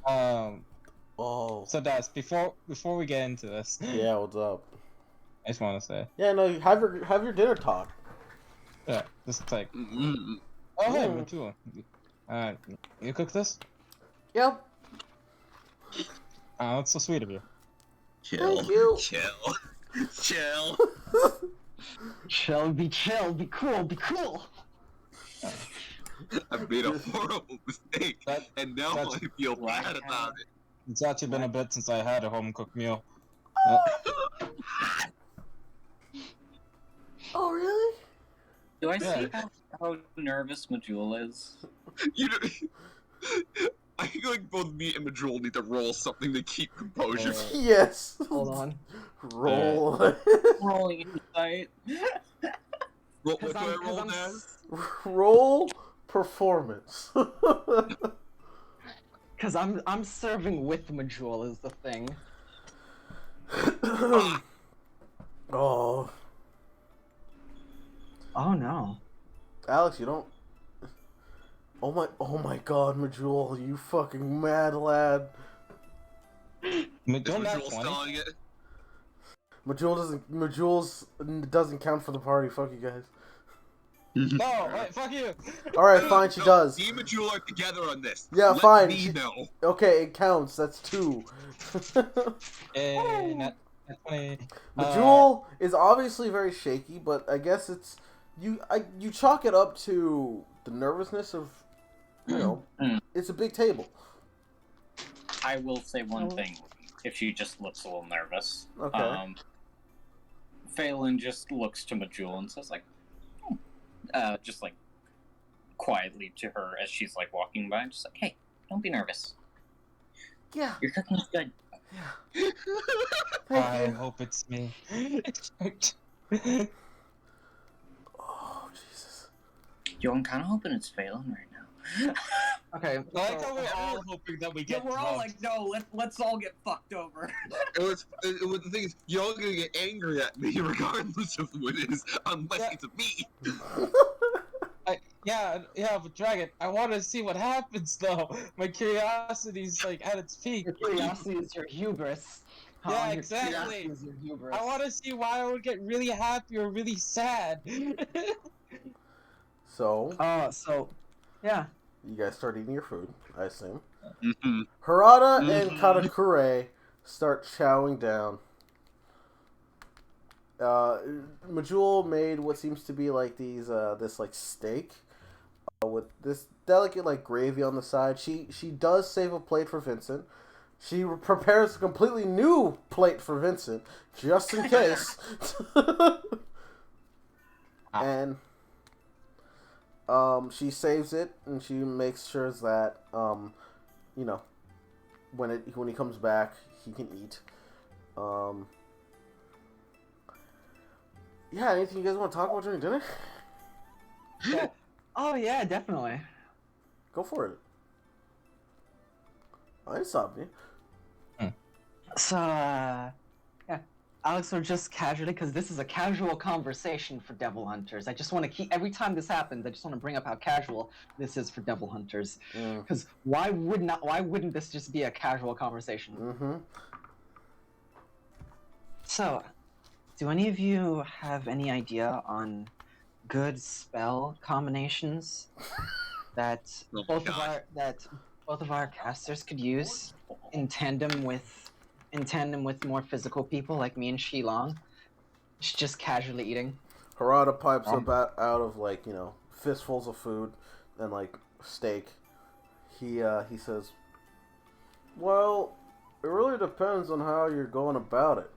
Oh. So Des, before we get into this, Yeah, what's up? I just want to say, Yeah, no, have your dinner talk. yeah, this is like, Mm-mm. oh hey, Mm. Majul, you cook this? Yep. Oh, that's so sweet of you. Chill. Thank you. Chill. Chill. Chill, be cool, be cool. I've made a horrible mistake, and now that's- I feel bad about it. It's actually been a bit since I had a home cooked meal. Oh, really? Do I see Yeah. how nervous Majul is? You know, I feel like both me and Majul need to roll something to keep composure. Yes. Hold on. Roll. Rolling insight. What do 'Cause I I'm- 'cause roll I'm now? s- Roll performance. Cause I'm serving with Majul is the thing. Oh, Oh no. Alex, you don't. Oh my God, Majul, you fucking mad lad. Is Majul not Majul 20. stalling it? Majul's doesn't count for the party. Fuck you guys. No, wait, fuck you. All right, fine, she does. Me and Majul are together on this. Yeah, Let fine, Me she- know. Okay, it counts. That's 2. Not 20. Majul is obviously very shaky, but I guess it's you chalk it up to the nervousness of, you know, it's a big table. I will say one thing. If she just looks a little nervous. Okay. Phelan just looks to Majul and says like, just like quietly to her as she's like walking by, just like, hey, don't be nervous. Yeah. Your cooking's good. Yeah. I hope it's me. Oh Jesus. Yo, I'm kind of hoping it's Phelan right now. Okay. I like how we're all hoping that we Yeah, get we're all drugged. like, no, let's all get fucked over. The thing is, you're all gonna get angry at me regardless of who it is, unless Yeah. it's me. Yeah, but Dragon, I want to see what happens though. My curiosity's like at its peak. Your curiosity is your hubris. Yeah, Your exactly. curiosity is your hubris. I want to see why I would get really happy or really sad. So yeah. you guys start eating your food, I assume. Mm-hmm. Harada and Katakure start chowing down. Majul made what seems to be like this like steak with this delicate like gravy on the side. She does save a plate for Vincent. She prepares a completely new plate for Vincent just in case. And she saves it and she makes sure that you know, when he comes back he can eat. Yeah, anything you guys want to talk about during dinner? Oh yeah, definitely. Go for it. I didn't stop you. So yeah, Alex will just casually, because this is a casual conversation for Devil Hunters. I just want to keep every time this happens. I just want to bring up how casual this is for Devil Hunters. Because why wouldn't this just be a casual conversation? Mm-hmm. So, do any of you have any idea on good spell combinations that Oh, both God. both of our casters could use in tandem with more physical people like me and Shilong. Just casually eating. Harada pipes up out of like, you know, fistfuls of food and like steak. He says, "Well, it really depends on how you're going about it.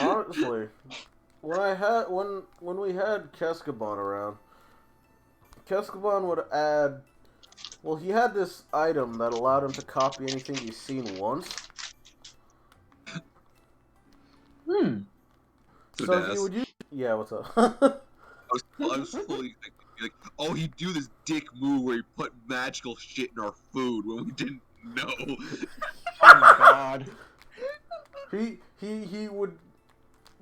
Honestly, when we had Keskaban around, Keskaban would add. Well, he had this item that allowed him to copy anything he's seen once. So he would use. Yeah, what's up? I was fully like, oh, he'd do this dick move where he put magical shit in our food when we didn't know. Oh my god. He would,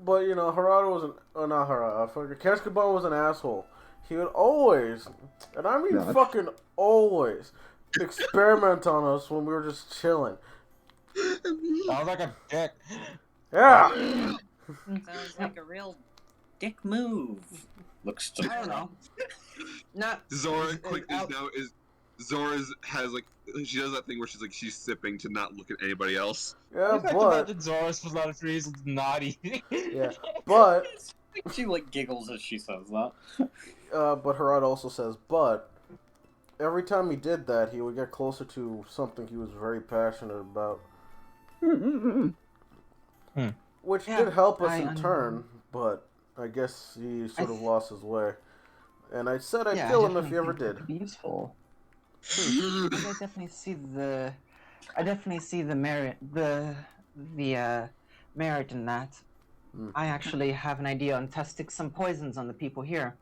but you know, Harada was not Harada. Keskaban was an asshole. He would always, and I mean fucking always, experiment on us when we were just chilling. Sounds like a dick. Yeah. Sounds like a real dick move. Looks to I don't know. Not Zora Zora's has like she does that thing where she's like she's sipping to not look at anybody else. Yeah, but Zora's for a lot of reasons not eating. yeah, but She like giggles as she says that. but Harada also says, but every time he did that, he would get closer to something he was very passionate about. Which did help us in turn, but I guess he sort of lost his way. And I said I'd kill him if he ever did. Be useful. I definitely see the merit merit in that. I actually have an idea on testing some poisons on the people here,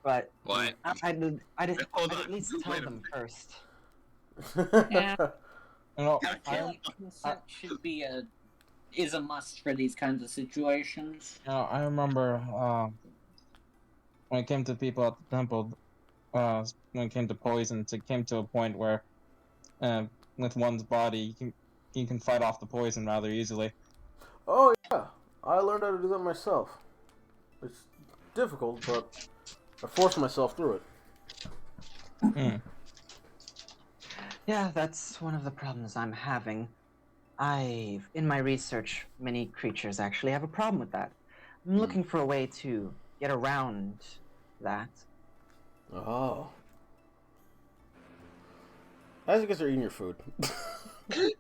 but What? I'd at least tell them first. Yeah. You know, I feel like consent should be is a must for these kinds of situations. I remember when it came to people at the temple, when it came to poisons, it came to a point where with one's body, you can fight off the poison rather easily. Oh yeah, I learned how to do that myself. It's difficult, but I forced myself through it. Yeah, that's one of the problems I'm having. In my research, many creatures actually have a problem with that. I'm looking for a way to get around that. Oh. As you guys are eating your food.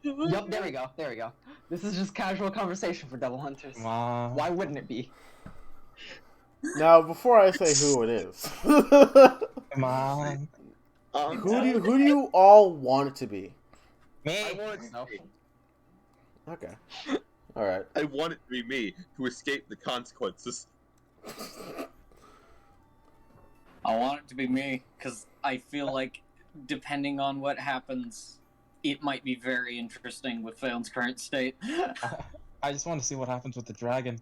Yup, there we go. This is just casual conversation for Devil Hunters. Why wouldn't it be? Now, before I say who it is, Come on. who do you all want it to be? Me. I want it to be. Okay. All right. I want it to be me who escaped the consequences. I want it to be me, because I feel like, depending on what happens, it might be very interesting with Phelan's current state. I just want to see what happens with the dragon.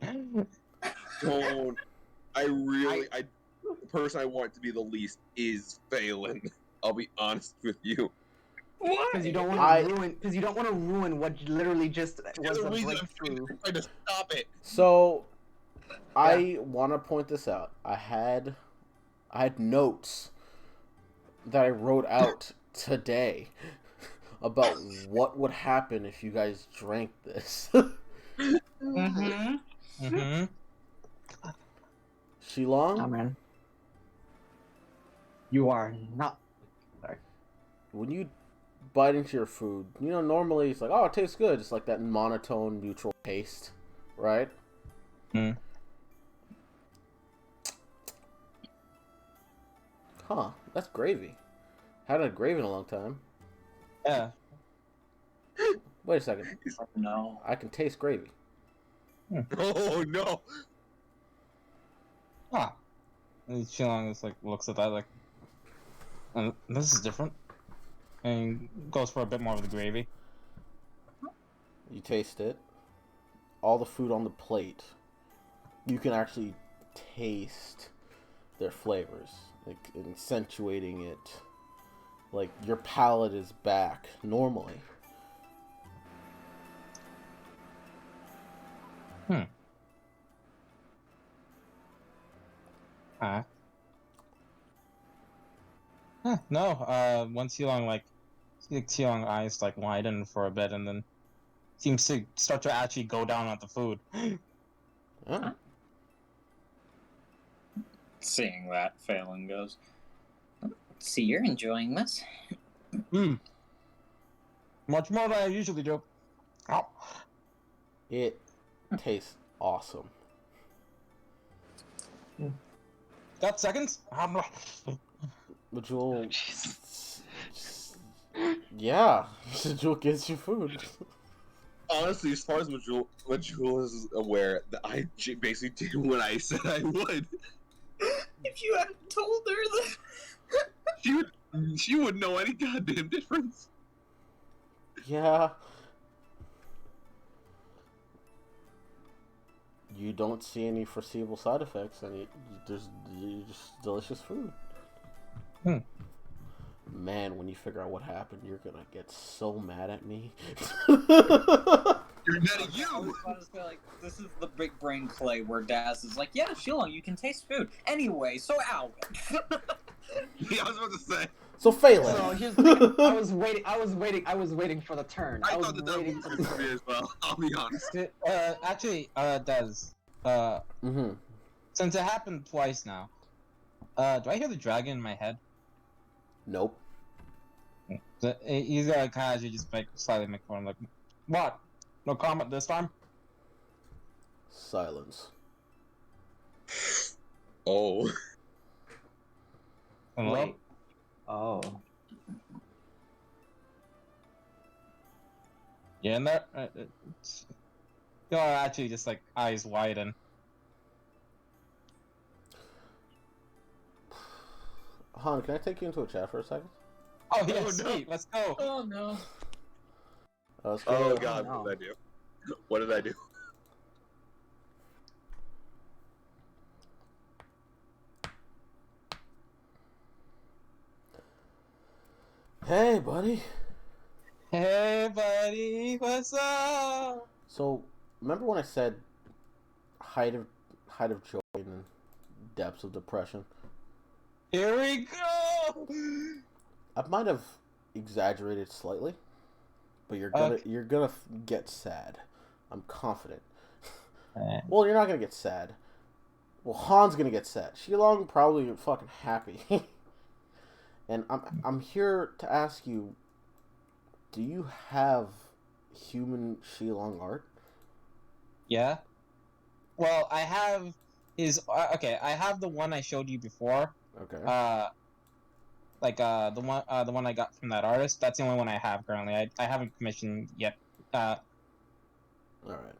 Oh, the person I want it to be the least is Phelan. I'll be honest with you. Because you don't want to ruin what literally just was a breakthrough. I'm trying to stop it. So, I want to point this out. I had notes that I wrote out today about what would happen if you guys drank this. Shilong? Oh man. You are not. Sorry. When you bite into your food, you know, normally it's like, oh, it tastes good. It's like that monotone, neutral taste, right? Huh, that's gravy. Hadn't had gravy in a long time. Yeah. Wait a second. No. I can taste gravy. Oh no! Ah. And Shilong just like looks at that like, this is different, and goes for a bit more of the gravy. You taste it. All the food on the plate. You can actually taste their flavors, like accentuating it. Like your palate is back normally. No, once Yulong like Xiong eyes like widen for a bit, and then seems to start to actually go down on the food. Oh. Seeing that, Phelan goes, "See, you're enjoying this." Much more than I usually do. Ow. It tastes awesome. Got seconds? Majul. Yeah, Majul gives you food. Honestly, as far as Majul is aware, that I basically did what I said I would. If you hadn't told her that. She wouldn't know any goddamn difference. Yeah. You don't see any foreseeable side effects, and there's just delicious food. Man, when you figure out what happened, you're gonna get so mad at me. You're mad at I you! was about to say, like, this is the big brain clay where Daz is like, yeah, Shilong, you can taste food. Anyway, so ow. Yeah, I was about to say. So Phelan. So here's the thing. I was waiting for the turn. I was thought that waiting was for the for turn. me as well. I'll be honest. Actually, Dez, Mm-hmm. since it happened twice now, do I hear the dragon in my head? Nope. He's gonna casually just like slightly make fun, like, what? No comment this time? Silence. Oh. Hello? Wait. Oh. Yeah, and that. No, actually, just like eyes widen. Han, can I take you into a chat for a second? Oh yeah, Oh, no. sweet, let's go. Oh, no. Let's Oh go. god, no. what did I do? What did I do? Hey, buddy. Hey, buddy, what's up? So, remember when I said height of joy and depths of depression? Here we go. I might have exaggerated slightly, but you're gonna get sad. I'm confident. Well, you're not gonna get sad. Well, Han's gonna get sad. Shilong probably fucking happy. And I'm here to ask you, do you have human Shilong art? Yeah. Well, I have his. Okay, I have the one I showed you before. Okay. The one I got from that artist. That's the only one I have currently. I haven't commissioned yet. All right.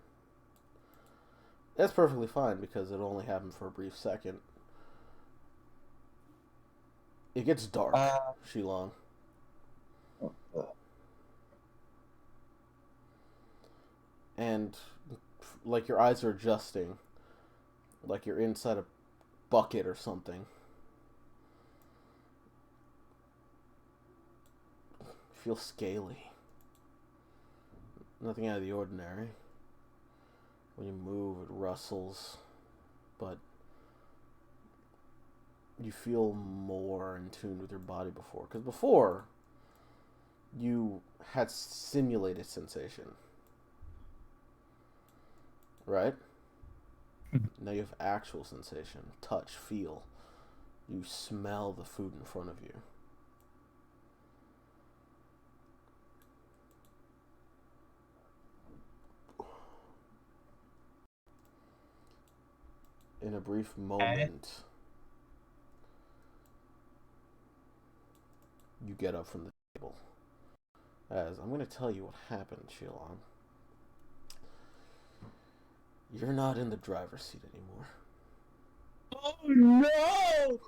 That's perfectly fine because it only happened for a brief second. It gets dark, Shilong. And like your eyes are adjusting, like you're inside a bucket or something. You feel scaly. Nothing out of the ordinary. When you move, it rustles, but you feel more in tune with your body before. Because before, you had simulated sensation. Right? Now you have actual sensation. Touch, feel. You smell the food in front of you. In a brief moment, you get up from the table. As I'm going to tell you what happened, Shilong. You're not in the driver's seat anymore. Oh no!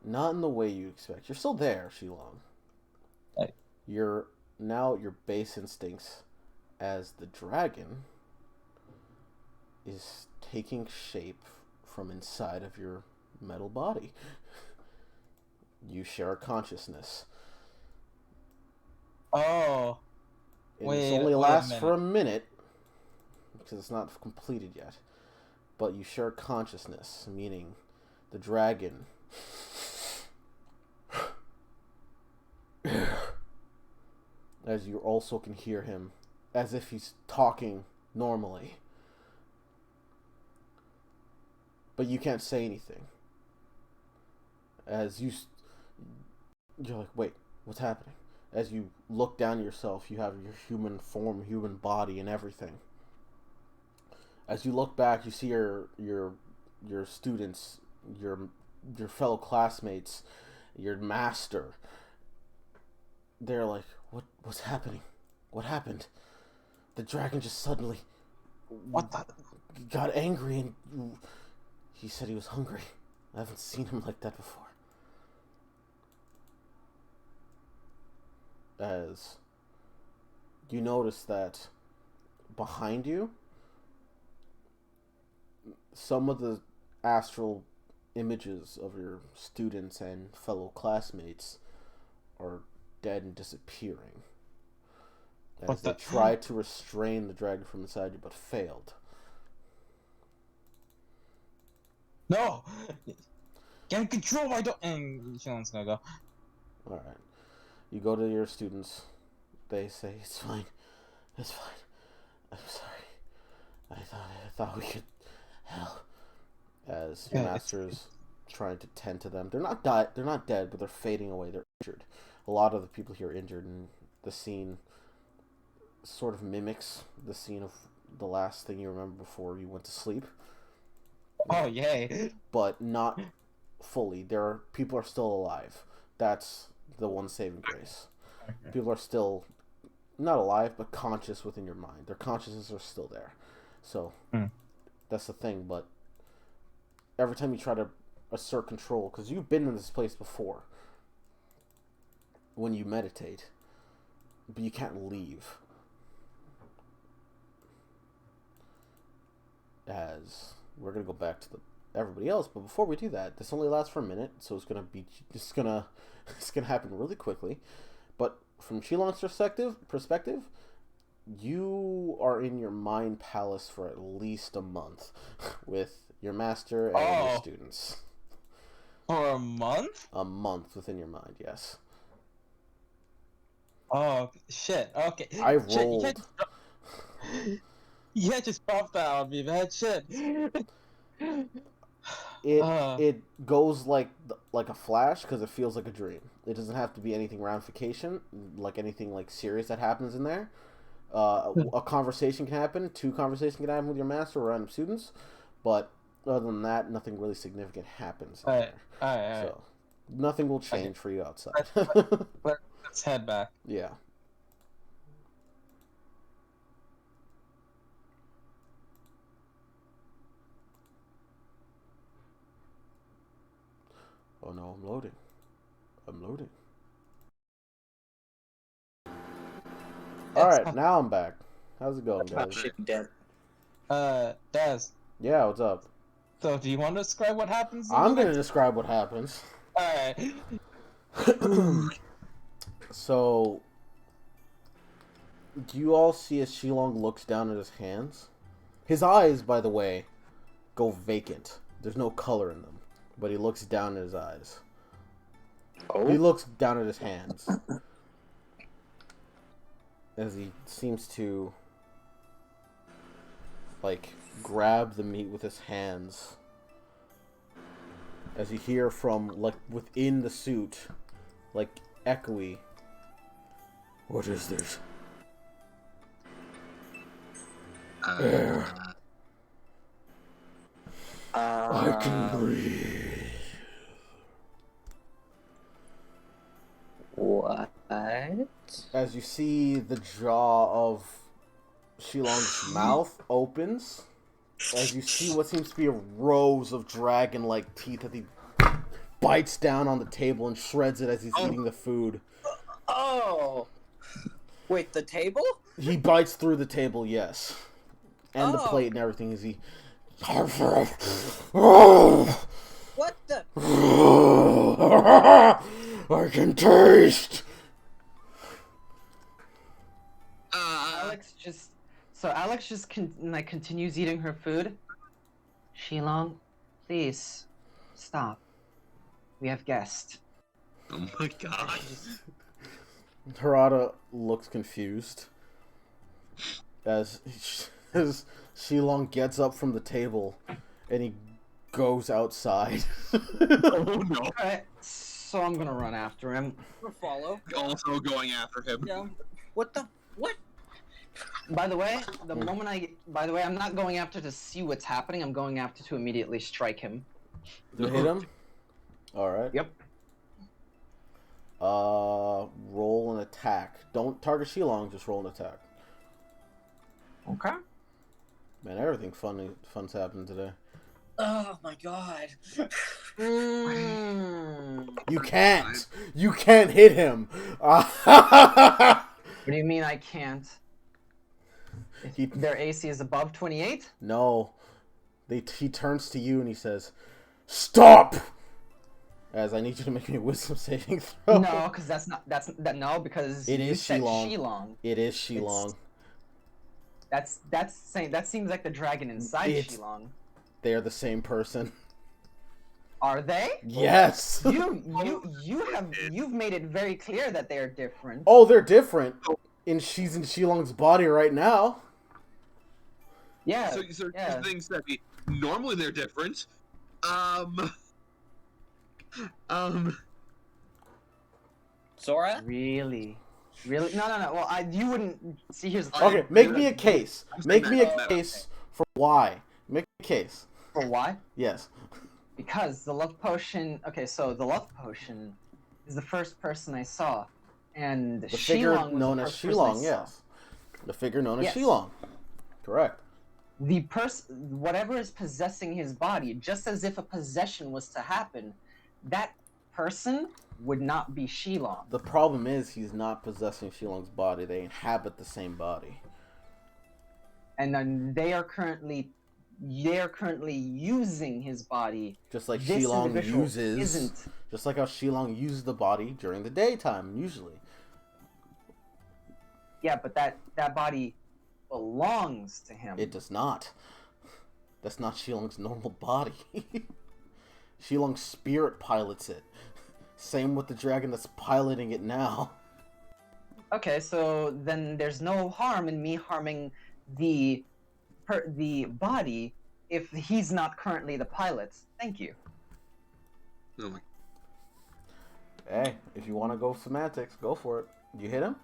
Not in the way you expect. You're still there, Shilong. Right. You're now your base instincts as the dragon is taking shape from inside of your metal body. You share a consciousness. Oh. And Wait, this only wait a lasts minute. for a minute because it's not completed yet. But you share consciousness, meaning the dragon as you also can hear him, as if he's talking normally. But you can't say anything. As you're like, wait, what's happening? As you look down at yourself, you have your human form, human body, and everything. As you look back, you see your students, your fellow classmates, your master. They're like, what's happening? What happened? The dragon just suddenly got angry, and he said he was hungry. I haven't seen him like that before. As you notice that behind you, some of the astral images of your students and fellow classmates are dead and disappearing. As they tried to restrain the dragon from inside you, but failed. No! Can't control my and Sean's gonna go. Alright. You go to your students. They say, it's fine. It's fine. I'm sorry. I thought we could help. As your master's trying to tend to them. They're not dead, but they're fading away. They're injured. A lot of the people here are injured, and the scene sort of mimics the scene of the last thing you remember before you went to sleep. Oh, yay. But not fully. People are still alive. That's the one saving grace. Okay. People are still not alive, but conscious within your mind. Their consciousnesses are still there. So that's the thing. But every time you try to assert control, because you've been in this place before when you meditate, but you can't leave. As we're gonna go back to everybody else, but before we do that, this only lasts for a minute, so it's gonna happen really quickly. But from Shilong's perspective, you are in your mind palace for at least a month with your master and your students. For a month? A month within your mind, yes. Oh shit! Okay. I rolled. You can't just pop that on me, man. Shit. It goes like a flash because it feels like a dream. It doesn't have to be anything ramification, like anything like serious that happens in there. A conversation can happen. 2 conversations can happen with your master or random students, but other than that, nothing really significant happens in there. So nothing will change for you outside. Let's head back. Yeah. Oh no, I'm loading. Alright, now I'm back. How's it going, guys? Daz. Yeah, what's up? So, do you want to describe what happens? I'm gonna describe what happens. Alright. So, do you all see as Shilong looks down at his hands? His eyes, by the way, go vacant. There's no color in them. But he looks down at his eyes. Oh? He looks down at his hands. As he seems to, like, grab the meat with his hands. As you hear from, like, within the suit, like, echoey. What is this? Air. I can breathe. What? As you see the jaw of Shilong's mouth opens, as you see what seems to be a rows of dragon-like teeth that he bites down on the table and shreds it as he's eating the food. Oh! Wait, the table? He bites through the table, yes. And the plate and everything as he... What the? I can taste. Alex just continues eating her food. Shilong, please stop. We have guests. Oh my god. Harada looks confused as Shilong gets up from the table and he goes outside. Oh no! Alright, so I'm gonna run after him. Follow. Also going after him. Yeah. What the? What? By the way, I'm not going after to see what's happening. I'm going after to immediately strike him. Do you hit him? Alright. Yep. Roll an attack. Don't target Shilong, just roll an attack. Okay. Man, everything fun's happening today. Oh my god. You can't! You can't hit him! What do you mean I can't? Their AC is above 28? No. He turns to you and he says, "Stop!" As I need you to make me a wisdom saving throw. No, because because It you is said Shilong. Shilong. It is Shilong. That seems like the dragon inside It's- Shilong. They are the same person. Are they? Yes! You've made it very clear that they are different. Oh, they're different. She's in Shilong's body right now. Yeah. So yeah. things that normally they're different. Sora? Really? No. Well, you wouldn't see. Here's the thing. Okay, make me a case. I'm Make saying me a that- case for why. Make a case. For why? Yes. Because the love potion. Okay, so the love potion is the first person I saw, and The figure Shilong was known the as first person I Shilong, saw. yes. The figure known as Yes. Shilong. Correct. The whatever is possessing his body, just as if a possession was to happen, that person would not be Shilong. The problem is he's not possessing Shilong's body. They inhabit the same body. And then they are currently using his body. Just like This Shilong individual uses... isn't. Just like how Shilong uses the body during the daytime, usually. Yeah, but that body belongs to him. It does not. That's not Shilong's normal body. Shilong's spirit pilots it. Same with the dragon that's piloting it now. Okay, so then there's no harm in me harming the body if he's not currently the pilot. Thank you. Oh my. Hey, if you want to go semantics, go for it. You hit him?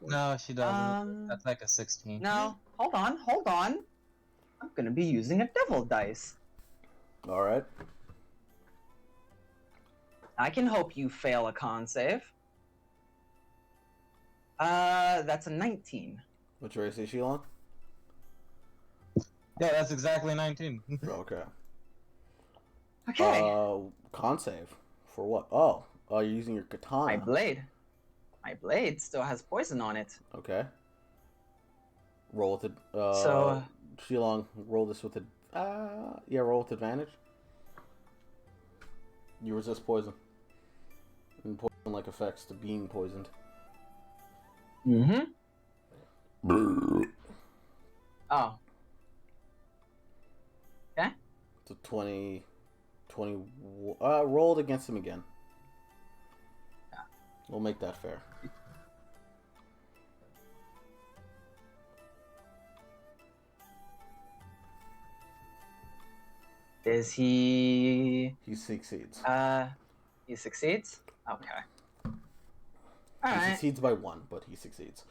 No, she doesn't. That's like a 16. No, hold on. I'm gonna be using a devil dice. Alright. I can hope you fail a con save. That's a 19. What's your AC, Shilong? Yeah, that's exactly 19. Okay. Okay. Con save. For what? Oh, you're using your katana. My blade still has poison on it. Okay. Roll with it. So- Shilong, roll this with it. Yeah, roll with advantage. You resist poison. And poison-like effects to being poisoned. Mm-hmm. Oh. Okay. So 20... roll it against him again. Yeah. We'll make that fair. Is he... He succeeds. He succeeds? Okay. He Alright. succeeds by 1, but he succeeds.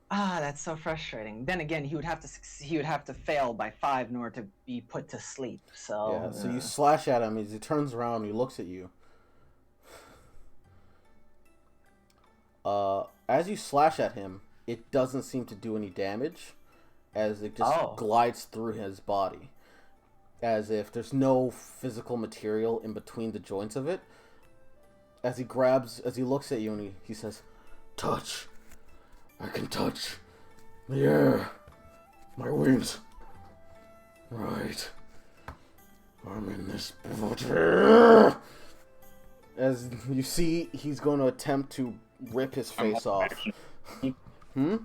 That's so frustrating. Then again, he would have to fail by 5 in order to be put to sleep. So Yeah, so you slash at him as he turns around and he looks at you. As you slash at him, it doesn't seem to do any damage, as it just glides through his body. As if there's no physical material in between the joints of it. As he looks at you and he says, "Touch. I can touch the air. My wings. Right. I'm in this body." As you see, he's going to attempt to rip his face off. Hmm?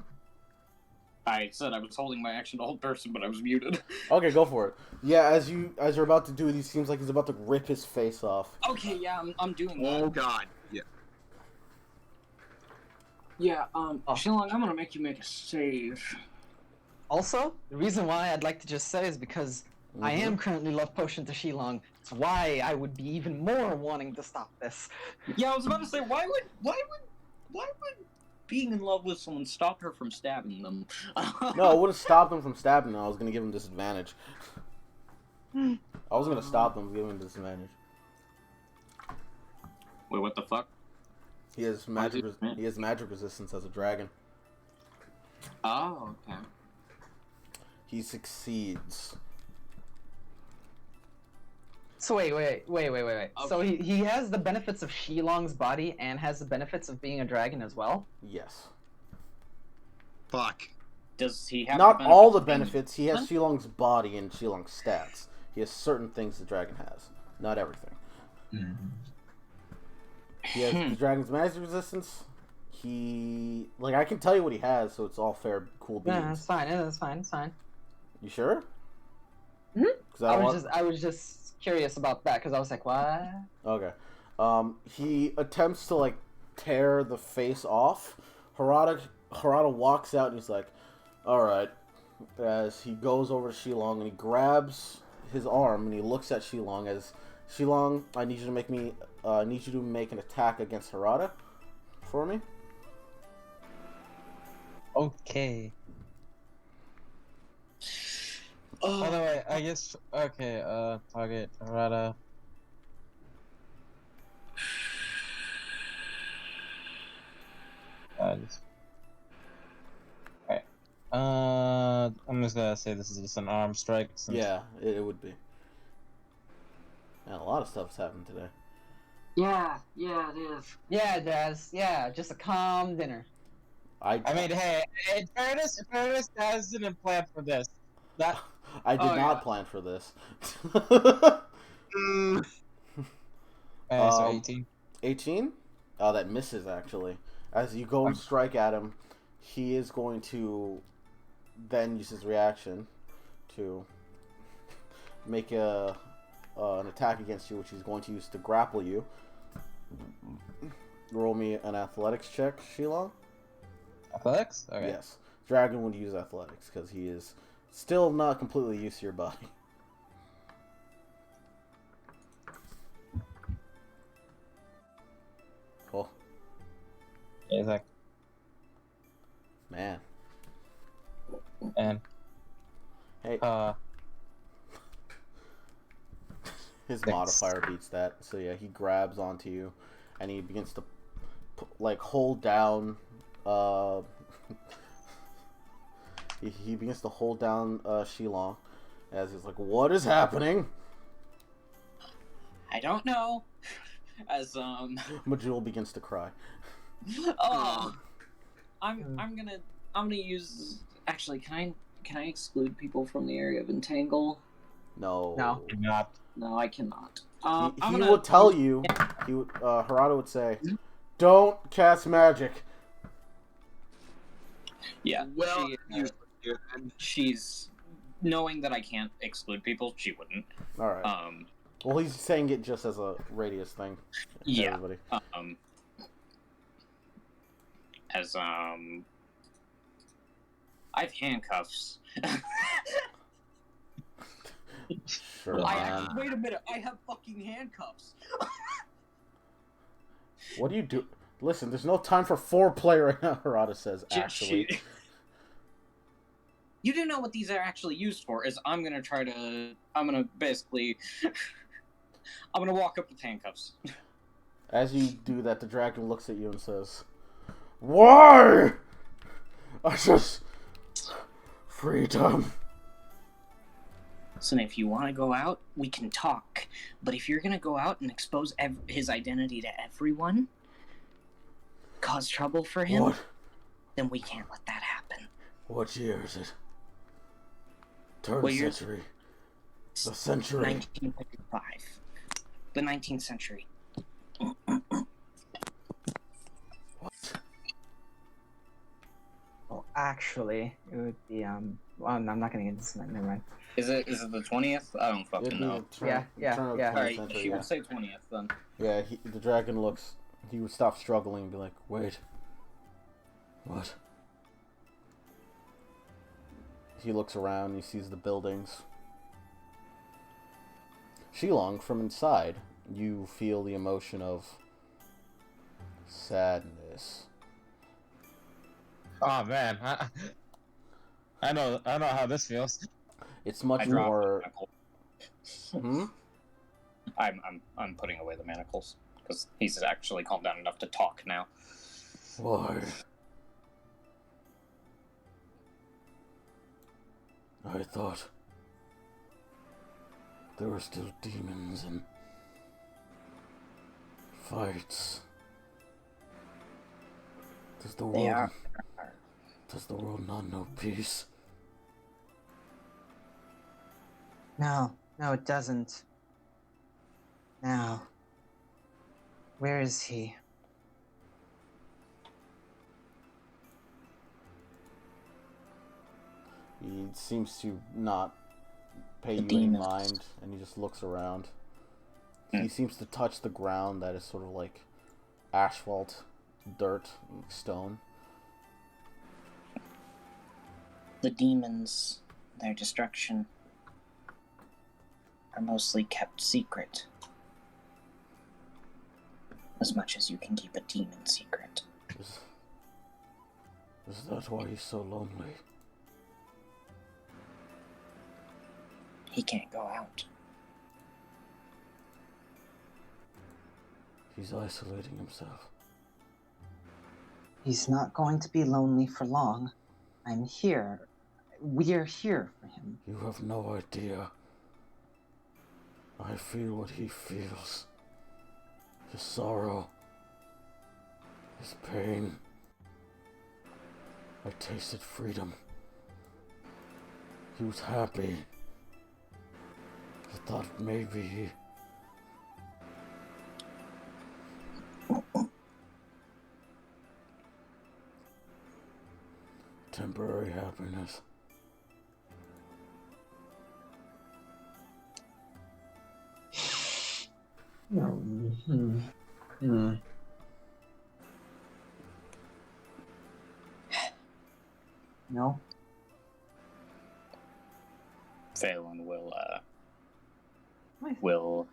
I said I was holding my action to hold person, but I was muted. Okay, go for it. Yeah, as you're about to do it, he seems like he's about to rip his face off. Okay, yeah, I'm doing that. Oh God. Yeah. Yeah, Shillong, I'm gonna make you make a save. Also, the reason why I'd like to just say is because I am currently love potion to Shilong. It's why I would be even more wanting to stop this. Yeah, I was about to say, why would being in love with someone stop her from stabbing them? No, it would have stopped him from stabbing him. I was gonna give him disadvantage. I was gonna stop him, give him disadvantage. Wait, what the fuck? He has magic. He has magic resistance as a dragon. Oh, okay. He succeeds. So wait. Okay. So he has the benefits of Shilong's body and has the benefits of being a dragon as well? Yes. Fuck. Does he have Not all the of being- benefits. He has Shilong's body and Shilong's stats. He has certain things the dragon has. Not everything. He has the dragon's magic resistance. He I can tell you what he has, so it's all fair, cool beans. Yeah, it's fine. It's fine. You sure? Mhm. 'Cause I was just curious about that because I was like, what? Okay. He attempts to tear the face off. Harada walks out and he's like, "All right." As he goes over to Shilong and he grabs his arm and he looks at Shilong as Shilong, I need you to make an attack against Harada for me. Okay. By the way, I guess okay. Target Rada. Alright. I'm just gonna say this is just an arm strike. Since... Yeah, it would be. Man, a lot of stuff's happened today. Yeah, it is. Yeah, it does. Yeah, just a calm dinner. I mean, hey, in fairness, Daz didn't plan for this. That I did not plan for this. so 18. 18? Oh, that misses, actually. As you go and strike at him, he is going to then use his reaction to make an attack against you, which he's going to use to grapple you. Roll me an athletics check, Shilong. Athletics? Okay. Yes. Dragon would use athletics, because he is still not completely used to your body. Cool. Yeah, it's like, Man. and Hey, his Six. modifier beats that. So yeah, he grabs onto you, and he begins to hold down. He begins to hold down Shilong, as he's like, "What is happening?" I don't know. As Majul begins to cry. oh, I'm gonna use. Actually, can I exclude people from the area of entangle? No. No. not. No, I cannot. He would tell you. He would. Harada would say, "Don't cast magic." Yeah. Well, and she's knowing that I can't exclude people. She wouldn't. All right. Well, he's saying it just as a radius thing. Yeah. Everybody. I have handcuffs. Sure. Wait a minute. I have fucking handcuffs. What do you do? Listen, there's no time for foreplay right now, Harada says, actually. You do know what these are actually used for, is I'm gonna basically... I'm gonna walk up with handcuffs. As you do that, the dragon looks at you and says, "Why? I just... freedom." So if you want to go out, we can talk. But if you're gonna go out and expose his identity to everyone, cause trouble for him, What? then we can't let that happen. What year is it? Turn What year? century. The century. 1955. The 19th century. What? Well, actually, it would be well, I'm not gonna get into this. Never mind. Is it the 20th? I don't fucking It'd be know. the turn, Yeah, yeah, turn of yeah. 20th Alright, century, she yeah. would say 20th then. Yeah, the dragon looks... He would stop struggling and be like, wait. What? He looks around, he sees the buildings. Shilong, from inside, you feel the emotion of sadness. Oh man, I know how this feels. It's much I dropped more... the manacles. I'm putting away the manacles because he's actually calmed down enough to talk now. Why? I thought there were still demons and fights. Does the They world are. does the world not know peace? No, it doesn't. Now, where is he? He seems to not pay The you any demons. mind, and he just looks around. Hmm. He seems to touch the ground that is sort of like asphalt, dirt, and stone. The demons, their destruction, are mostly kept secret. As much as you can keep a demon secret. Is that why he's so lonely? He can't go out. He's isolating himself. He's not going to be lonely for long. I'm here. We're here for him. You have no idea. I feel what he feels. His sorrow. His pain. I tasted freedom. He was happy. I thought maybe... temporary happiness. No? Phelan will What?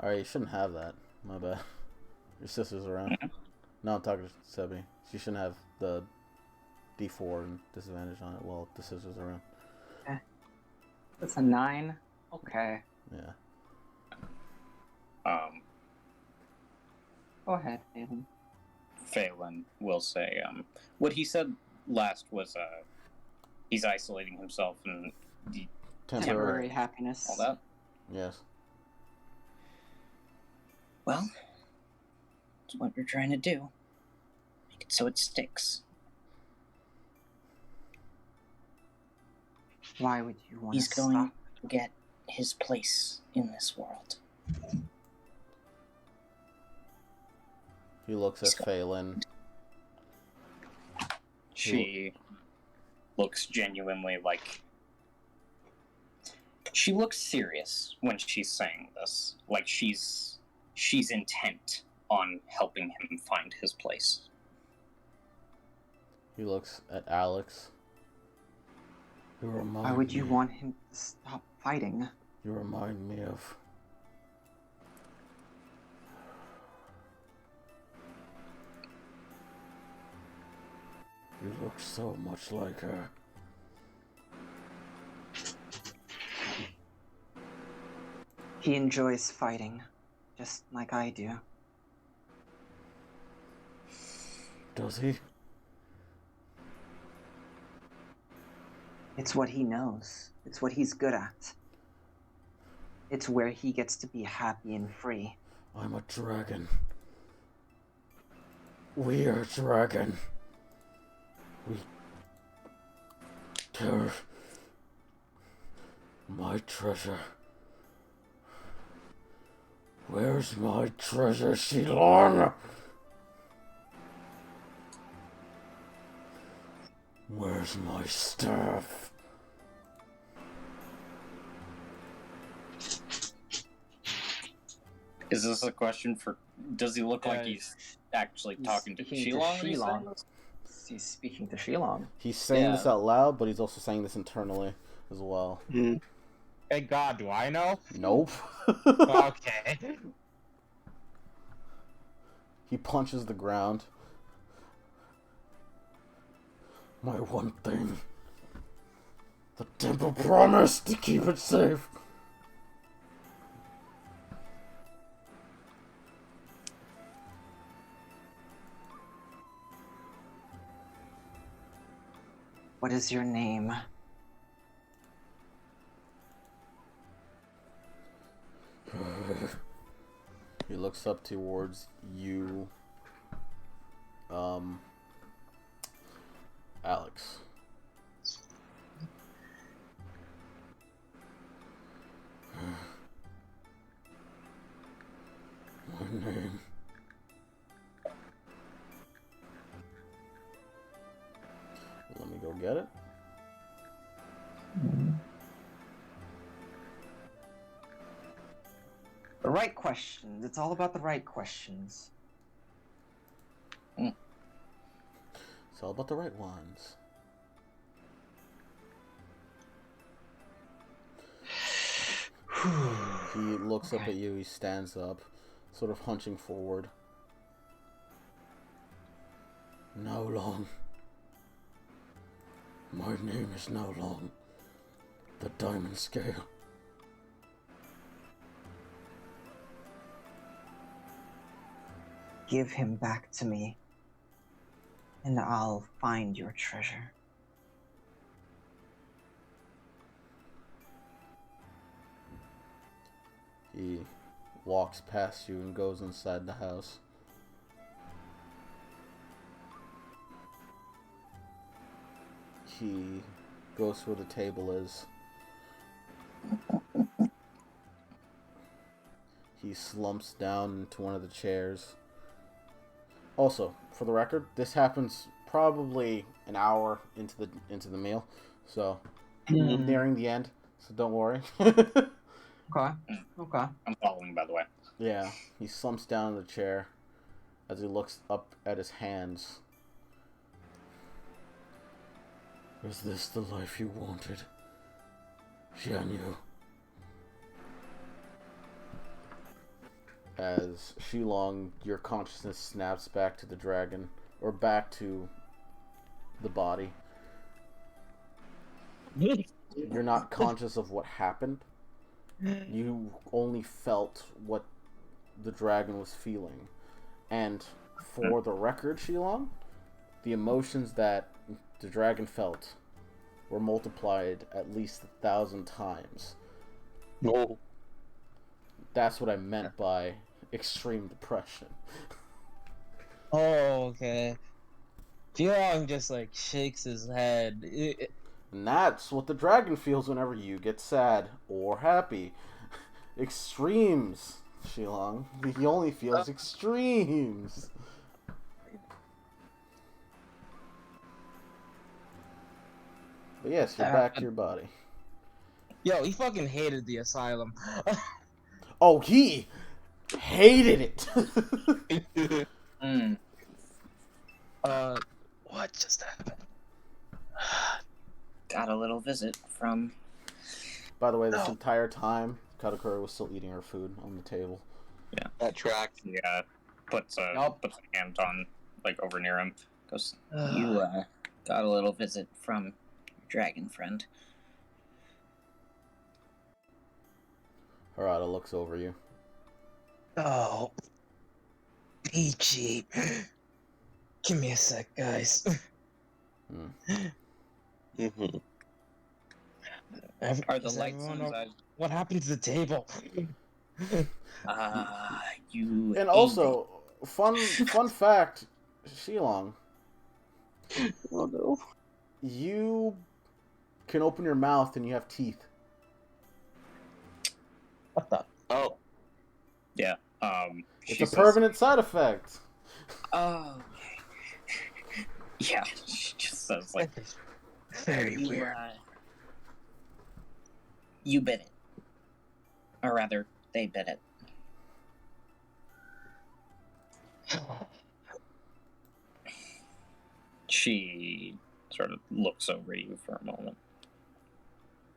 Alright, you shouldn't have that. My bad. Your sister's around. No, I'm talking to Sebi. She shouldn't have the D4 and disadvantage on it while the sister's around. That's a 9? Okay. Yeah. Go ahead, Phelan. Phelan will say, what he said last was, he's isolating himself and Temporary happiness. all that. Yes. Well, it's what we're trying to do. Make it so it sticks. Why would you want He's to going stop? to get his place in this world. He looks at Phelan. She looks genuinely like... She looks serious when she's saying this. Like she's intent on helping him find his place. He looks at Alex. You remind Why would you me- want him to stop fighting? You remind me of... You look so much like her. He enjoys fighting, just like I do. Does he? It's what he knows. It's what he's good at. It's where he gets to be happy and free. I'm a dragon. We're a dragon. We care. My treasure. Where's my treasure, Shilong? Where's my stuff? Is this a question for... Does he look like he's actually talking to Shilong? He's speaking to Shilong. He's saying this out loud, but he's also saying this internally as well. Hey God, do I know? Nope. Okay. He punches the ground. My one thing. The temple promised to keep it safe. What is your name? He looks up towards you, Alex. My name. Let me go get it. The right questions. It's all about the right questions. It's all about the right ones. He looks up at you, he stands up, sort of hunching forward. No long. My name is No Long. The Diamond Scale. Give him back to me, and I'll find your treasure. He walks past you and goes inside the house. He goes to where the table is. He slumps down into one of the chairs. Also, for the record, this happens probably an hour into the meal, so nearing the end. So don't worry. Okay. I'm following, by the way. Yeah, he slumps down in the chair as he looks up at his hands. Is this the life you wanted, Xianyu? As Shilong, your consciousness snaps back to the dragon, or back to the body. You're not conscious of what happened. You only felt what the dragon was feeling. And for the record, Shilong, the emotions that the dragon felt were multiplied at least 1,000 times. No. That's what I meant by extreme depression. Oh, okay. Jiang just like shakes his head. And that's what the dragon feels whenever you get sad or happy. Extremes, Shilong. He only feels extremes. But yes, you're back to your body. Yo, he fucking hated the asylum. Oh, he hated it. What just happened? Got a little visit from... By the way, this entire time, Katakura was still eating her food on the table. Yeah. That tracks. Yeah. Puts a hand on, like, over near him. Goes, you, got a little visit from your dragon friend. Harada looks over you. Oh. Peachy. Give me a sec, guys. Mm-hmm. Are the lights inside? What happened to the table? You... And also, fun fact, Shilong. Oh no. You can open your mouth and you have teeth. What the? Oh. Yeah. It's a permanent side effect. Oh. Yeah, just says like, Very you, weird. you bit it. Or rather, they bit it. She sort of looks over you for a moment.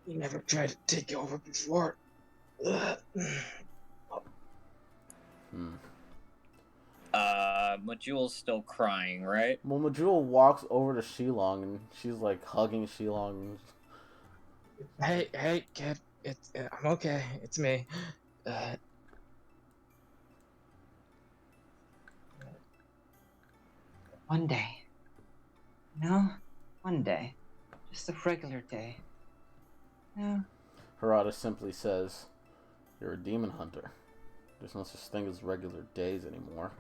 You never tried to take over before. Majul's still crying, right? Well, Majul walks over to Shilong and she's like hugging Shilong. Hey, kid. I'm okay. It's me. One day. No, one day. Just a regular day. No. Harada simply says, "You're a demon hunter. There's no such thing as regular days anymore.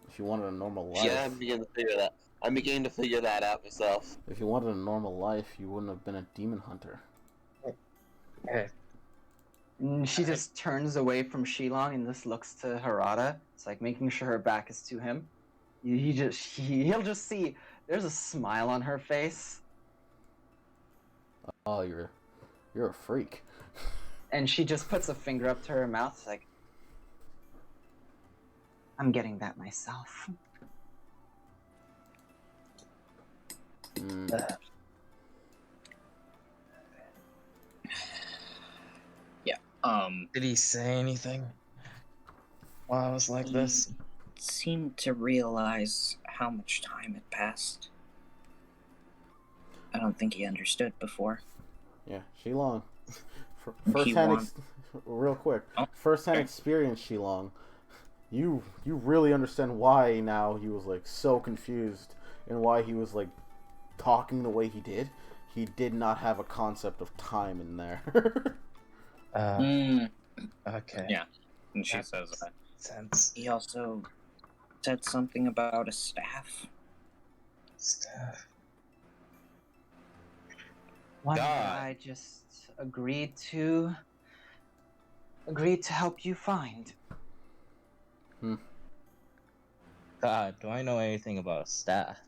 If you wanted a normal life, Yeah, I'm beginning to figure that. I'm beginning to figure that out myself. if you wanted a normal life, you wouldn't have been a demon hunter." Hey. And she just turns away from Shilong and just looks to Harada. It's like making sure her back is to him. He'll just see there's a smile on her face. Oh, you're a freak. And she just puts a finger up to her mouth. It's like, I'm getting that myself. Did he say anything while I was like this? Seemed to realize how much time had passed. I don't think he understood before. Yeah, Shilong. He want- Real quick, Oh, first-hand okay. experience, Shilong. You really understand why now he was like so confused and why he was like talking the way he did. He did not have a concept of time in there. Okay. Yeah. And she That says makes that. sense. He also said something about a staff. Stuff. One day God. I just agreed to help you find. God, do I know anything about staff?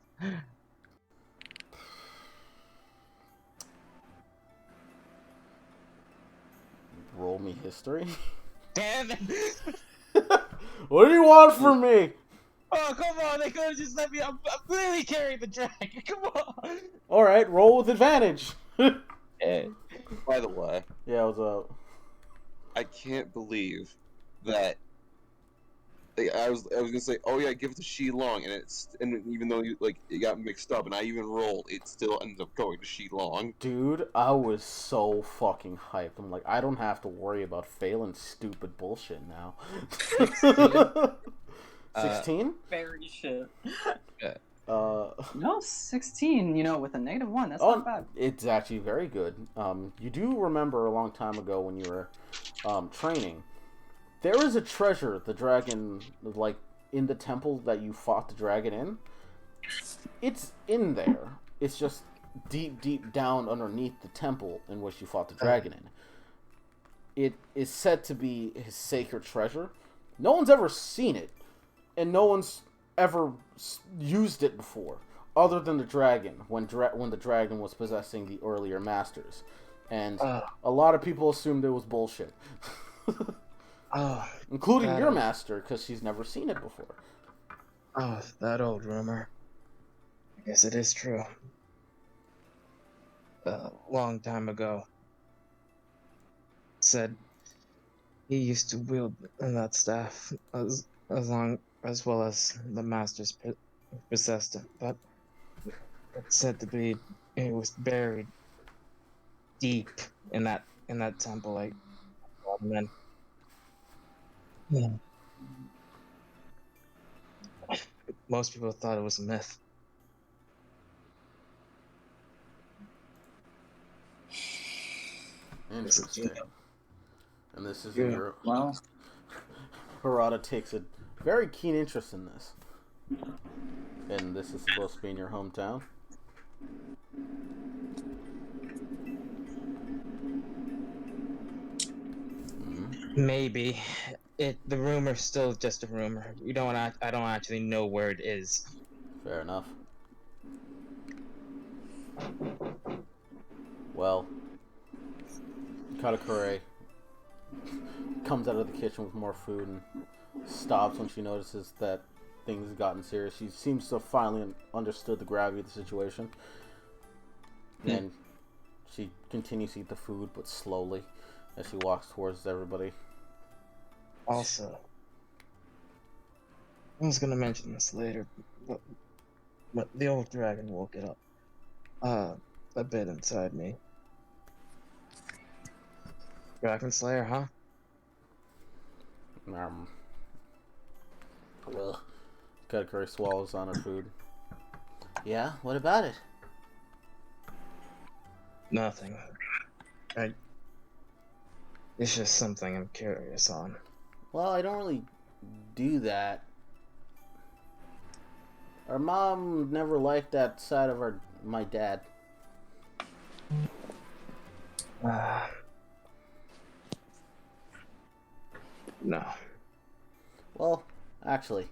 Roll me history. Damn it! What do you want from me? Oh, come on! They could have just let me. I'm clearly carrying the dragon. Come on. All right, roll with advantage. Hey. By the way, Yeah, what's up? I can't believe that. I was gonna say, oh yeah, give it to Shi Long, and even though it got mixed up, and I even rolled, it still ended up going to Shi Long. Dude, I was so fucking hyped. I'm like, I don't have to worry about failing stupid bullshit now. 16? Very shit. No, 16, with a -1. That's Oh, not bad. it's actually very good. You do remember a long time ago when you were training, there is a treasure the dragon, like, in the temple that you fought the dragon in. It's in there. It's just deep, deep down underneath the temple in which you fought the dragon in. It is said to be his sacred treasure. No one's ever seen it, and no one's ever used it before, other than the dragon, when the dragon was possessing the earlier masters. And a lot of people assumed it was bullshit. Including your master, because she's never seen it before. Oh, that old rumor. I guess it is true. A long time ago. It said he used to wield that staff as well as the masters possessed it, but it's said to be it was buried deep in that temple, like, and then. Yeah. Most people thought it was a myth. Interesting. And this is Yeah. your... Well, Harada takes a very keen interest in this. And this is supposed to be in your hometown? Maybe. The rumor's still just a rumor. I don't actually know where it is. Fair enough. Well, Katakure comes out of the kitchen with more food and stops when she notices that things have gotten serious. She seems to have finally understood the gravity of the situation. And she continues to eat the food, but slowly, as she walks towards everybody. Also, I was gonna mention this later, but the old dragon woke it up. A bit inside me. Dragon Slayer, huh? Ugh. Katakuri swallows on her food. Yeah, what about it? Nothing. It's just something I'm curious on. Well, I don't really do that. Our mom never liked that side of my dad. No. Well, actually,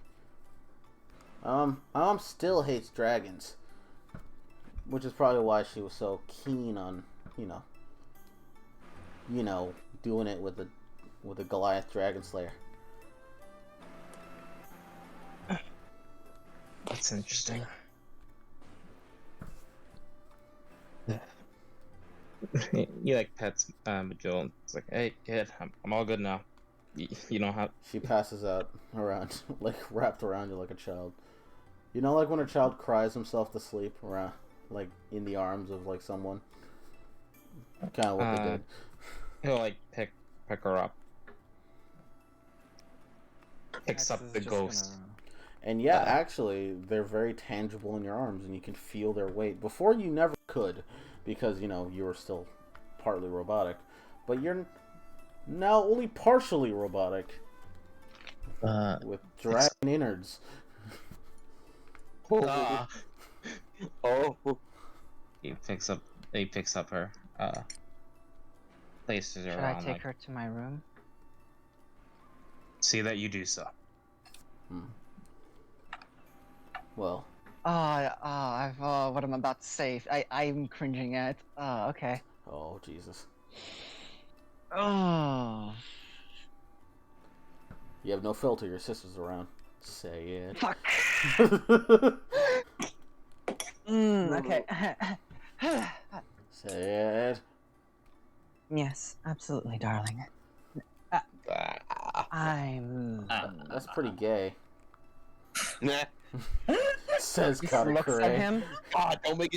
my mom still hates dragons, which is probably why she was so keen on, doing it with a Goliath Dragon Slayer. That's interesting. He like pets Joel. It's like, hey kid, I'm all good now. You don't have. She passes out around, like wrapped around you like a child. You know, like when a child cries himself to sleep around, like in the arms of like someone. Kind of what they did. He'll like pick her up. Picks up the ghost. And yeah, actually, they're very tangible in your arms, and you can feel their weight. Before, you never could, because, you were still partly robotic. But you're now only partially robotic. With dragon innards. Oh. He picks up her, places her Should around. I take her to my room? See that you do so. Well. What I'm about to say. I'm cringing at. Okay. Oh, Jesus. Oh. You have no filter, your sister's around. Say it. Fuck. Okay. Say it. Yes, absolutely, darling. I'm. That's pretty gay. Nah. Says Looks at Katakuri. him. God, don't make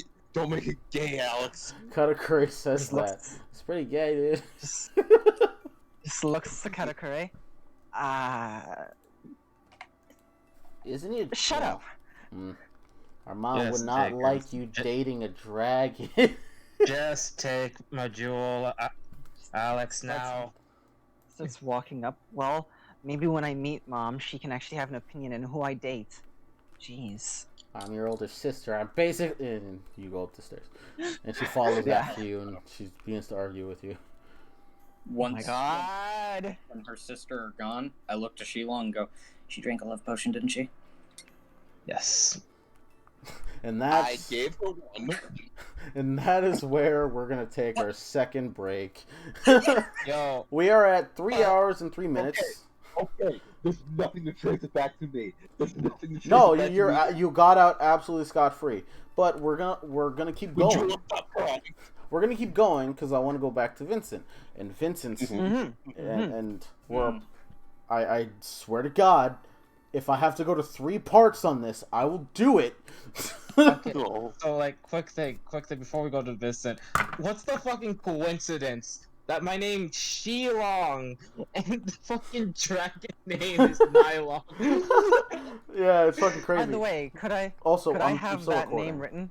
it gay, Alex. Katakuri says Just that. looks- It's pretty gay, dude. Just looks at Katakuri. Isn't he? Shut up. Our mom Yes, would not take her. like you dating a dragon. Just take my jewel, Alex. Now. Starts walking up. Well, maybe when I meet Mom, she can actually have an opinion on who I date. Jeez. I'm your older sister. I'm basically. And you go up the stairs, and she follows after you, and she begins to argue with you. Oh my god. When her sister are gone, I look to Sheila and go, "She drank a love potion, didn't she?" Yes. And I gave her one. And that is where we're gonna take our second break. Yo. We are at 3 hours and 3 minutes. Okay. There's nothing to trace it back to me. There's nothing to trace No, it back to me. you got out absolutely scot-free. But we're gonna keep going. We're gonna keep going because I want to go back to Vincent. And Vincent's and we're I swear to God, if I have to go to 3 parts on this, I will do it. Okay. So like, quick thing before we go to Vincent. What's the fucking coincidence that my name Shilong and the fucking dragon name is Nylon? Yeah, it's fucking crazy. By the way, could I I'm have still that recording. name written?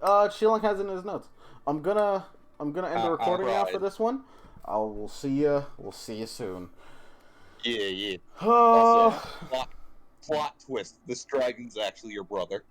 Shilong has it in his notes. I'm gonna end the recording now for alright. this one. We'll see you soon. Yeah. Oh. Also, plot twist. This dragon's actually your brother.